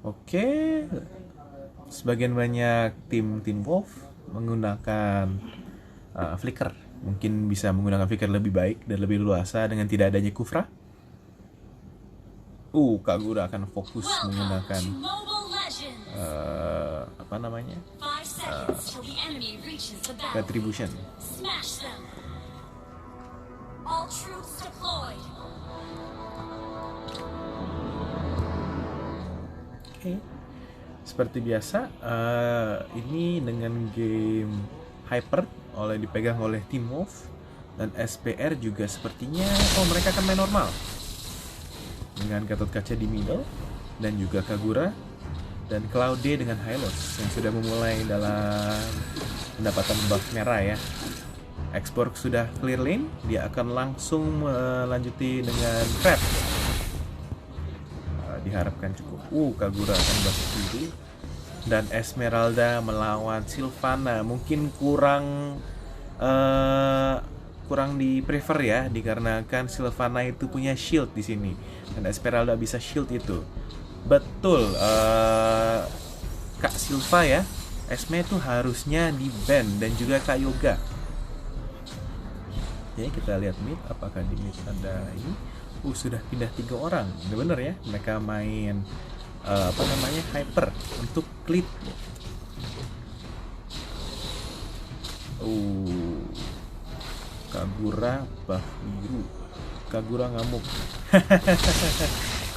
Oke, sebagian banyak tim Wolf menggunakan flicker. Mungkin bisa menggunakan flicker lebih baik dan lebih luasa dengan tidak adanya Kufra. Kagura akan fokus menggunakan apa namanya? Retribution. Oke. Seperti biasa, ini dengan game Hyper dipegang oleh Team Wolf dan SPR juga sepertinya mereka akan main normal dengan Gatot Kaca di middle dan juga Kagura dan Claude dengan Hylos yang sudah memulai dalam pendapatan buff merah ya. Xborg sudah clear lane, dia akan langsung melanjuti dengan trap. Diharapkan cukup. Kagura akan buff dulu dan Esmeralda melawan Sylvana mungkin kurang di prefer ya, dikarenakan Sylvana itu punya shield di sini dan Esmeralda bisa shield itu. Betul, Kak Silva ya, Esme itu harusnya di ban dan juga Kak Yoga. Jadi kita lihat mid, apakah di mid ada ini? Sudah pindah 3 orang, bener ya, mereka main Hyper untuk Clint. Kagura buff biru. Kagura ngamuk.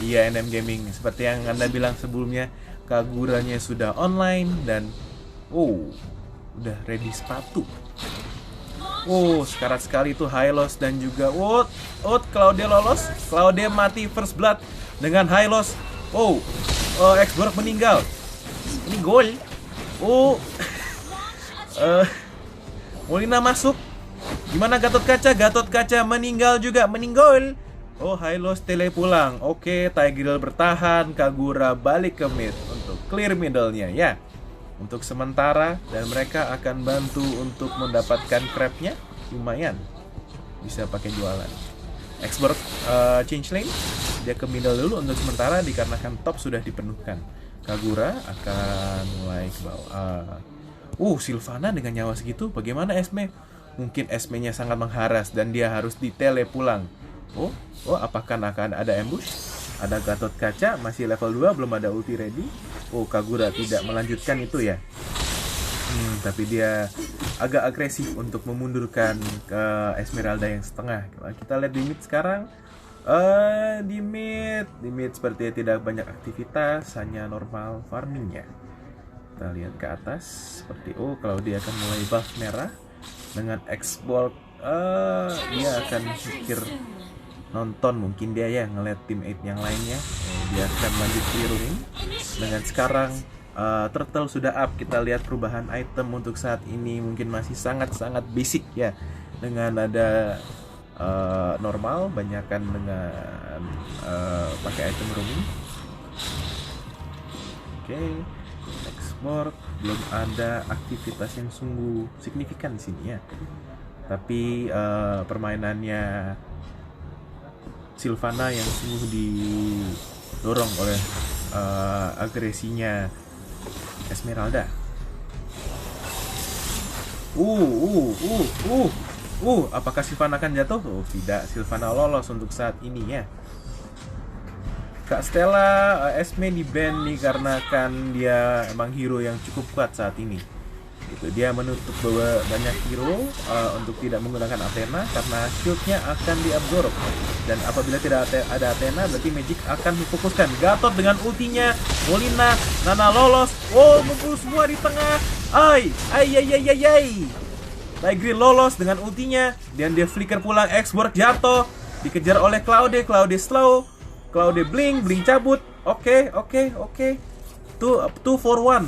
Iya, NM Gaming. Seperti yang Anda bilang sebelumnya, Kaguranya sudah online dan udah ready sepatu. Sekarat sekali tuh Hylos dan juga Claude lolos. Claude mati first blood dengan Hylos. Xborg meninggal. Ini gol. Molina masuk. Gimana Gatot Kaca? Gatot Kaca meninggal juga, meninggal. Hylos tele pulang. Oke, Tigreal bertahan, Kagura balik ke mid untuk clear middle-nya ya. Untuk sementara dan mereka akan bantu untuk mendapatkan crab-nya lumayan. Bisa pakai jualan. Xborg change lane, dia ke middle dulu untuk sementara dikarenakan top sudah dipenuhkan. Kagura akan mulai ke bawah. Sylvana dengan nyawa segitu, bagaimana Esme? Mungkin Esme-nya sangat mengharas dan dia harus ditele pulang. Apakah akan ada ambush? Ada Gatot Kaca, masih level 2, belum ada ulti ready. Kagura tidak melanjutkan itu ya. Tapi dia agak agresif untuk memundurkan ke Esmeralda yang setengah. Kita lihat di mid sekarang. Di mid sepertinya tidak banyak aktivitas, hanya normal farmingnya. Kita lihat ke atas seperti kalau dia akan mulai buff merah dengan Xborg. Dia akan pikir nonton mungkin dia ya ngeliat teammate yang lainnya. Dia akan lanjut clearing. Dengan sekarang turtle sudah up. Kita lihat perubahan item untuk saat ini mungkin masih sangat-sangat basic ya. Dengan ada normal, banyakan dengan pakai item roaming. Oke, export belum ada aktivitas yang sungguh signifikan di sini ya. Tapi permainannya Sylvana yang sungguh didorong oleh agresinya Esmeralda. Apakah Sylvana akan jatuh? Oh, tidak. Sylvana lolos untuk saat ini ya. Kak Stella, Esme di ban nih karena kan dia emang hero yang cukup kuat saat ini. Itu dia menutup banyak hero untuk tidak menggunakan Athena karena shieldnya akan diabsorb. Dan apabila tidak ada Athena berarti Magic akan difokuskan. Gatot dengan ultinya, Molina, Nana lolos. Oh, ngumpul semua di tengah. Ay. Tigreal lolos dengan ultinya dan dia flicker pulang. X-Work jatuh, dikejar oleh Claude slow. Claude blink cabut. Oke. 2 for 1.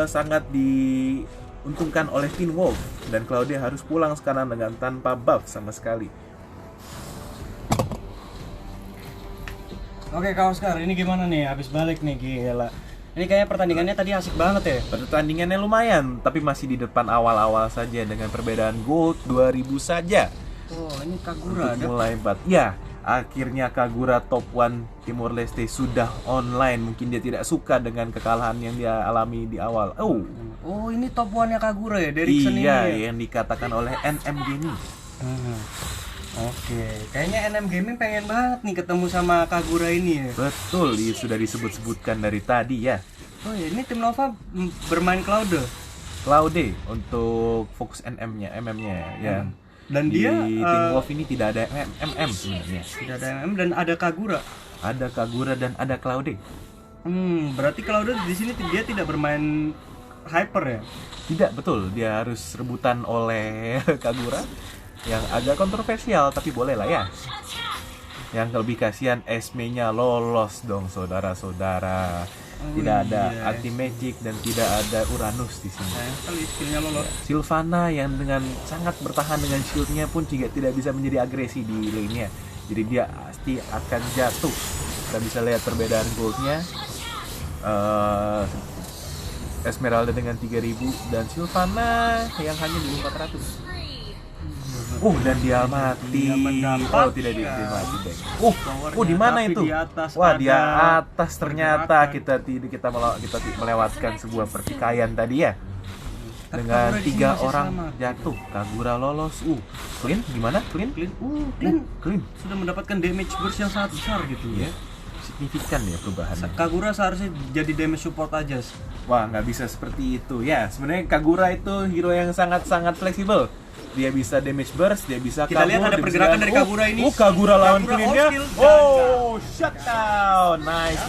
Sangat diuntungkan oleh Teen Wolf dan Claude harus pulang sekarang dengan tanpa buff sama sekali. Oke, Kak Oscar, ini gimana nih? Habis balik nih, gila. Ini kayaknya pertandingannya tadi asik banget ya. Pertandingannya lumayan, tapi masih di depan awal-awal saja dengan perbedaan gold 2000 saja. Oh, ini Kagura Untuk ada. mulai 4. Ya, akhirnya Kagura top 1 Timor Leste sudah online. Mungkin dia tidak suka dengan kekalahan yang dia alami di awal. Oh, ini top 1-nya Kagura ya, Derrickson ini. Iya, Ya? yang dikatakan oleh NM Gaming. Oke, kayaknya NM Gaming pengen banget nih ketemu sama Kagura ini ya. Betul, sudah disebut-sebutkan dari tadi ya. Oh ya, ini tim Nova bermain Claude. Claude untuk fokus MM-nya ya. Dan Di dia Teen Wolf ini tidak ada MM sebenarnya. tidak ada MM dan ada Kagura. Ada Kagura dan ada Claude. Berarti Claude di sini dia tidak bermain hyper ya? Tidak, betul. Dia harus rebutan oleh Kagura yang agak kontroversial tapi boleh lah ya. Yang lebih kasihan Esme-nya lolos dong saudara-saudara. Tidak ada anti magic dan tidak ada Uranus di sini. Sayang sekali skillnya lolos. Sylvana yang dengan sangat bertahan dengan shieldnya pun juga tidak bisa menjadi agresi di lane-nya. Jadi dia pasti akan jatuh. Kita bisa lihat perbedaan goldnya. Esmeralda dengan 3000 dan Sylvana yang hanya di 400. Dan dia mati. Dia mendapatkan. Tidak dia mati deh. Di mana Tapi itu? di atas Wah, di ada atas ternyata kita melewatkan sebuah pertikaian tadi ya. Tapi Dengan Kagura di sini 3 masih orang selamat. jatuh. Kagura lolos. Clean gimana? Clean? Clean. Sudah mendapatkan damage burst yang sangat besar gitu ya. Signifikan ya perubahannya. Kagura seharusnya jadi damage support aja. Wah, nggak bisa seperti itu ya. Sebenarnya Kagura itu hero yang sangat-sangat fleksibel. Dia bisa damage burst, dia bisa Kita kabur, lihat ada dia pergerakan bisa- dari Kagura ini. Kagura lawan Kagura clean-nya. all skill dan Shutdown. Nice.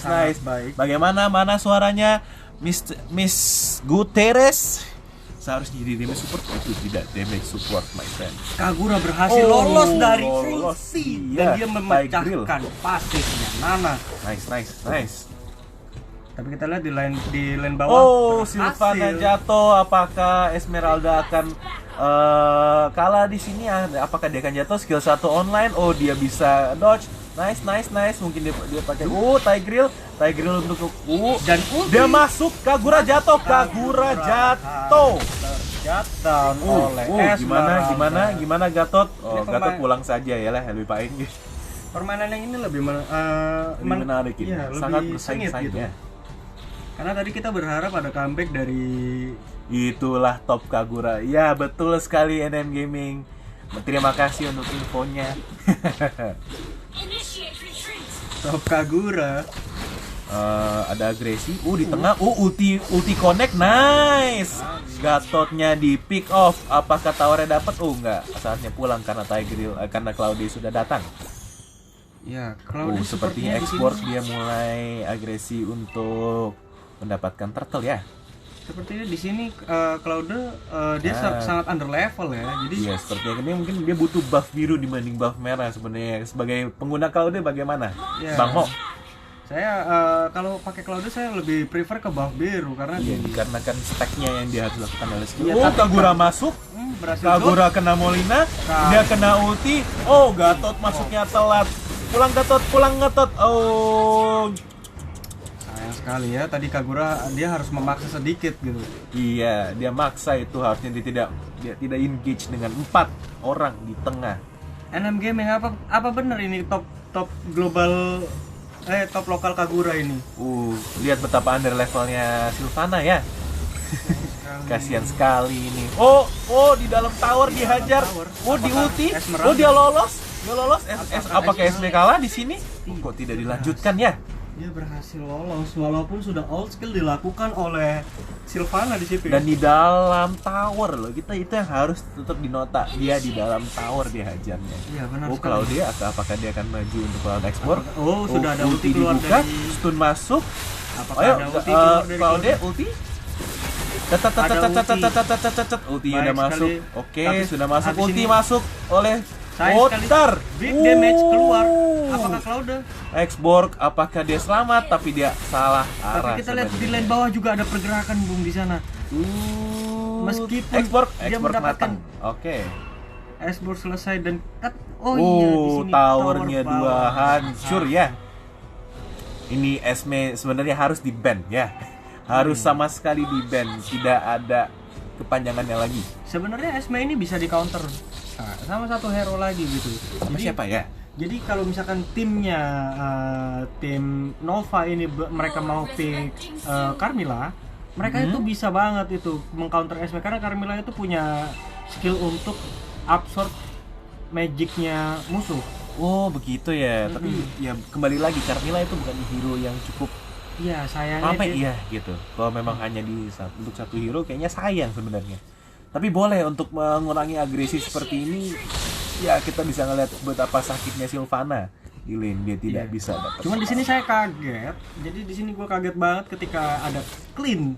sangat baik. Bagaimana suaranya Miss Guterres? Seharusnya jadi damage support, itu tidak damage support my friend. Kagura berhasil lolos dari lolos. Fulsi Iya, dan dia memecahkan pasifnya Nana. Nice. Tapi kita lihat di lane bawah. Sylvana jatuh. Apakah Esmeralda akan kalah di sini? Apakah dia akan jatuh? Skill 1 online. Dia bisa dodge. Nice. Mungkin dia pakai Tigreal untuk Dan ulti. dia masuk. Kagura jatuh. Terjatuh oleh Esmeralda. Gimana Gatot? Ini Gatot pulang saja ya lah, lebih baik. Permainan yang ini lebih Menarik ini. iya, Sangat lebih sengit bersaing gitu. ya. Karena tadi kita berharap ada comeback dari Itulah top Kagura. Ya, betul sekali NM Gaming. Terima kasih untuk infonya. top Kagura. Ada agresi. Di tengah. Ulti connect. Nice. Gatotnya di pick off. Apakah towernya dapat? Enggak. Saatnya pulang karena karena Claude sudah datang. Ya, kalau Sepertinya export dia mulai agresi untuk mendapatkan turtle ya. Sepertinya di sini Claude dia sangat under level ya. Jadi Iya, sepertinya ini mungkin dia butuh buff biru dibanding buff merah sebenarnya. Sebagai pengguna Claude bagaimana? Ya. Bang Ho. saya kalau pakai Claude saya lebih prefer ke buff biru karena Iya, dikarenakan stacknya yang dia harus lakukan oleh skill. Iya, Oh, tapi Kagura masuk. berhasil Kagura kena Molina, dia kena ulti. Oh, Gatot masuknya telat. Pulang Gatot. Oh, sayang sekali ya. Tadi Kagura dia harus memaksa sedikit gitu. iya, dia maksa itu harusnya dia tidak engage dengan 4 orang di tengah. NM Gaming apa bener ini top global top lokal Kagura ini. Lihat betapa under levelnya Sylvana ya. Kasihan sekali ini. Oh, di dalam tower dihajar. Oh, di ulti. Oh, dia lolos. Apakah SB kalah di sini? Kok tidak dilanjutkan ya? Dia berhasil lolos walaupun sudah all skill dilakukan oleh Sylvana di situ. Dan di dalam tower loh, kita itu yang harus tetap dinota. Dia di dalam tower dia hajarnya. Iya, benar Oh, sekali. Claudia, apakah dia akan maju untuk lawan Export? Oh, sudah ada ulti keluar dibuka, dari- stun masuk. Apakah Ayo, ada ulti keluar dari Claudia, ulti. Ulti Baik udah masuk. sekali. Oke, Habis- sudah masuk. habis Ulti ini- masuk oleh Sayang sekali, Water. big damage keluar. Apakah Claude? Exborg, apakah dia selamat? Tapi dia salah arah. Tapi kita lihat di sebenarnya. lane bawah juga ada pergerakan Bung di sana. Meskipun Exborg dia mendapatkan- matang. Oke. Esbor selesai dan iya di sini towernya tower dua bawah. hancur ya. Ini Esme sebenarnya harus di ban ya. Harus sama sekali di ban, tidak ada kepanjangannya lagi. Sebenarnya Esme ini bisa di counter sama satu hero lagi gitu. Sama Jadi- siapa ya? Jadi kalau misalkan timnya tim Nova ini mereka mau pick Carmilla, mereka itu bisa banget itu mengcounter Esme karena Carmilla itu punya skill untuk absorb magicnya musuh. Oh begitu ya. Tapi ya kembali lagi Carmilla itu bukan hero yang cukup Iya, sayangnya apa dia- iya gitu. Kalau memang hanya untuk satu hero kayaknya sayang sebenarnya. Tapi boleh untuk mengurangi agresi seperti ini. Ya kita bisa ngeliat betapa sakitnya Sylvana di lane, dia tidak Iya. bisa dapat. Cuman di sini saya kaget. Jadi di sini gue kaget banget ketika ada clean.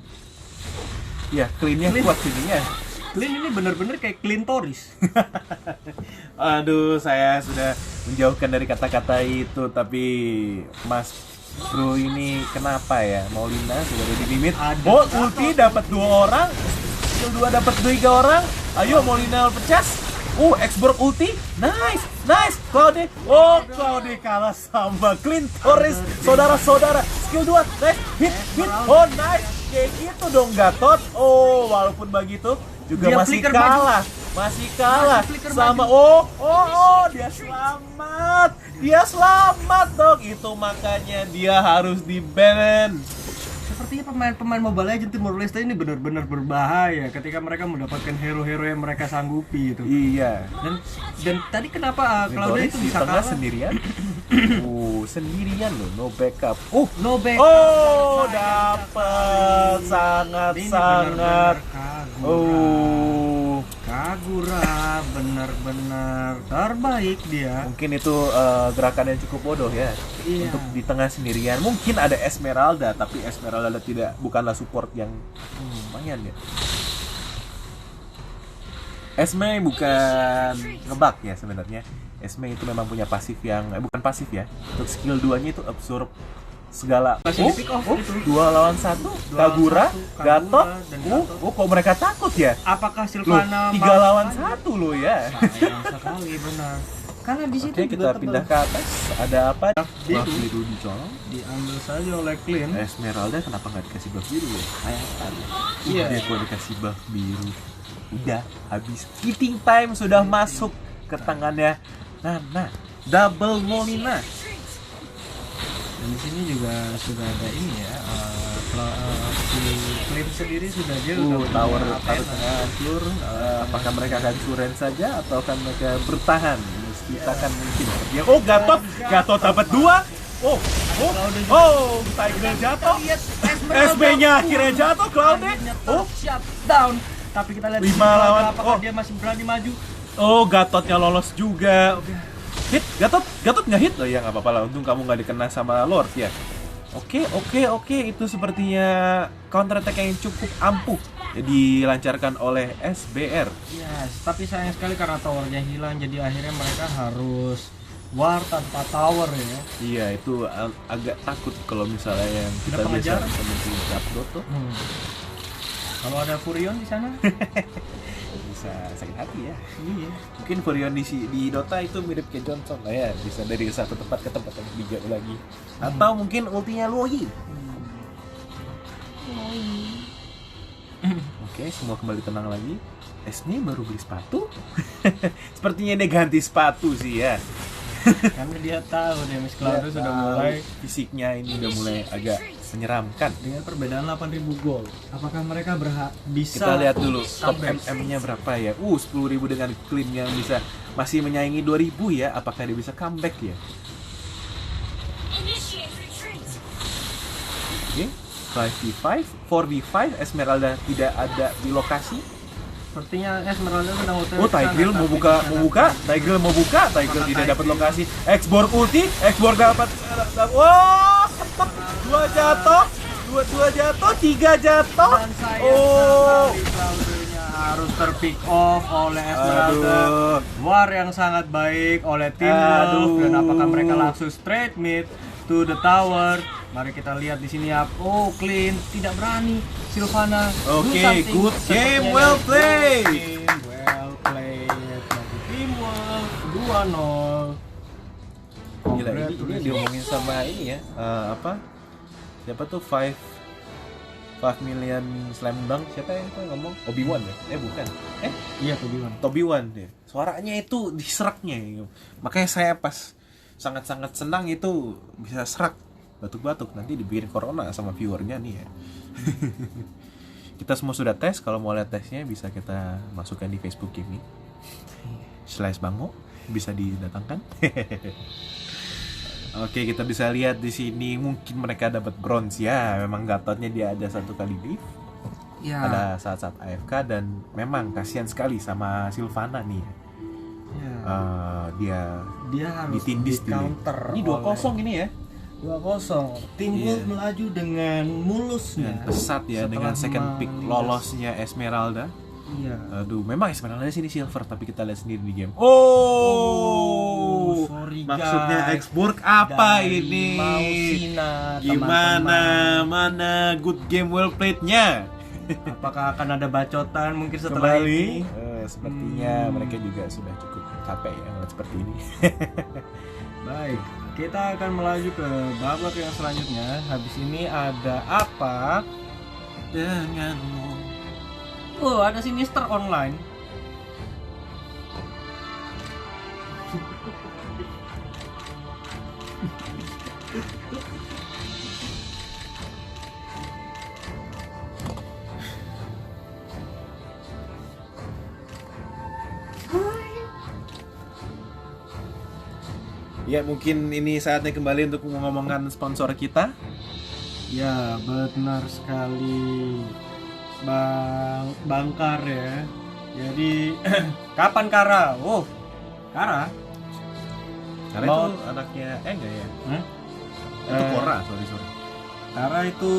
Ya clean-nya Clean. kuat sininya. Clean ini bener-bener kayak clean Toris. Aduh, saya sudah menjauhkan dari kata-kata itu, tapi Mas Bro ini kenapa ya? Maulina sudah ada di limit. Ada. Oh, ulti dapat 2 orang. Skill 2 dapat 3 orang. Ayo Maulina pecas. Exborg ulti. Nice. Claude. Oh, Claude kalah sama Clint Torres. Saudara-saudara. Skill 2. Nice. Hit. Oh, nice. Kayak gitu dong Gatot. Oh, walaupun begitu juga Dia masih flicker kalah. Masih kalah Masih flicker sama dia selamat dong. Itu makanya dia harus di-ban. Sepertinya pemain-pemain Mobile Legends Timor Leste ini benar-benar berbahaya ketika mereka mendapatkan hero-hero yang mereka sanggupi itu. Iya. Dan tadi kenapa Claudia itu di bisa tengah kalah? sendirian. Sendirian loh, no backup. No back. Dapat sangat-sangat. Kagura benar-benar terbaik dia. Mungkin itu gerakan yang cukup bodoh ya. Iya. Untuk di tengah sendirian. Mungkin ada Esmeralda, tapi Esmeralda bukanlah support yang lumayan ya. Esme bukan ngebug ya sebenarnya. Esme itu memang punya pasif yang bukan pasif ya. Untuk skill 2-nya itu absorb segala. Masih di pick off itu. 2 lawan 1, Kagura, Gatot. dan Gatot. Kok mereka takut ya? Apakah Loh, Sylvana 3 lawan 1 loh ya. Sayang sekali benar. Karena di situ Oke, kita juga pindah ke atas. Ada apa? biru. Buff biru dicolong. diambil saja oleh Clean. Esmeralda kenapa nggak dikasih buff biru ya? Sayang sekali. Iya. Dia kalau dikasih buff biru, udah habis. Eating time sudah masuk ke tangannya Nana. Double Molina. Dan di sini juga sudah ada ini ya. Si Clean sendiri sudah dia udah Tower punya Athena. tengah hancur. Apakah mereka akan suren saja atau akan mereka bertahan? Kita akan mungkin. Gatot dapat 2. Tiger jatuh. SB-nya akhirnya jatuh, Claude. Shutdown. Tapi kita lihat 5 lawan. apakah dia masih berani maju. Gatotnya lolos juga. Hit, Gatot nggak hit? Oh ya nggak apa-apa lah. Untung kamu nggak dikena sama Lord ya. Oke, itu sepertinya counter attack yang cukup ampuh dilancarkan oleh SBR. Yes, tapi sayang sekali karena towernya hilang, jadi akhirnya mereka harus war tanpa tower ya. Iya, itu agak takut kalau misalnya yang kita Ada biasa pengejar? seperti Zapdos tuh Kalau ada Furion di sana, bisa sakit hati ya. iya. Mungkin Furion di Dota itu mirip kayak Johnson lah ya, bisa dari satu tempat ke tempat yang lebih jauh lagi. Atau mungkin ultinya Luoyi. Oke, semua kembali tenang lagi. Esme baru beli sepatu. Sepertinya dia ganti sepatu sih ya. Karena dia tahu Demis Claudio Dia sudah tahu mulai fisiknya ini udah mulai agak menyeramkan. dengan perbedaan 8.000 gol. Apakah mereka bisa Kita lihat dulu top comeback? MM-nya berapa ya. 10.000 dengan clean yang bisa masih menyaingi 2.000 ya. Apakah dia bisa comeback ya? Oke, 5v5, 4v5, Esmeralda tidak ada di lokasi. Sepertinya Esmeralda sedang OTW. Oh, Tigreal mau buka, Tigreal tidak dapat lokasi. X-Borg ulti, X-Borg dapat. Wah, dua jatuh, dua jatuh, 3 jatuh. Dan sayang Oh, sekali Claudionya harus terpick off oleh Esmeralda. aduh. War yang sangat baik oleh tim Aduh. Wolf, dan apakah mereka langsung straight mid to the tower? Mari kita lihat di sini ya. Oh, clean, tidak berani. Sylvana. do Oke, something. good game, Sepertinya well good played. game, well played. Bagi tim Wolf 2-0. Gila, ini diomongin sama ini ya. Apa? Siapa tuh 5 million slam dunk, siapa yang itu ngomong? Obi-Wan ya? Bukan. Iya tuh gimana? Tobi-Wan ya. Suaranya itu diseraknya gitu. Makanya saya pas sangat-sangat senang itu bisa serak, batuk-batuk, nanti dibikin corona sama viewernya nih ya. Kita semua sudah tes, kalau mau lihat tesnya bisa kita masukkan di Facebook Gaming /Bango, bisa didatangkan. Oke, kita bisa lihat di sini mungkin mereka dapat bronze ya. Memang Gatotnya dia ada 1 kali leave. Ya. Ada saat-saat AFK dan memang kasihan sekali sama Sylvana nih. Ya. Dia Harus ditindis di dulu. counter. Ini 2-0 ini ya. 2-0. Tim Iya. Wolf melaju dengan mulusnya. Dengan pesat ya, dengan second pick menindas. lolosnya Esmeralda. Iya. Aduh, memang Esmeralda sini silver tapi kita lihat sendiri di game. Oh, sorry maksudnya guys. X-Borg apa Dari ini? Mausina, Gimana? teman-teman. Mana good game well played-nya? Apakah akan ada bacotan mungkin setelah ini? Sepertinya mereka juga sudah cukup capek ya melihat seperti ini. Baik, kita akan melaju ke babak yang selanjutnya. Habis ini ada apa? Denganmu. Oh, ada Sinister Online. Ya, mungkin ini saatnya kembali untuk mengomongkan sponsor kita. Ya, benar sekali. Bang Bangkar ya. Jadi kapan Kara? Oh, Kara. Karena Mau- itu anaknya enggak ya? Hah? Itu Eh, Kora, sorry. Kara itu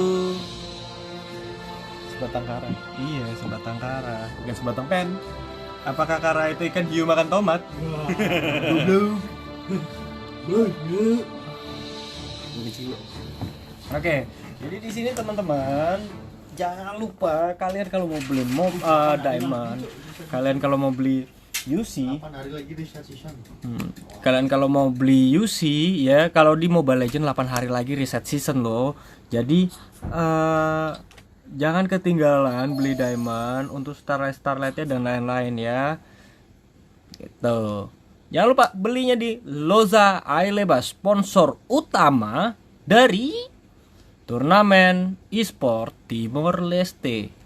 Sebatang kara. iya sebatang Kara. Bukan sebatang pen. Apakah Kara itu ikan hiu makan tomat? Oke, jadi di sini teman-teman jangan lupa kalian kalau mau beli diamond, kalian kalau mau beli UC, kalian kalau mau beli UC ya, kalau di Mobile Legends 8 hari lagi reset season loh. Jadi jangan ketinggalan beli diamond untuk starlight-nya dan lain-lain ya. Gitu. Jangan lupa belinya di Loza Aileba, sponsor utama dari turnamen e-sport Timor Leste.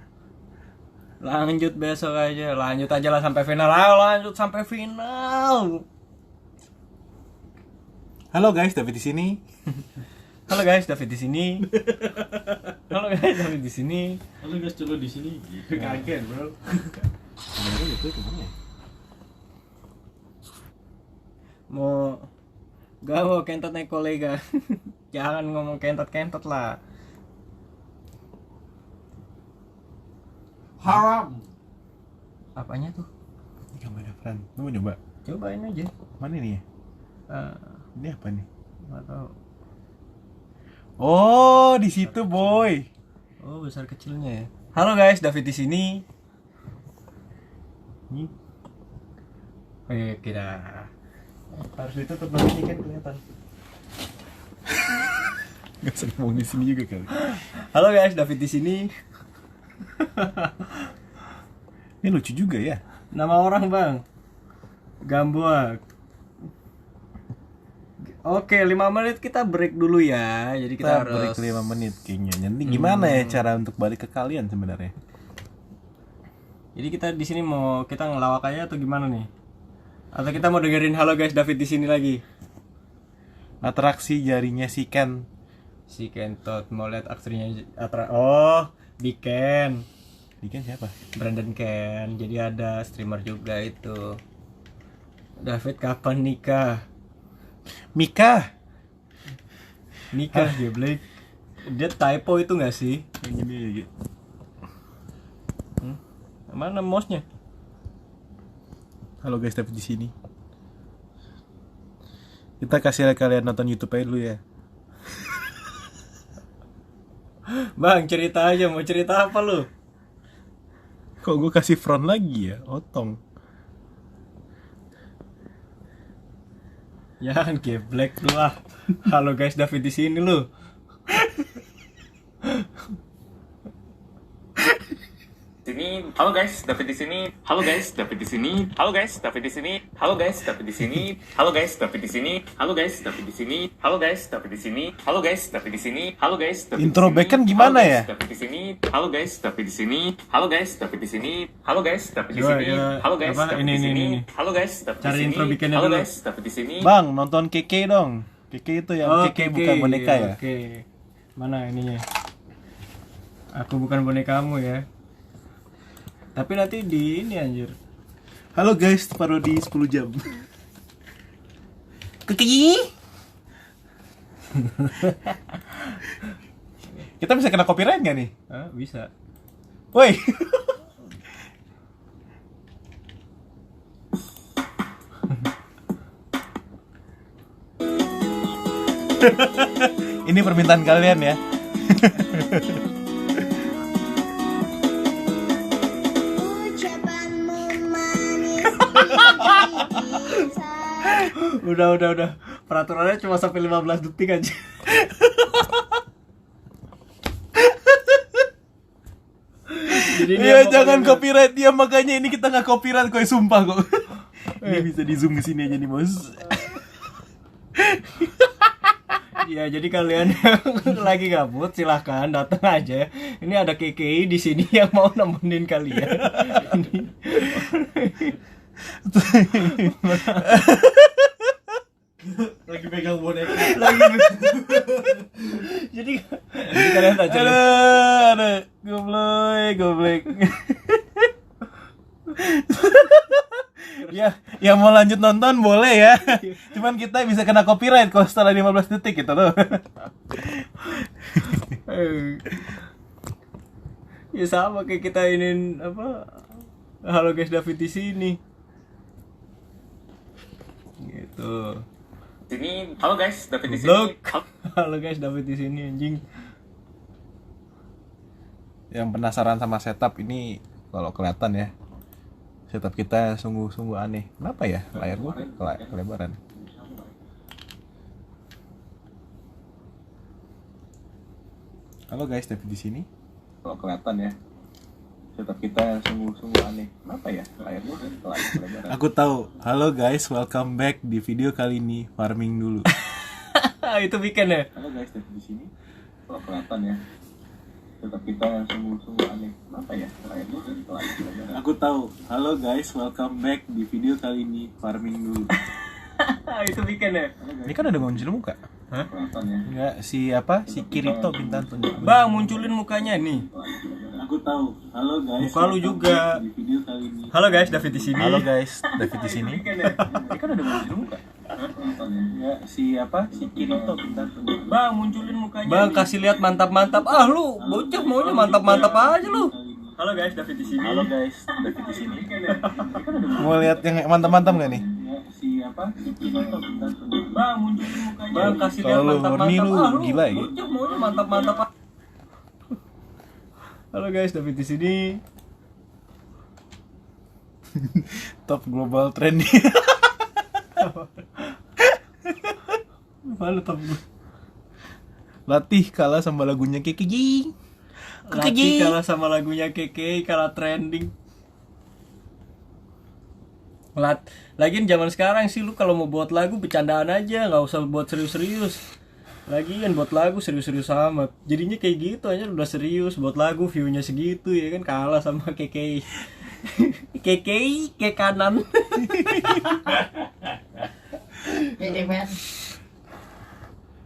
Lanjut besok aja. Lanjut aja lah sampai final. Ayo lanjut sampai final. Halo guys, David di sini. Halo guys, David di sini. Halo guys, David di sini. Halo guys, coba di sini. Kaget, bro. Sebenarnya itu kemana ya? Gak mau kentot naik kolega. Jangan ngomong kentot lah. Haram. Apanya tuh? Ini kamera Fran. Lu mau coba? Cobain aja. Mana ini ya? Eh, Ini apa nih? nggak tahu. Oh, di situ boy. Oh, besar kecilnya ya. Halo guys, David di sini. Ini Kita harus ditutup nanti kan kelihatan. nggak usah ngomong di sini juga kali. Halo guys, David di sini. Ini lucu juga ya. Nama orang bang, Gamboa. Oke, 5 menit kita break dulu ya. Jadi Kita kita break harus 5 menit kayaknya. Nanti gimana ya cara untuk balik ke kalian sebenarnya? Jadi kita di sini mau kita ngelawak aja atau gimana nih? Atau kita mau dengerin Halo guys, David di sini lagi? Atraksi jarinya si Ken. Si Kentot mau lihat aksinya oh, di Ken. Di Ken siapa? Brandon Ken. Jadi ada streamer juga itu. David kapan nikah? Mika. Nikah dia Blake. Dia typo itu nggak sih? Yang ini ya. Mana mouse-nya? Halo guys, David di sini. Kita kasih kalian nonton YouTube aja dulu ya. Bang, cerita aja, mau cerita apa lu? Kok gue kasih front lagi ya? Otong. Ya, geblek lu ah. Halo guys, David di sini lu. Sini, halo guys, David di sini. Halo guys, David di sini. Halo guys, David di sini. Halo guys, David di sini. Halo guys, David di sini. Halo guys, David di sini. Halo guys, David di sini. Halo guys, David di sini. Halo guys, David di Intro sini. back kan gimana Halo guys, ya? David di sini. Halo guys, David di sini. Halo guys, David di sini. Halo guys, David di Coba, sini. ya, Halo guys, apa? David Ini, di ini, sini. ini. Halo guys, David di Cari sini. intro bikinnya Halo dulu. guys, David di sini. Bang, nonton Keke dong. Keke itu yang Keke bukan boneka ya. Oke. Mana ininya? Aku bukan bonekamu ya. Tapi nanti di ini anjir. Halo guys, parodi 10 jam. Keki. Kita bisa kena copyright nggak nih? Ah, bisa. Woi. Ini permintaan kalian ya. Ucapanmu manis. Udah. Peraturannya cuma sampai 15 detik aja. Jadi Iya, dia jangan pokoknya- copyright ya, makanya ini kita nggak copyright kok, sumpah kok. Ini bisa di zoom ke sini aja nih, Bos. Ya, jadi kalian yang lagi gabut silahkan datang aja. Ini ada KKI di sini yang mau nemenin kalian. Lagi pegang boneka. jadi kalian aja. Aduh, goblok. Ya, yang mau lanjut nonton boleh ya. Cuman kita bisa kena copyright kalau setelah 15 detik gitu tuh. Ya sama kayak kita inin apa? Halo guys, David di sini. Gitu. Sini, halo guys, David di sini. Goblok. Halo guys, David di sini anjing. Yang penasaran sama setup ini, kalau kelihatan ya, setup kita sungguh-sungguh aneh. Kenapa ya layar gua kelebaran? Halo guys, David di sini. Kalau kelihatan ya, setup kita sungguh-sungguh aneh. Kenapa ya layar gua kelebaran? Aku tahu. Halo guys, welcome back di video kali ini farming dulu. Itu bikin ya. Halo guys, David di sini. Kalau kelihatan ya, tetap kita sungguh-sungguh aneh. Kenapa ya? Aku tahu. Halo guys, welcome back. Di video kali ini farming dulu. Itu bikin ya. Ini kan ada muncul muka. Hah? Enggak, si apa? Si Kirito bintang tuh. Bang, munculin mukanya nih. Aku tahu. Halo guys. Muka lu juga. Di video kali ini. Halo guys, David di sini. Halo guys, David di sini. Ini kan ada muncul muka. Ya, si apa? Si Kirito bintang tuh. Bang, munculin mukanya. Bang, kasih lihat mantap-mantap. Ah, lu bocah maunya mantap-mantap aja lu. Halo guys, David di sini. Halo guys, David di sini. Mau lihat yang mantap-mantap nggak nih? Ya, si apa? Si Kirito bintang tuh. Bang, munculin mukanya. Bang, kasih lihat Kalau lu mantap-mantap. horny, lu Ah, lu gila ya? bocah maunya mantap-mantap. Halo guys, David di sini. Top global trend. Malu top gue. Latih kalah sama lagunya Kekiji. Laki kalah sama lagunya Keke, kalah trending. Lagian zaman sekarang sih lu kalau mau buat lagu bercandaan aja, nggak usah buat serius-serius. Lagian buat lagu serius-serius amat. Jadinya kayak gitu aja udah serius buat lagu view-nya segitu ya kan, kalah sama Keke. Keke ke kanan.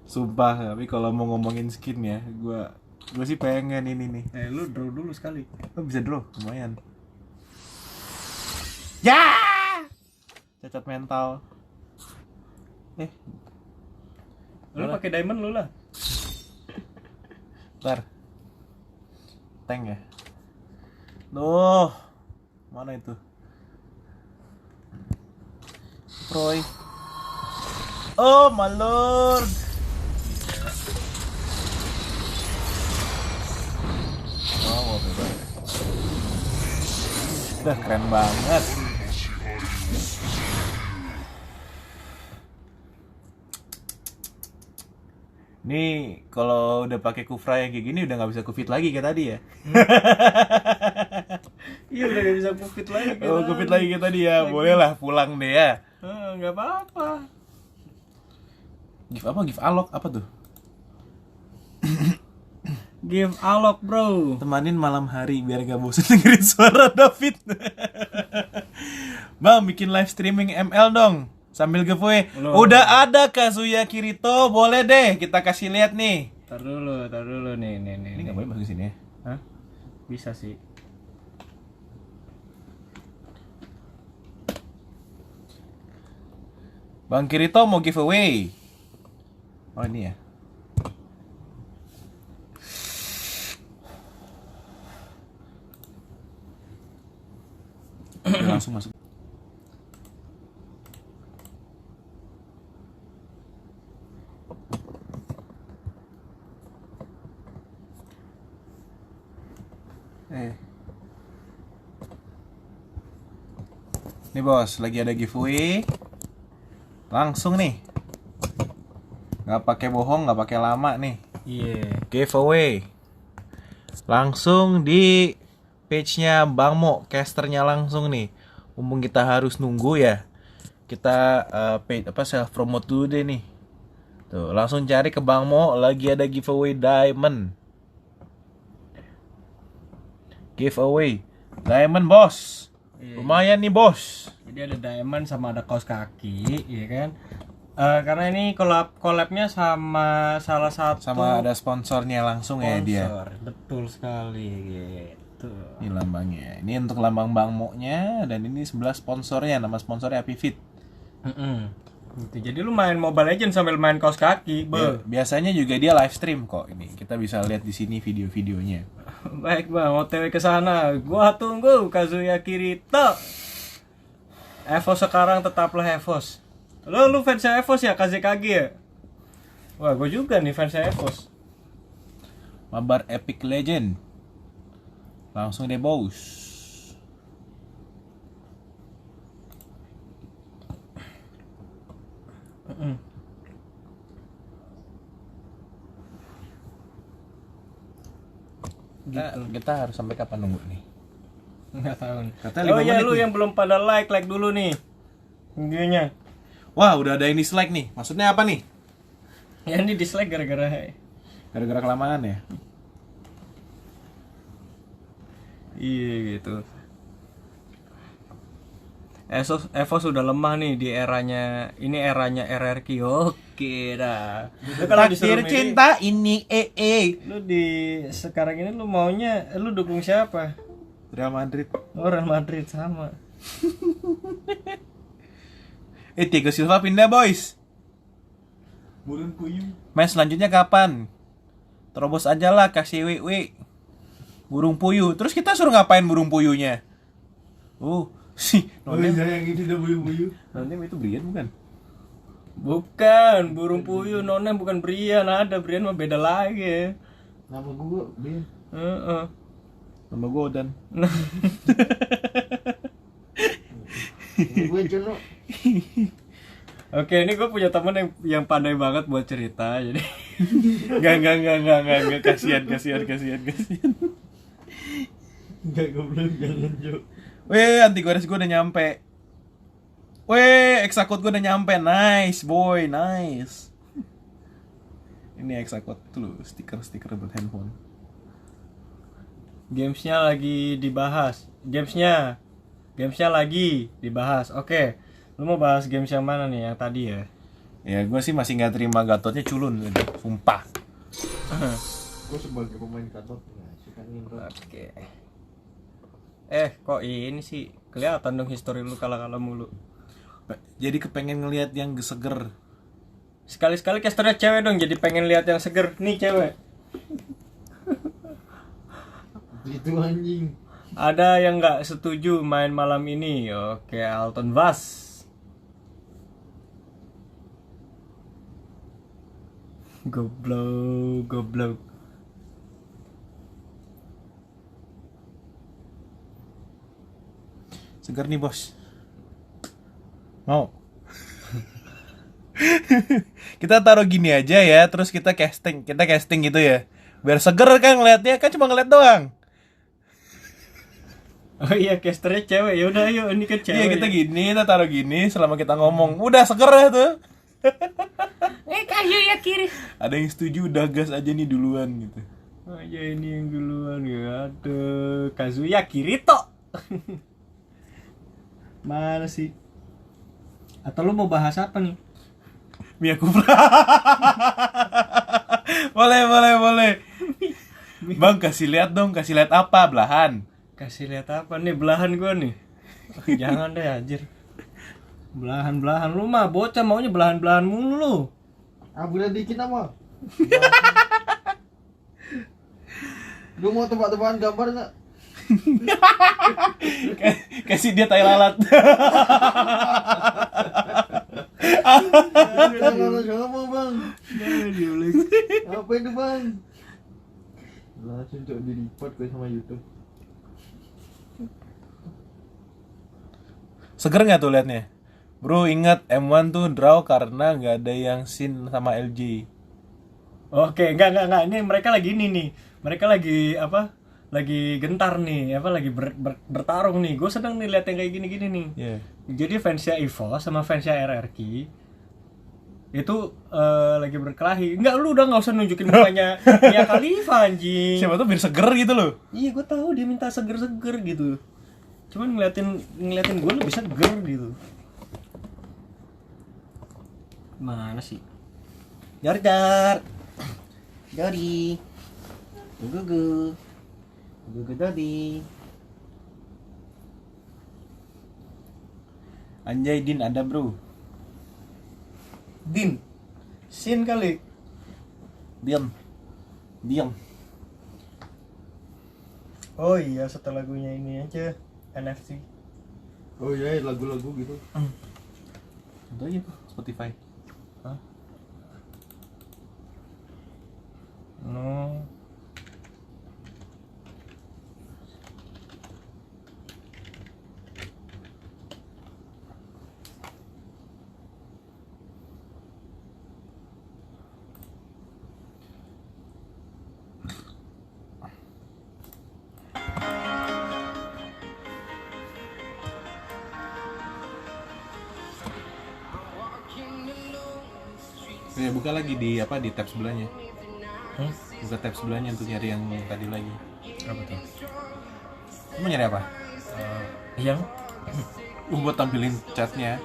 Sumpah, tapi kalau mau ngomongin skin ya, gue sih pengen ini nih. Lu draw dulu sekali. Lo bisa draw, lumayan. Ya! Cacat mental. Lu pakai diamond lu lah. Ntar. Tank ya. Duh. Mana itu? Troy. Oh my lord. Wow, bebas. Udah keren banget. Nih kalau udah pakai kufra yang kayak gini udah nggak bisa kufit lagi kayak tadi ya. Iya udah gak bisa kufit lagi. Oh, kufit lagi kayak tadi ya. Boleh lah pulang deh ya. Nggak apa-apa. Give apa? Give alok apa tuh? Give alok bro. Temanin malam hari biar gak bosan dengerin suara David. Bang bikin live streaming ML dong sambil giveaway. Udah ada Kazuya Kirito, boleh deh kita kasih lihat nih. Tar dulu nih. Ini nggak boleh masuk ke sini ya? Hah? Bisa sih. Bang Kirito mau giveaway. Oh ini ya. Udah langsung masuk. Nih bos, lagi ada giveaway. Langsung nih. Nggak pakai bohong, nggak pakai lama nih. Iya. Giveaway. Langsung di page-nya Bang Mo, casternya langsung nih. Mumpung kita harus nunggu ya. Kita page self promote dulu deh nih. Tuh, langsung cari ke Bang Mo, lagi ada giveaway diamond. Giveaway diamond, bos. Lumayan nih, bos. Jadi ada diamond sama ada kaos kaki, ya kan? Karena ini collabnya sama salah satu Sama ada sponsornya langsung ya dia. Betul sekali gitu. Ini lambangnya. Ini untuk lambang Bang Mo-nya dan ini sebelah sponsornya, nama sponsornya Happy Fit. Gitu. Jadi lu main Mobile Legends sambil main kaos kaki, Ya, biasanya juga dia live stream kok ini. Kita bisa lihat di sini video-videonya. Baik bang, OTW ke sana. Gua tunggu Kazuya Kirito. Evos sekarang tetaplah Evos. Lu fans Evos ya, KZKG ya? Wah, gua juga nih fans Evos. Mabar Epic Legend. Langsung deh, bos. Kita harus sampai kapan nunggu nih? Nggak tahu nih. Katanya Oh 5 ya, menit lu nih. yang belum pada like dulu nih videonya. Wah, udah ada yang dislike nih. Maksudnya apa nih? Ya ini dislike gara-gara Gara-gara kelamaan ya? Iya gitu. Evo sudah lemah nih di eranya, ini eranya RRQ. Oke dah. Lu kalau disuruh milih, cinta ini lu di sekarang ini lu maunya lu dukung siapa? Real Madrid. Oh, Real Madrid sama. Thiago Silva pindah boys. Burung puyuh. Main selanjutnya kapan? Terobos aja lah, kasih WW. Burung puyuh. Terus kita suruh ngapain burung puyuhnya? Si Oh iya yang ini udah burung puyuh. Nonem itu Brian bukan? Bukan, burung puyuh Nonem bukan Brian, ada Brian mah beda lagi. Nama gua Bin. Heeh. Nama gue Odan. Gue Jono. Oke, ini gue punya teman yang pandai banget buat cerita, jadi nggak, kasihan. Enggak goblok jangan Jo. Weh, anti-gores gue udah nyampe. Weh, Exakot gue udah nyampe. Nice, boy, nice. Ini Exakot tuh, stiker buat handphone. Gamesnya lagi dibahas. Gamesnya lagi dibahas. Oke, lu mau bahas games yang mana nih? Yang tadi ya? Ya, gue sih masih nggak terima Gatotnya culun, sumpah. Gue sebagai pemain Gatot nggak suka Nindro. Oke. Kok ini sih kelihatan dong histori lu kalah mulu. Jadi kepengen ngelihat yang seger. Sekali-sekali casternya cewek dong, jadi pengen lihat yang seger. Nih cewek. Itu anjing. Ada yang nggak setuju main malam ini? Oke, Alton Vas. Goblok. Seger nih bos. Mau? Kita taruh gini aja ya, terus kita casting gitu ya. Biar seger kan ngeliatnya, kan cuma ngeliat doang. Oh iya, casternya cewek. Ya udah ayo, ini kan cewek. Iya, kita gini, kita taruh gini selama kita ngomong. Udah seger ya tuh. Kayu ya kiri. Ada yang setuju udah gas aja nih duluan gitu. Aja ini yang duluan ya. Aduh, Kazuya Kirito. Mana sih? Atau lu mau bahas apa nih? Miyakura. boleh. Bang, kasih lihat apa belahan? Kasih lihat apa nih belahan gua nih? Jangan deh anjir. Belahan lu mah bocah maunya belahan mulu lu. Bulan dikit nama. Lu mau tebak-tebakan gambar enggak? Kasih dia tai lalat. Jangan bang. Apa itu bang? Langsung cok di report gue sama YouTube. Seger nggak tuh liatnya? Bro, ingat M1 tuh draw karena nggak ada yang sin sama LG. Oke, enggak. Ini mereka lagi ini nih. Mereka lagi apa? Lagi gentar nih, apa lagi bertarung nih. Gue seneng nih lihat yang kayak gini-gini nih. Yeah. Jadi fansnya Evo sama fansnya RRQ itu lagi berkelahi. Enggak, lu udah nggak usah nunjukin mukanya Mia Khalifa anjing. Siapa tuh biar seger gitu loh. Iya, gue tahu dia minta seger-seger gitu. Cuman ngeliatin gue lebih seger gitu. Mana sih? Dori. Gugu Dodi. Anjay Din ada bro. Din. Sin kali. Diam. Oh iya, setelah lagunya ini aja NFC. Oh iya lagu-lagu gitu. Itu aja Spotify. Hah? No. Ya, buka lagi di tab sebelahnya. Buka tab sebelahnya untuk nyari yang tadi lagi. Apa tuh? Kamu nyari apa? Yang Buat tampilin chatnya.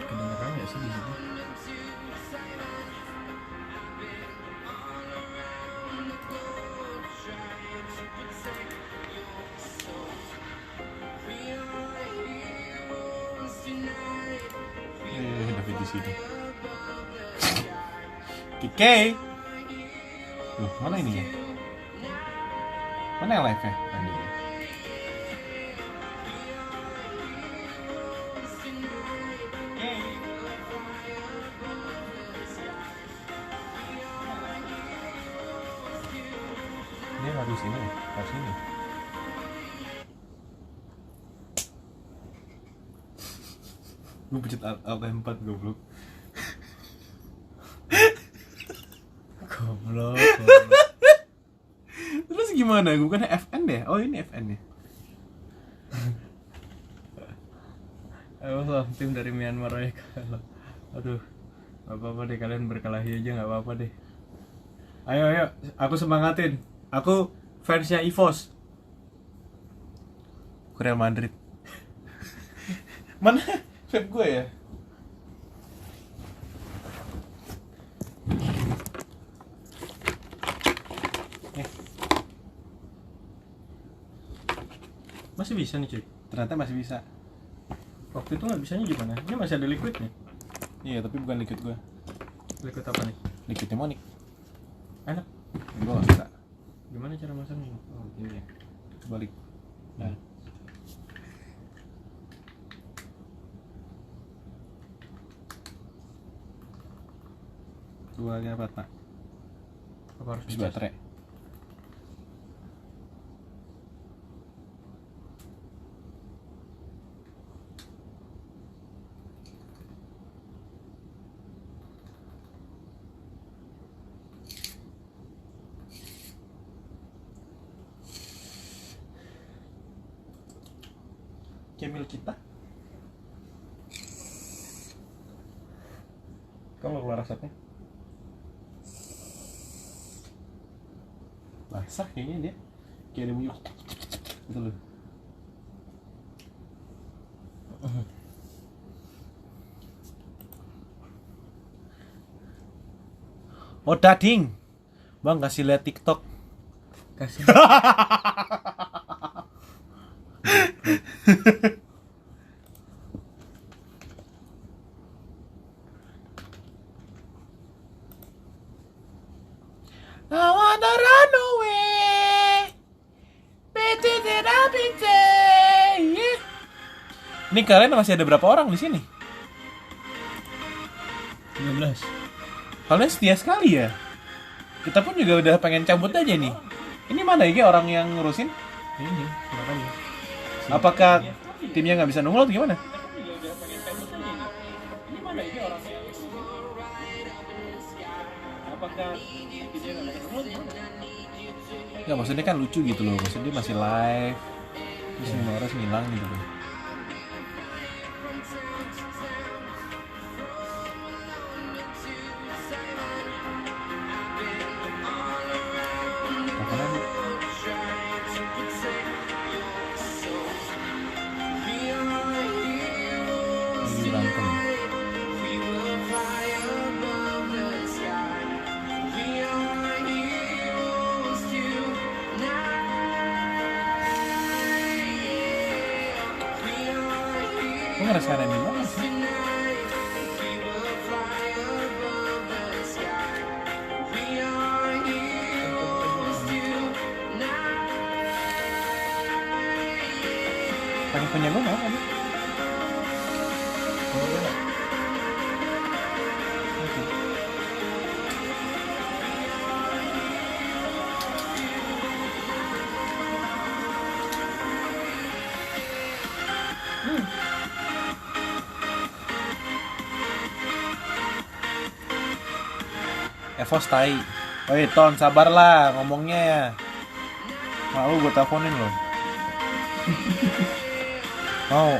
kedengeran nggak sih di sini? David di sini. Kike. Loh, mana ini ya? Mana yang live ya? Tadi. Dia harus ini, harus ini. Gue pencet Alt F4 goblok. Goblok. Terus gimana? Gue kan FN deh. Oh ini FN ya. Ayo lah, tim dari Myanmar ya kalah. Aduh, gak apa-apa deh, kalian berkelahi aja gak apa-apa deh. Ayo, aku semangatin. Aku fansnya EVOS. Real Madrid. Mana vape gue ya? Masih bisa nih cuy. Ternyata masih bisa. Waktu itu nggak bisanya gimana? Ini masih ada liquidnya. Iya, tapi bukan liquid gue. Liquid apa nih? Liquid mnemonic. Enak. Gue gak suka. Gimana cara masangnya? Oh, gini ya. Balik. Nah. Dua lagi apa, Pak? Apa harus Habis dicas? baterai. Cemil kita. Kamu keluar asapnya? Basah kayaknya dia. Kayak ada bunyi gitu loh. Oh dading. Bang kasih lihat TikTok. Kasih. I wanna run away. Better than I've been saying. Ini kalian masih ada berapa orang di sini? 13. Kalian setia sekali ya. Kita pun juga udah pengen cabut aja nih. Ini mana ya orang yang ngurusin? Ini makanya. Apakah timnya nggak bisa nunggu atau gimana? Ya maksudnya kan lucu gitu loh. Maksudnya dia masih live. Terus semua orang ngilang gitu loh. Makanya Bu. Lagi berantem. Gue ngerasain ini banget sih. Pakai punya gue mau kan? Evos tai. Woi Ton, sabarlah ngomongnya ya. Mau gue teleponin loh. Mau.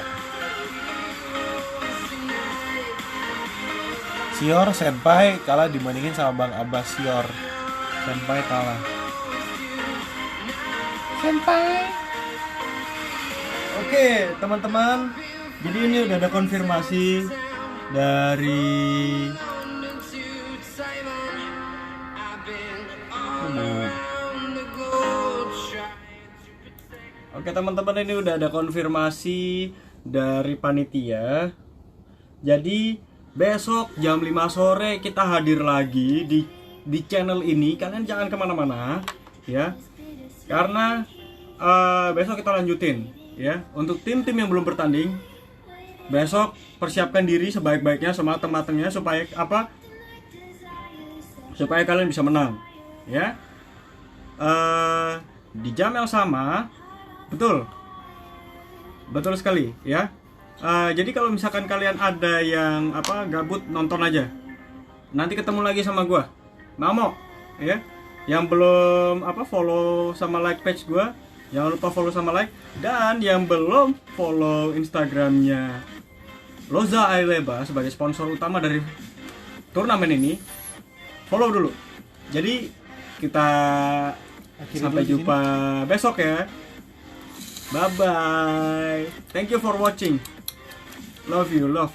Sior Senpai kalah dibandingin sama Bang Abbas Sior. Senpai kalah. Oke, teman-teman. Jadi ini udah ada konfirmasi dari Oke, teman-teman, ini udah ada konfirmasi dari panitia. Jadi besok jam 5 sore kita hadir lagi di channel ini. Kalian jangan kemana-mana ya, karena besok kita lanjutin ya. Untuk tim-tim yang belum bertanding, besok persiapkan diri sebaik-baiknya, sematang-matangnya supaya apa? Supaya kalian bisa menang ya. Di jam yang sama, betul sekali ya. Jadi kalau misalkan kalian ada yang gabut, nonton aja. Nanti ketemu lagi sama gua, Mamo ya. Yang belum follow sama like page gua, jangan lupa follow sama like. Dan yang belum follow Instagramnya Loza Aileba sebagai sponsor utama dari turnamen ini, follow dulu. Jadi kita sampai jumpa besok ya. Bye bye. Thank you for watching. Love you, love.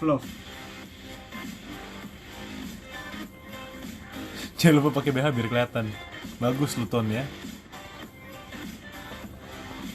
Jangan lupa pakai BH biar kelihatan. Bagus lu Ton ya.